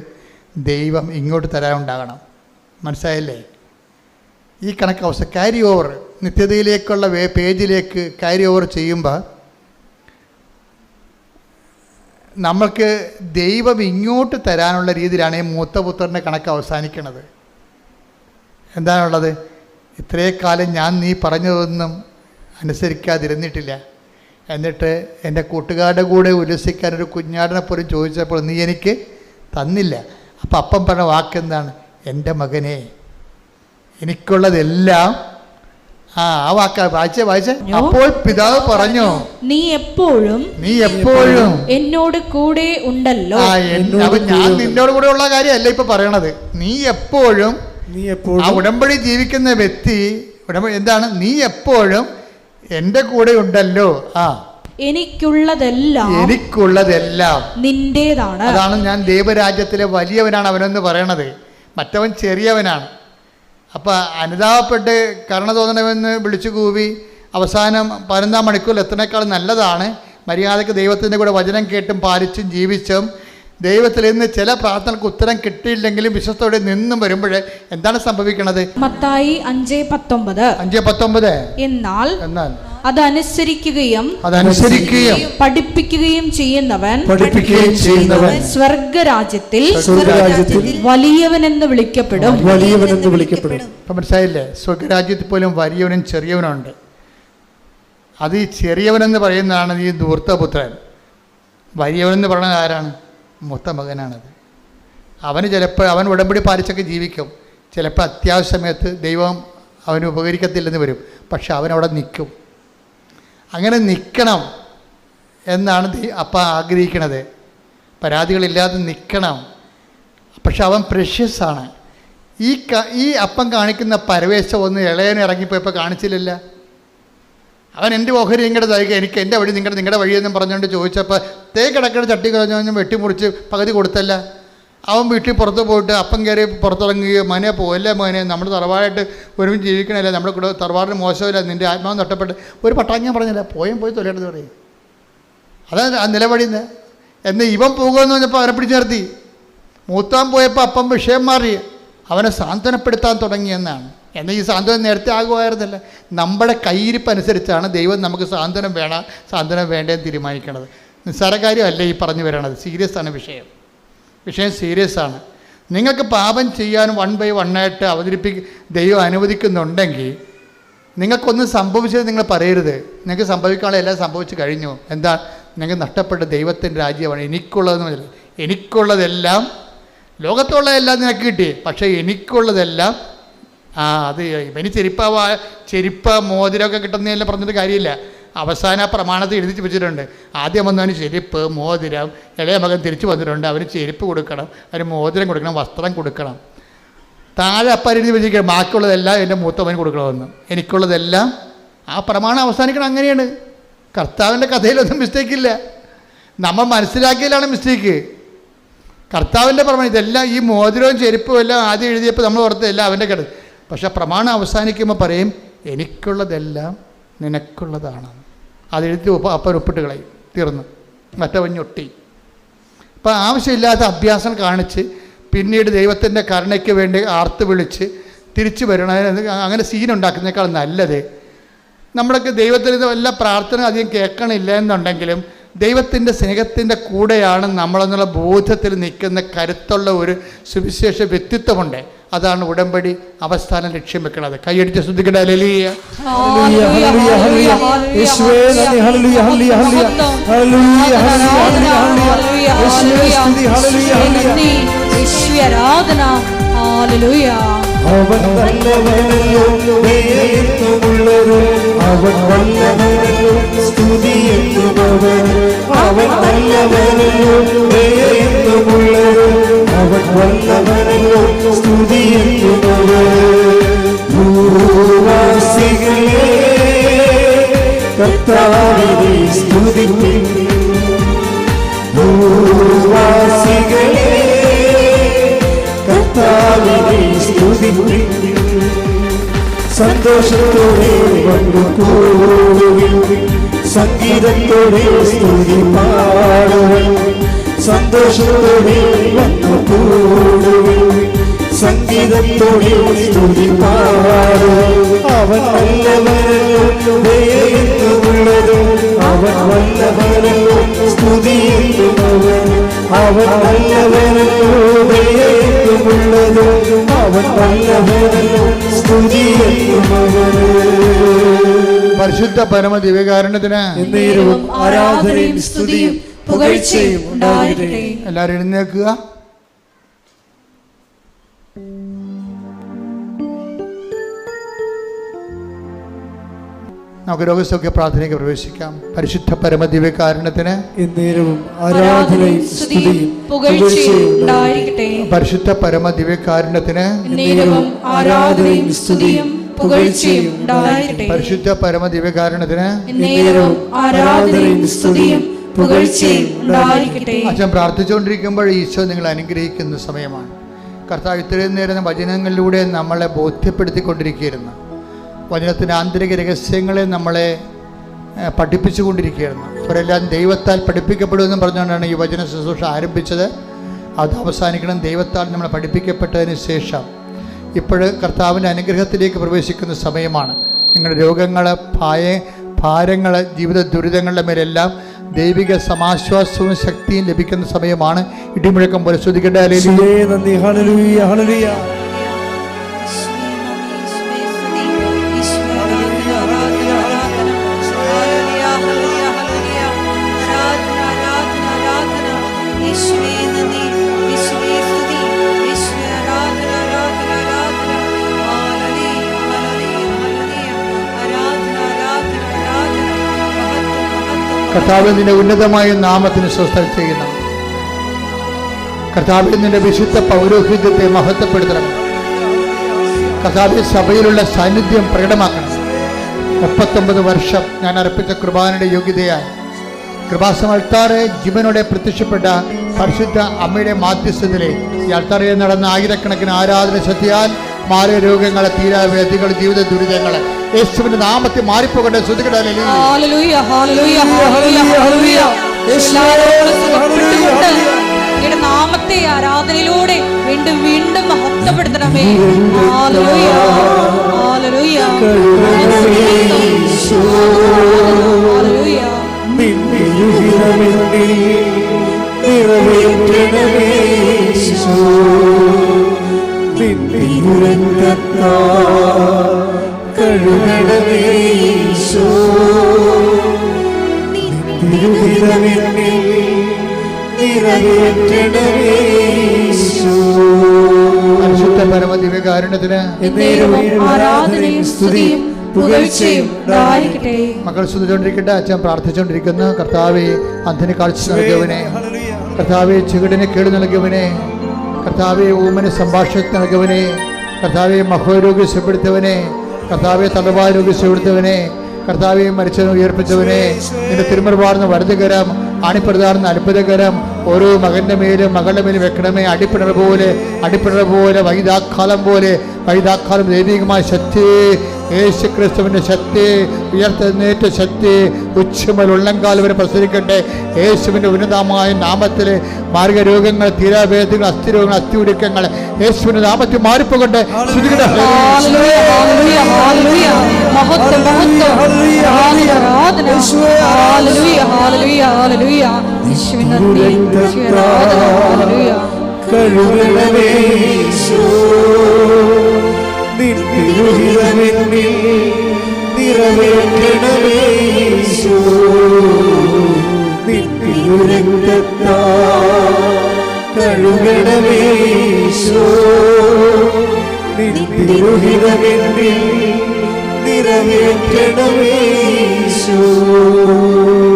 ദൈവം ഇങ്ങോട്ട് തരാനുണ്ടാകണം. മനസ്സിലായില്ലേ? ഈ കണക്ക് ക്യാരി ഓവർ, നിത്യതയിലേക്കുള്ള പേജിലേക്ക് ക്യാരി ഓവർ ചെയ്യുമ്പോൾ നമ്മൾക്ക് ദൈവം ഇങ്ങോട്ട് തരാനുള്ള രീതിയിലാണ് ഈ മൂത്തപുത്രൻ്റെ കണക്ക് അവസാനിക്കുന്നത്. എന്താണുള്ളത്? ഇത്രയും കാലം ഞാൻ നീ പറഞ്ഞതൊന്നും അനുസരിക്കാതിരുന്നിട്ടില്ല, എന്നിട്ട് എൻ്റെ കൂട്ടുകാരുടെ കൂടെ ഉല്ലസിക്കാൻ ഒരു കുഞ്ഞാടിനെ പോലും ചോദിച്ചപ്പോൾ നീ എനിക്ക് തന്നില്ല. അപ്പം അപ്പം പറഞ്ഞ വാക്കെന്താണ്? എൻ്റെ മകനെ, എനിക്കുള്ളതെല്ലാം. ആ വാക്ക വായിച്ചേ. അപ്പോൾ പിതാവ് പറഞ്ഞു,
നീ എപ്പോഴും എന്നോട് കൂടെ ഉണ്ടല്ലോ.
ഞാൻ നിന്നോട് കൂടെ ഉള്ള കാര്യമല്ല ഇപ്പൊ പറയണത്. നീ എപ്പോഴും ആ ഉടമ്പടി ജീവിക്കുന്ന വ്യക്തി എന്താണ്? നീ എപ്പോഴും എൻ്റെ കൂടെ ഉണ്ടല്ലോ.
എനിക്കുള്ളതെല്ലാം നിന്റേതാണ്.
അതാണ് ഞാൻ ദൈവരാജ്യത്തിലെ വലിയവനാണ് അവനെന്ന് പറയണത്. മറ്റവൻ ചെറിയവനാണ്. അപ്പം അനുതാപപ്പെട്ട് കരുണ തോന്നണമെന്ന് വിളിച്ചു കൂവി അവസാനം 11 മണിക്കൂറിൽ എത്തുന്നേക്കാൾ നല്ലതാണ് മര്യാദയ്ക്ക് ദൈവത്തിൻ്റെ കൂടെ വചനം കേട്ടും പാലിച്ചും ജീവിച്ചും ദൈവത്തിൽ നിന്ന് ചില പ്രാർത്ഥനകൾക്ക് ഉത്തരം കിട്ടിയില്ലെങ്കിലും വിശ്വസ്തയോടെ നിന്നും വരുമ്പോൾ എന്താണ് സംഭവിക്കുന്നത്?
മത്തായി 5:19
എന്നാൽ
അതനുസരിക്കുകയും പഠിപ്പിക്കുകയും ചെയ്യുന്നവൻ സ്വർഗരാജ്യത്തിൽ വലിയവനെന്ന് വിളിക്കപ്പെടും.
മനസ്സിലായില്ലേ? സ്വർഗരാജ്യത്തിൽ പോലും വലിയവനും ചെറിയവനുണ്ട്. അത് ഈ ചെറിയവനെന്ന് പറയുന്നതാണ് ഈ ധൂർത്തപുത്രൻ. വലിയവനെന്ന് പറയുന്നത് ആരാണ്? മൂത്ത മകനാണത്. അവന് ചിലപ്പോൾ അവൻ ഉടമ്പടി പാലിച്ചൊക്കെ ജീവിക്കും. ചിലപ്പോൾ അത്യാവശ്യ സമയത്ത് ദൈവം അവന് ഉപകരിക്കത്തില്ലെന്ന് വരും. പക്ഷെ അവനവിടെ നിൽക്കും. അങ്ങനെ നിൽക്കണം എന്നാണ് അപ്പം ആഗ്രഹിക്കണത്. പരാതികളില്ലാതെ നിൽക്കണം. പക്ഷെ അവൻ പ്രഷ്യസാണ്. ഈ അപ്പം കാണിക്കുന്ന പരവേശം ഒന്നും ഇളയനെ ഇറങ്ങിപ്പോയപ്പോൾ കാണിച്ചില്ലല്ല. അവൻ എൻ്റെ ഓഹരി നിങ്ങളുടെ തരിക, എനിക്ക് എൻ്റെ വഴി നിങ്ങളുടെ വഴിയെന്നും പറഞ്ഞുകൊണ്ട് ചോദിച്ചപ്പോൾ കിടക്കുന്ന ചട്ടി കളഞ്ഞു വെട്ടിമുറിച്ച് പകുതി കൊടുത്തല്ല. അവൻ വീട്ടിൽ പുറത്ത് പോയിട്ട് അപ്പം കയറി പുറത്തിറങ്ങുകയോ മോനെ പോവല്ലേ മോനെ, നമ്മൾ തറവാടായിട്ട് ഒരുമിച്ച് ജീവിക്കണമല്ലേ, നമ്മുടെ കൂടെ തറവാടിന് മോശമില്ല, നിൻ്റെ ആത്മാവ് നഷ്ടപ്പെട്ട് ഒരു പട്ടാങ്ങ പറഞ്ഞില്ല, പോയി തൊലയിട്ടെന്ന് പറയും. അതാണ് ആ നിലപടിന്ന്. എന്ന് ഇവൻ പോകുമെന്ന് പറഞ്ഞപ്പോൾ അവനെ പിടിച്ചു നിർത്തി. മൂത്താൻ പോയപ്പോൾ അപ്പം വിഷയം മാറി, അവനെ സാന്ത്വനപ്പെടുത്താൻ തുടങ്ങിയെന്നാണ്. എന്നാൽ ഈ സാന്ത്വനം നേരത്തെ ആകുമായിരുന്നില്ല. നമ്മുടെ കയ്യിരിപ്പ് അനുസരിച്ചാണ് ദൈവം നമുക്ക് സാന്ത്വനം വേണം സാന്ത്വനം വേണ്ടതെന്ന് തീരുമാനിക്കണത്. നിസ്സാര കാര്യമല്ല ഈ പറഞ്ഞു വരണത്. സീരിയസ് ആണ് വിഷയം സീരിയസ് ആണ്. നിങ്ങൾക്ക് പാപം ചെയ്യാൻ 1 by 1 ആയിട്ട് ദൈവം അനുവദിക്കുന്നുണ്ടെങ്കിൽ നിങ്ങൾക്കൊന്നും സംഭവിച്ചത് നിങ്ങൾ പറയരുത്. നിങ്ങൾക്ക് സംഭവിക്കാനുള്ള എല്ലാം സംഭവിച്ചു കഴിഞ്ഞു. എന്താ? നിങ്ങൾക്ക് നഷ്ടപ്പെട്ട ദൈവത്തിൻ്റെ രാജ്യമാണ്. എനിക്കുള്ളതെല്ലാം ലോകത്തുള്ളതെല്ലാം നിനക്ക് കിട്ടി, പക്ഷേ എനിക്കുള്ളതെല്ലാം അത് ഇവന് ചെരുപ്പ് മോതിരമൊക്കെ കിട്ടുന്നതെല്ലാം പറഞ്ഞിട്ട് കാര്യമില്ല. അവസാന പ്രമാണത്തിൽ എഴുതി വെച്ചിട്ടുണ്ട്. ആദ്യം വന്നവന് ചെരുപ്പ്, മോതിരം, ഇളയ മകൻ തിരിച്ചു വന്നിട്ടുണ്ട്, അവന് ചെരുപ്പ് കൊടുക്കണം, അവന് മോതിരം കൊടുക്കണം, വസ്ത്രം കൊടുക്കണം. താഴെ അപ്പം എഴുതി വെച്ചിരിക്കണം ബാക്കിയുള്ളതെല്ലാം എൻ്റെ മൂത്തവന് കൊടുക്കണമെന്ന്. എനിക്കുള്ളതെല്ലാം ആ പ്രമാണം അവസാനിക്കണം. അങ്ങനെയാണ്. കർത്താവിൻ്റെ കഥയിലൊന്നും മിസ്റ്റേക്കില്ല. നമ്മൾ മനസ്സിലാക്കിയതിലാണ് മിസ്റ്റേക്ക്. കർത്താവിൻ്റെ പ്രമാണം ഇതെല്ലാം, ഈ മോതിരവും ചെരുപ്പും എല്ലാം ആദ്യം എഴുതിയപ്പോൾ നമ്മൾ ഓർത്തതെല്ലാം അവൻ്റെ കട. പക്ഷെ പ്രമാണം അവസാനിക്കുമ്പോൾ പറയും എനിക്കുള്ളതെല്ലാം നിനക്കുള്ളതാണ്. അതെഴുതി അപ്പൻ ഒപ്പിട്ട് കളയും, തീർന്നു. മറ്റവൻ ഞൊട്ടി. അപ്പം ആവശ്യമില്ലാത്ത അഭ്യാസം കാണിച്ച് പിന്നീട് ദൈവത്തിൻ്റെ കരുണയ്ക്ക് വേണ്ടി ആർത്ത് വിളിച്ച് തിരിച്ചു വരണം. അങ്ങനെ സീനുണ്ടാക്കുന്നതിനേക്കാൾ നല്ലത് നമ്മളൊക്കെ ദൈവത്തിന് വല്ല പ്രാർത്ഥന അധികം കേൾക്കണില്ല എന്നുണ്ടെങ്കിലും ദൈവത്തിൻ്റെ സ്നേഹത്തിൻ്റെ കൂടെയാണ് നമ്മളെന്നുള്ള ബോധത്തിൽ നിൽക്കുന്ന കരുത്തുള്ള ഒരു സുവിശേഷ വ്യക്തിത്വമുണ്ട്. അതാണ് ഉടമ്പടി അവസാനം ലക്ഷ്യം വെക്കുന്നത്. കൈയടിച്ച് ശ്രദ്ധിക്കട്ടെ. ഹല്ലേലൂയ.
അവൻ നല്ലവനല്ലോ, ദയയെന്നുമുള്ളവൻ അവൻ വല്ലവനല്ലോ, സ്തുതിയെന്നുമവൻ അവൻ നല്ലവനല്ലോ, ദയയെന്നുമുള്ളവൻ അവൻ വല്ലവനല്ലോ, സ്തുതിയെന്നുമവൻ. ഭൂവാസികളെ കർത്താവിനെ സ്തുതിപ്പിൻ, ഭൂവാസികളെ കർത്താവിനെ സ്തുതിപ്പിൻ. സന്തോഷത്തോടെ വന്നു കൂടുവിൻ, സംഗീതത്തോടെ സ്തുതി പാടുവിൻ. സന്തോഷത്തോടെ വന്നു കൂടുവിൻ, സംഗീതത്തോടെ സ്തുതി പാടുവിൻ. അവൻ നല്ലവനല്ലോ, ദയയെന്നുമുള്ളത് അവൻ വല്ലവനല്ലോ, സ്തുതിയെന്നുമവൻ അവൻ നല്ലവനല്ലോ, ദയയെന്നുമുള്ളത് അവൻ വല്ലവനല്ലോ, സ്തുതിയെന്നുമവൻ.
പരിശുദ്ധ പരമ ദിവ്യകാരുണ്യത്തിന്
എന്നേരവും ആരാധനയും സ്തുതിയും പുകഴ്ചയും ഉണ്ടാകട്ടെ.
എല്ലാവരും എഴുന്നേൽക്കുക. നമുക്ക് രോഗസൗഖ്യ പ്രാർത്ഥനയ്ക്ക് പ്രവേശിക്കാം. പരിശുദ്ധ പരമ ദിവ്യകാരുണ്യത്തിന്
എന്നേരവും ആരാധനയും സ്തുതിയും പുകഴ്ചയും ഉണ്ടാകട്ടെ.
പരിശുദ്ധ പരമ ദിവ്യകാരുണ്യത്തിന്
എന്നേരവും ആരാധനയും സ്തുതിയും പുകഴ്ചയും ഉണ്ടാകട്ടെ.
പരിശുദ്ധ പരമ ദിവ്യകാരുണ്യത്തിന്
എന്നേരവും ആരാധനയും സ്തുതിയും പുകഴ്ചയും ഉണ്ടാകട്ടെ.
അച്ഛൻ പ്രാർത്ഥിച്ചുകൊണ്ടിരിക്കുമ്പോൾ ഈശോ നിങ്ങളെ അനുഗ്രഹിക്കുന്ന സമയമാണ്. കർത്താവ് ഇത്രയും നേരം വചനങ്ങളിലൂടെ നമ്മളെ ബോധ്യപ്പെടുത്തിക്കൊണ്ടിരിക്കുകയായിരുന്നു. വചനത്തിൻ്റെ ആന്തരിക രഹസ്യങ്ങളെ നമ്മളെ പഠിപ്പിച്ചുകൊണ്ടിരിക്കുകയായിരുന്നു. അവരെല്ലാം ദൈവത്താൽ പഠിപ്പിക്കപ്പെടുമെന്ന് പറഞ്ഞുകൊണ്ടാണ് ഈ വചന ശുശ്രൂഷ ആരംഭിച്ചത്. അത് അവസാനിക്കണം ദൈവത്താൽ നമ്മളെ പഠിപ്പിക്കപ്പെട്ടതിന് ശേഷം. ഇപ്പോൾ കർത്താവിൻ്റെ അനുഗ്രഹത്തിലേക്ക് പ്രവേശിക്കുന്ന സമയമാണ്. നിങ്ങളുടെ രോഗങ്ങൾ, ഭാരങ്ങൾ, ജീവിത ദുരിതങ്ങളുടെ മേലെല്ലാം ദൈവിക സമാശ്വാസവും ശക്തിയും ലഭിക്കുന്ന സമയമാണ്. ഇടിമുഴക്കം പോലെ സ്തുതിക്കട്ടെ.
നന്ദി. ഹല്ലേലൂയ, ഹല്ലേലൂയ.
കർത്താവ് നിന്റെ ഉന്നതമായ നാമത്തിന് സ്വസ്ഥം ചെയ്യുന്നു. കർത്താവ് നിന്റെ വിശുദ്ധ പൗരോഹിത്യത്തെ മഹത്വപ്പെടുത്തണം. കർത്താവ് സഭയിലുള്ള സാന്നിധ്യം പ്രകടമാക്കണം. 39 വർഷം ഞാൻ അർപ്പിച്ച കുർബാനയുടെ യോഗ്യതയായി കൃപാസന ജീവനോടെ പ്രത്യക്ഷപ്പെട്ട പരിശുദ്ധ അമ്മയുടെ മാധ്യസ്ഥതയിലെ ഈ അൾത്താറയിൽ നടന്ന ആയിരക്കണക്കിന് ആരാധന ശക്തിയാൽ മാറിയ രോഗങ്ങൾ, തീരാവ്യാധികൾ, ജീവിത ദുരിതങ്ങൾ യേശുവിന്റെ നാമത്തിൽ മാറിപ്പോകട്ടെ. ശ്രദ്ധിക്കട്ടെ.
ഹല്ലേലൂയ, ഹല്ലേലൂയ, ഹല്ലേലൂയ, ഹല്ലേലൂയ. എല്ലാവരോടും സുഖപ്പെട്ടുകൊണ്ട് അങ്ങയുടെ നാമത്തെ ആരാധനയിലൂടെ വീണ്ടും വീണ്ടും മഹത്വപ്പെടുത്തണമേ. ഹല്ലേലൂയ, ഹല്ലേലൂയ, ഹല്ലേലൂയ.
പരിശുദ്ധ പരമദിവ്യകാരുണ്യത്തിന്
ആരാധനയും സ്തുതിയും പുകഴ്ചയും ഉണ്ടായിരിക്കട്ടെ.
മക്കൾ സ്തുതിച്ചുകൊണ്ടിരിക്കട്ടെ. അച്ഛൻ പ്രാർത്ഥിച്ചുകൊണ്ടിരിക്കുന്നു. കർത്താവേ, അന്ധന് കാഴ്ച നൽകിയവനെ, കർത്താവെ ചെകിടിന് കേട് നൽകിയവനെ, കർത്താവെ ഊമന് സംഭാഷണത്തിൽ നൽകിയവനെ, കർത്താവെ മഹോരോഗ്യം സുഖപ്പെടുത്തിയവനെ, കർത്താവെ തലവാരോഗ്യം സുഖപ്പെടുത്തിയവനെ, കർത്താവെ മരിച്ചവനെ ഉയർപ്പിച്ചവനെ, നിന്റെ തിരുമറുപാടുന്ന വലതുകരം അണിപ്രധാന അത്ഭുതകരം ഓരോ മകൻ്റെ മേലും മകളുടെ മേലും വെക്കണമേ. അടിപ്പിണർ പോലെ വൈദാക്കാലം ദൈവികമായ ശക്തി, യേശു ക്രിസ്തുവിൻ്റെ ശക്തി, ഉയർത്തെഴുന്നേറ്റ ശക്തി ഉച്ചമുതൽ ഉള്ളംകാലം വരെ പ്രസരിക്കട്ടെ. യേശുവിൻ്റെ ഉന്നതമായ നാമത്തിൽ മാർഗരോഗങ്ങൾ, തീരാവേദങ്ങൾ, അസ്ഥിരോഗങ്ങൾ, അസ്ഥിഉരുക്കങ്ങൾ യേശുവിൻ്റെ നാമത്തിൽ മാറിപ്പോകട്ടെ.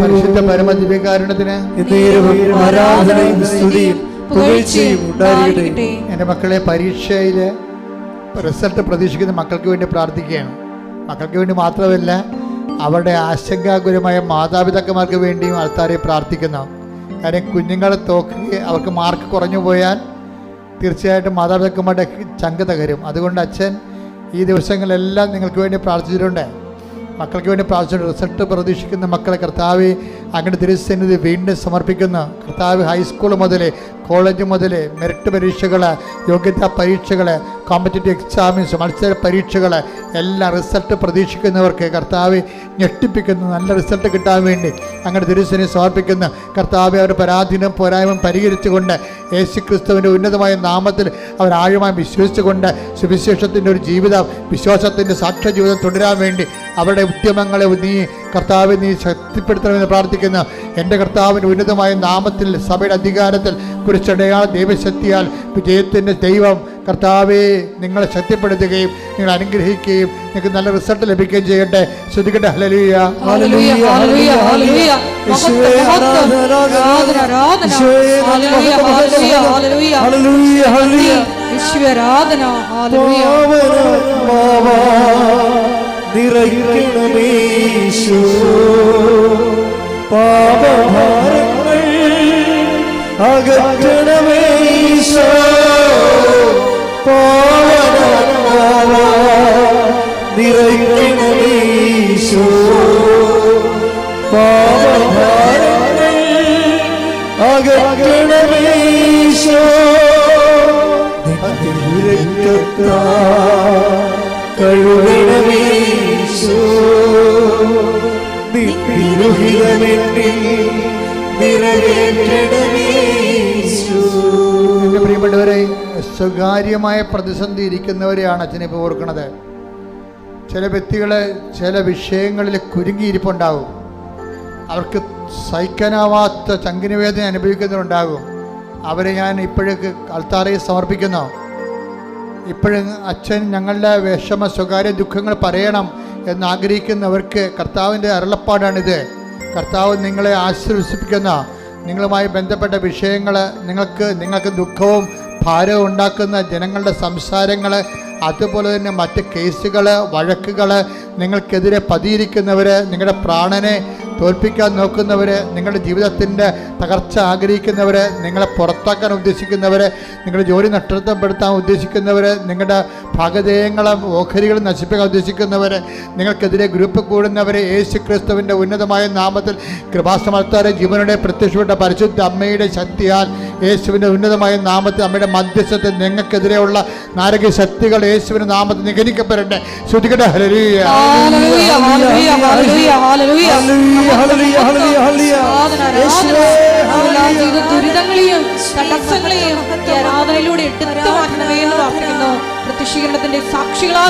പരിശുദ്ധ പരമദിവ്യകാരുണ്യത്തിന്
ആരാധനയും സ്തുതിയും പുകഴ്ചയും ഉണ്ടായിരിക്കട്ടെ.
എൻ്റെ മക്കളെ, പരീക്ഷയിലെ റിസൾട്ട് പ്രതീക്ഷിക്കുന്ന മക്കൾക്ക് വേണ്ടി പ്രാർത്ഥിക്കുകയാണ്. മക്കൾക്ക് വേണ്ടി മാത്രമല്ല, അവരുടെ ആശങ്കാകുലമായ മാതാപിതാക്കന്മാർക്ക് വേണ്ടിയും ആൾക്കാരെ പ്രാർത്ഥിക്കുന്നു. കാര്യം കുഞ്ഞുങ്ങളെ തോക്കുകയും അവർക്ക് മാർക്ക് കുറഞ്ഞു പോയാൽ തീർച്ചയായിട്ടും മാതാപിതാക്കന്മാരുടെ ചങ്ക് തകരും. അതുകൊണ്ട് അച്ഛൻ ഈ ദിവസങ്ങളെല്ലാം നിങ്ങൾക്ക് വേണ്ടി പ്രാർത്ഥിച്ചിട്ടുണ്ട്. മക്കൾക്ക് വേണ്ടി പ്രാർത്ഥിച്ചിട്ടുണ്ട്. റിസൾട്ട് പ്രതീക്ഷിക്കുന്ന മക്കളെ കർത്താവ് അങ്ങയുടെ തിരുസന്നിധി വീണ്ടും സമർപ്പിക്കുന്നു. കർത്താവ് ഹൈസ്കൂൾ മുതൽ കോളേജ് മുതൽ മെറിറ്റ് പരീക്ഷകൾ, യോഗ്യതാ പരീക്ഷകൾ, കോമ്പറ്റേറ്റീവ് എക്സാമിൻസ്, മത്സര പരീക്ഷകൾ എല്ലാം റിസൾട്ട് പ്രതീക്ഷിക്കുന്നവർക്ക് കർത്താവ് ഞെട്ടിപ്പിക്കുന്നു. നല്ല റിസൾട്ട് കിട്ടാൻ വേണ്ടി അങ്ങയുടെ തിരുസന്നിധി സമർപ്പിക്കുന്നു. കർത്താവ് അവരുടെ പരാധീനം പോരായ്മ പരിഹരിച്ചുകൊണ്ട് യേശു ക്രിസ്തുവിൻ്റെ ഉന്നതമായ നാമത്തിൽ അവർ ആഴമായി വിശ്വസിച്ചുകൊണ്ട് സുവിശേഷത്തിൻ്റെ ഒരു ജീവിതം, വിശ്വാസത്തിൻ്റെ സാക്ഷ്യ ജീവിതം തുടരാൻ വേണ്ടി അവരുടെ ഉദ്യമങ്ങളെ നീ ശക്തിപ്പെടുത്തണമെന്ന് പ്രാർത്ഥിക്കുന്നു. എൻ്റെ കർത്താവിൻ്റെ ഉന്നതമായ നാമത്തിൽ സഭയുടെ അധികാരത്തിൽ കുറിച്ചടയാൾ ദൈവശക്തിയാൽ വിജയത്തിൻ്റെ ദൈവം കർത്താവെ നിങ്ങളെ ശക്തിപ്പെടുത്തുകയും നിങ്ങൾ അനുഗ്രഹിക്കുകയും നിങ്ങൾക്ക് നല്ല റിസൾട്ട് ലഭിക്കുകയും ചെയ്യട്ടെ. ശ്രദ്ധിക്കട്ടെ. ഹല്ലേലൂയ,
ഹല്ലേലൂയ, ഹല്ലേലൂയ, ഹല്ലേലൂയ.
പാപഭാരങ്ങൾ അകറ്റണമേ ഈശോ, പാവനാത്മാവാ നിറയ്ക്കണമേ ഈശോ, പാപഭാരങ്ങൾ അകറ്റണമേ ഈശോ, രക്തത്താൽ കഴുകണമേ ഈശോ,
പ്രിയപ്പെട്ടവരെ, സ്വകാര്യമായ പ്രതിസന്ധി ഇരിക്കുന്നവരെയാണ് അച്ഛനിപ്പോൾ ഓർക്കുന്നത്. ചില വ്യക്തികൾ ചില വിഷയങ്ങളിൽ കുരുങ്ങിയിരിപ്പുണ്ടാകും. അവർക്ക് സഹിക്കാനാവാത്ത ചങ്കിനുവേദന അനുഭവിക്കുന്നവരുണ്ടാകും. അവരെ ഞാൻ ഇപ്പോഴേക്ക് അൾത്താരയിൽ സമർപ്പിക്കുന്നു. ഇപ്പോഴും അച്ഛൻ ഞങ്ങളുടെ വിഷമ സ്വകാര്യ ദുഃഖങ്ങൾ പറയണം എന്നാഗ്രഹിക്കുന്നവർക്ക് കർത്താവിൻ്റെ അരുളപ്പാടാണിത്. കർത്താവ് നിങ്ങളെ ആശ്വസിപ്പിക്കുന്ന നിങ്ങളുമായി ബന്ധപ്പെട്ട വിഷയങ്ങൾ, നിങ്ങൾക്ക് ദുഃഖവും ഭാരവും ഉണ്ടാക്കുന്ന ജനങ്ങളുടെ സംസാരങ്ങൾ, അതുപോലെ തന്നെ മറ്റ് കേസുകൾ, വഴക്കുകൾ, നിങ്ങൾക്കെതിരെ പതിയിരിക്കുന്നവർ, നിങ്ങളുടെ പ്രാണനെ തോൽപ്പിക്കാൻ നോക്കുന്നവരെ, നിങ്ങളുടെ ജീവിതത്തിൻ്റെ തകർച്ച ആഗ്രഹിക്കുന്നവരെ, നിങ്ങളെ പുറത്താക്കാൻ ഉദ്ദേശിക്കുന്നവരെ, നിങ്ങളുടെ ജോലി നഷ്ടപ്പെടുത്താൻ ഉദ്ദേശിക്കുന്നവരെ, നിങ്ങളുടെ ഭാഗധേയങ്ങളും ഓഹരികളും നശിപ്പിക്കാൻ ഉദ്ദേശിക്കുന്നവരെ, നിങ്ങൾക്കെതിരെ ഗ്രൂപ്പ് കൂടുന്നവരെ യേശു ക്രിസ്തുവിൻ്റെ ഉന്നതമായ നാമത്തിൽ കൃപാസമർത്താരെ ജീവനുടെ പ്രത്യക്ഷപ്പെട്ട പരിശുദ്ധ അമ്മയുടെ ശക്തിയാൽ യേശുവിൻ്റെ ഉന്നതമായ നാമത്തിൽ അമ്മയുടെ മധ്യസ്ഥത്തിൽ നിങ്ങൾക്കെതിരെയുള്ള നാരകീയ ശക്തികൾ യേശുവിൻ്റെ നാമത്തിൽ നിഗനിക്കപ്പെടട്ടെ. ശ്രുതികട്ടെ. ഹല്ലേലൂയ.
ദുരിതങ്ങളെയും തടസ്സങ്ങളെയും ആരാധനയിലൂടെ എടുത്തു മാറ്റണമേ എന്ന് പ്രാർത്ഥിക്കുന്നു. പ്രത്യക്ഷീകരണത്തിന്റെ സാക്ഷികളായി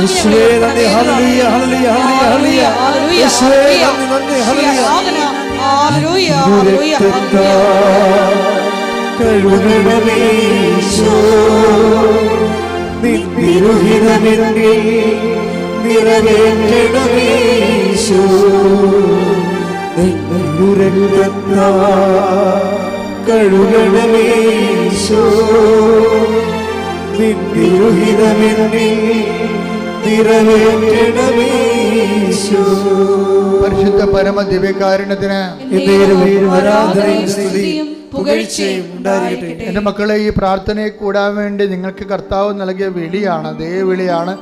പരിശുദ്ധ പരമ ദിവ്യകാരുണ്യത്തിന് എൻ്റെ മക്കളെ, ഈ പ്രാർത്ഥനയെ കൂടാൻ വേണ്ടി നിങ്ങൾക്ക് കർത്താവ് നൽകിയ വിളിയാണ്, ദൈവവിളിയാണ്,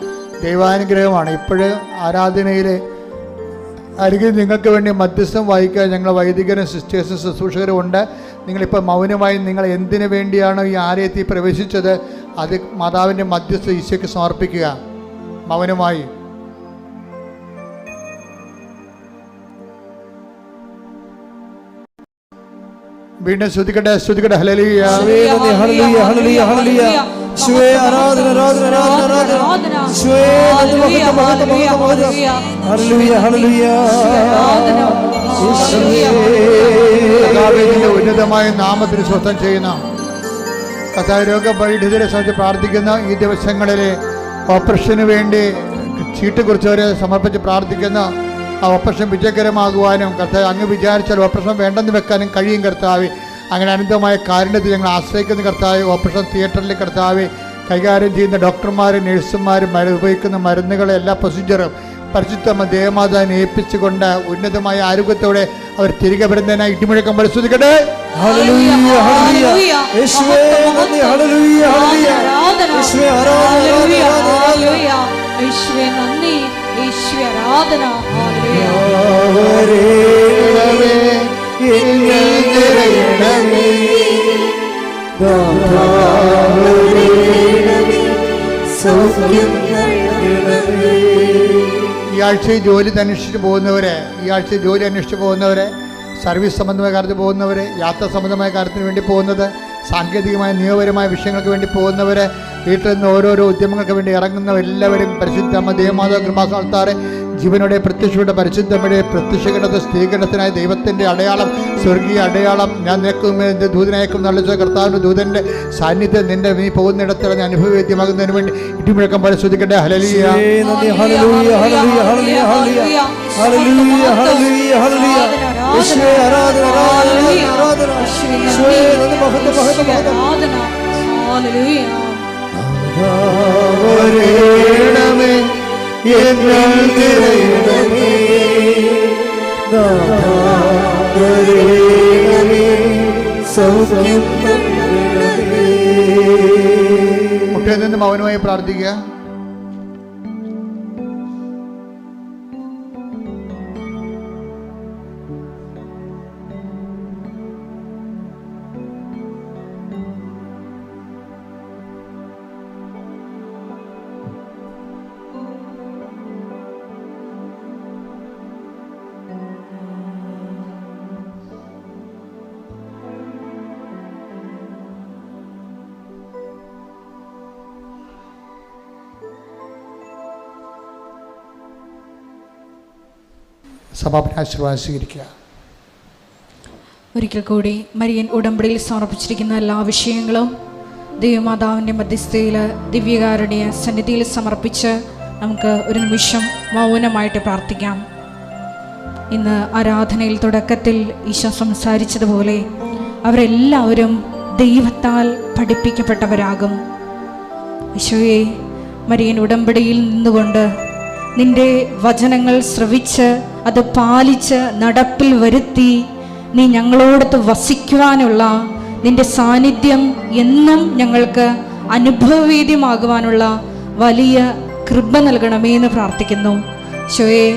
ദൈവാനുഗ്രഹമാണ്. ഇപ്പോഴ് ആരാധനയിലെ അരികിൽ നിങ്ങൾക്ക് വേണ്ടി മധ്യസ്ഥം വഹിക്കാൻ ഞങ്ങൾ വൈദികരും സിസ്റ്റേഴ്സും ശുശ്രൂഷകരും ഉണ്ട്. നിങ്ങളിപ്പോൾ മൗനമായി നിങ്ങൾ എന്തിനു വേണ്ടിയാണ് ഈ ആലയത്തിൽ പ്രവേശിച്ചത്, അത് മാതാവിൻ്റെ മധ്യസ്ഥ ഈശോയ്ക്ക് സമർപ്പിക്കുക. മൗനമായി വീണ്ടും ശ്രുതിക്കട്ടെ, ശ്രുതിക്കട്ടെ. ഹല്ലേലൂയ. ഉന്നതമായ നാമത്തിന് സ്വസ്ഥം ചെയ്യുന്ന കർത്താവ്, രോഗപീഡിതരെ സംബന്ധിച്ച് പ്രാർത്ഥിക്കുന്ന ഈ ദിവസങ്ങളിലെ ഓപ്പറേഷന് വേണ്ടി ചീട്ട് കുറിച്ചവരെ സമർപ്പിച്ച് പ്രാർത്ഥിക്കുന്ന ആ ഓപ്പറേഷൻ വിജയകരമാകുവാനും കർത്താവ് അങ്ങ് വിചാരിച്ചാൽ ഓപ്പറേഷൻ വേണ്ടെന്ന് വെക്കാനും കഴിയും കർത്താവ്. അങ്ങനെ അനന്തമായ കാരുണ്യത്തിൽ ഞങ്ങൾ ആശ്രയിക്കുന്ന കർത്താവ്. ഓപ്പറേഷൻ തിയേറ്ററിൽ കർത്താവ് കൈകാര്യം ചെയ്യുന്ന ഡോക്ടർമാരും നഴ്സുമാരും ഉപയോഗിക്കുന്ന മരുന്നുകളെ എല്ലാ പ്രൊസീജിയറും പരിശുദ്ധ ദേവമാതാവിനെ ഏൽപ്പിച്ചുകൊണ്ട് ഉന്നതമായ ആരോഗ്യത്തോടെ അവർ തിരികെ വരുന്നതിനായി ഇടിമുഴക്കം പരിശോധിക്കട്ടെ. ഈ ആഴ്ചയിൽ ജോലി അന്വേഷിച്ച് പോകുന്നവരെ, സർവീസ് സംബന്ധമായ കാര്യത്തിൽ പോകുന്നവരെ, യാത്രാ സംബന്ധമായ കാര്യത്തിന് വേണ്ടി പോകുന്നത്, സാങ്കേതികമായ നിയമപരമായ വിഷയങ്ങൾക്ക് വേണ്ടി പോകുന്നവർ, വീട്ടിൽ നിന്ന് ഓരോരോ ഉദ്യമങ്ങൾക്ക് വേണ്ടി ഇറങ്ങുന്നവരെല്ലാവരും പരിശുദ്ധ അമ്മ ദേവമാതാ കൃപാസനത്താറെ ജീവനോടെ പ്രത്യക്ഷപ്പെട്ട പരിശുദ്ധമ്മയുടെ പ്രത്യക്ഷീകരണത്തെ സ്ഥിരീകരണത്തിനായി ദൈവത്തിൻ്റെ അടയാളം, സ്വർഗീയ അടയാളം ഞാൻ നിനക്കും എൻ്റെ ദൂതനയക്കും നല്ല കർത്താവിൻ്റെ ദൂതൻ്റെ സാന്നിധ്യം നിന്റെ നീ പോകുന്നിടത്തിൽ അനുഭവവേദ്യമാകുന്നതിന് വേണ്ടി ഇടിമുഴക്കം പോലെ ശ്രദ്ധിക്കട്ടെ. ഹല്ലേലൂയ. മുട്ടയിൽ നിന്ന് മൗനമായി പ്രാർത്ഥിക്കുക. സമാപന ആശീർവാദം സ്വീകരിക്കുക.
ഒരിക്കൽ കൂടി മരിയൻ ഉടമ്പടിയിൽ സമർപ്പിച്ചിരിക്കുന്ന എല്ലാ വിഷയങ്ങളും ദൈവമാതാവിൻ്റെ മധ്യസ്ഥയിൽ ദിവ്യകാരുണ്യ സന്നിധിയിൽ സമർപ്പിച്ച് നമുക്ക് ഒരു നിമിഷം മൗനമായിട്ട് പ്രാർത്ഥിക്കാം. ഇന്ന് ആരാധനയിൽ തുടക്കത്തിൽ ഈശോ സംസാരിച്ചതുപോലെ അവരെല്ലാവരും ദൈവത്താൽ പഠിപ്പിക്കപ്പെട്ടവരാകും. ഈശോയെ, മരിയൻ ഉടമ്പടിയിൽ നിന്നുകൊണ്ട് നിന്റെ വചനങ്ങൾ ശ്രവിച്ച് അത് പാലിച്ച് നടപ്പിൽ വരുത്തി നീ ഞങ്ങളോടൊത്ത് വസിക്കുവാനുള്ള നിന്റെ സാന്നിധ്യം എന്നും ഞങ്ങൾക്ക് അനുഭവവേദ്യമാകുവാനുള്ള വലിയ കൃപ നൽകണമേ എന്ന് പ്രാർത്ഥിക്കുന്നു. ഈശോയെ,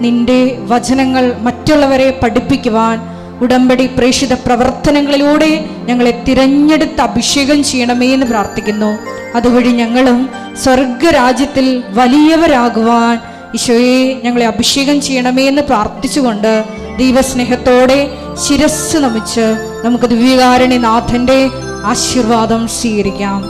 നിന്റെ വചനങ്ങൾ മറ്റുള്ളവരെ പഠിപ്പിക്കുവാൻ ഉടമ്പടി പ്രേക്ഷിത പ്രവർത്തനങ്ങളിലൂടെ ഞങ്ങളെ തിരഞ്ഞെടുത്ത് അഭിഷേകം ചെയ്യണമേ എന്ന് പ്രാർത്ഥിക്കുന്നു. അതുവഴി ഞങ്ങളും സ്വർഗരാജ്യത്തിൽ വലിയവരാകുവാൻ ഈശോയെ ഞങ്ങളെ അഭിഷേകം ചെയ്യണമേ എന്ന് പ്രാർത്ഥിച്ചുകൊണ്ട് ദൈവസ്നേഹത്തോടെ ശിരസ്സ് നമിച്ച് നമുക്ക് ദിവ്യകാരുണ്യനാഥന്റെ ആശീർവാദം സ്വീകരിക്കാം.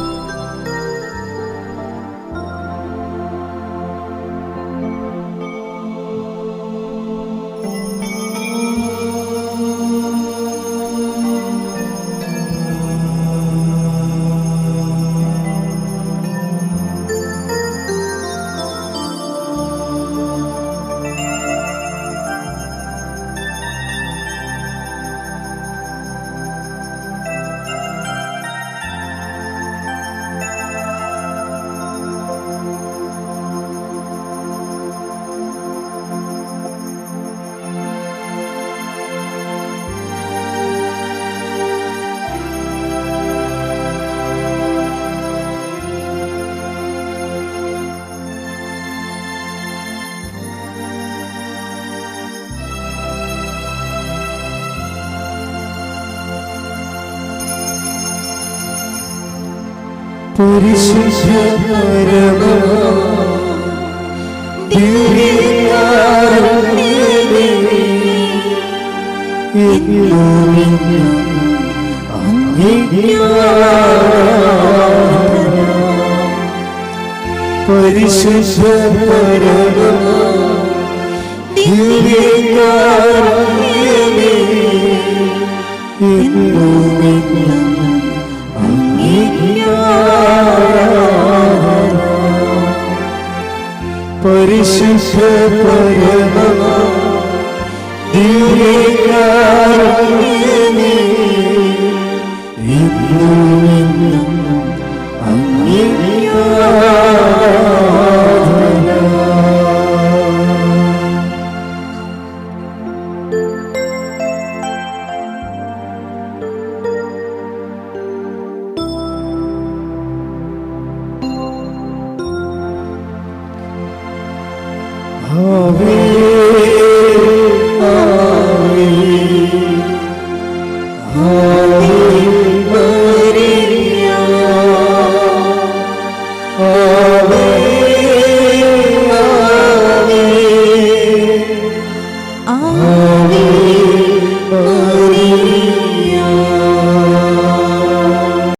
പരിശുദ്ധ പരമ ദിവ്യകാരുണ്യമേ, പരിശുദ്ധ പരമ ദിവ്യകാരുണ്യമേ, പരിശുദ്ധ പരമ ദിവ്യകാരുണ്യമേ, Ave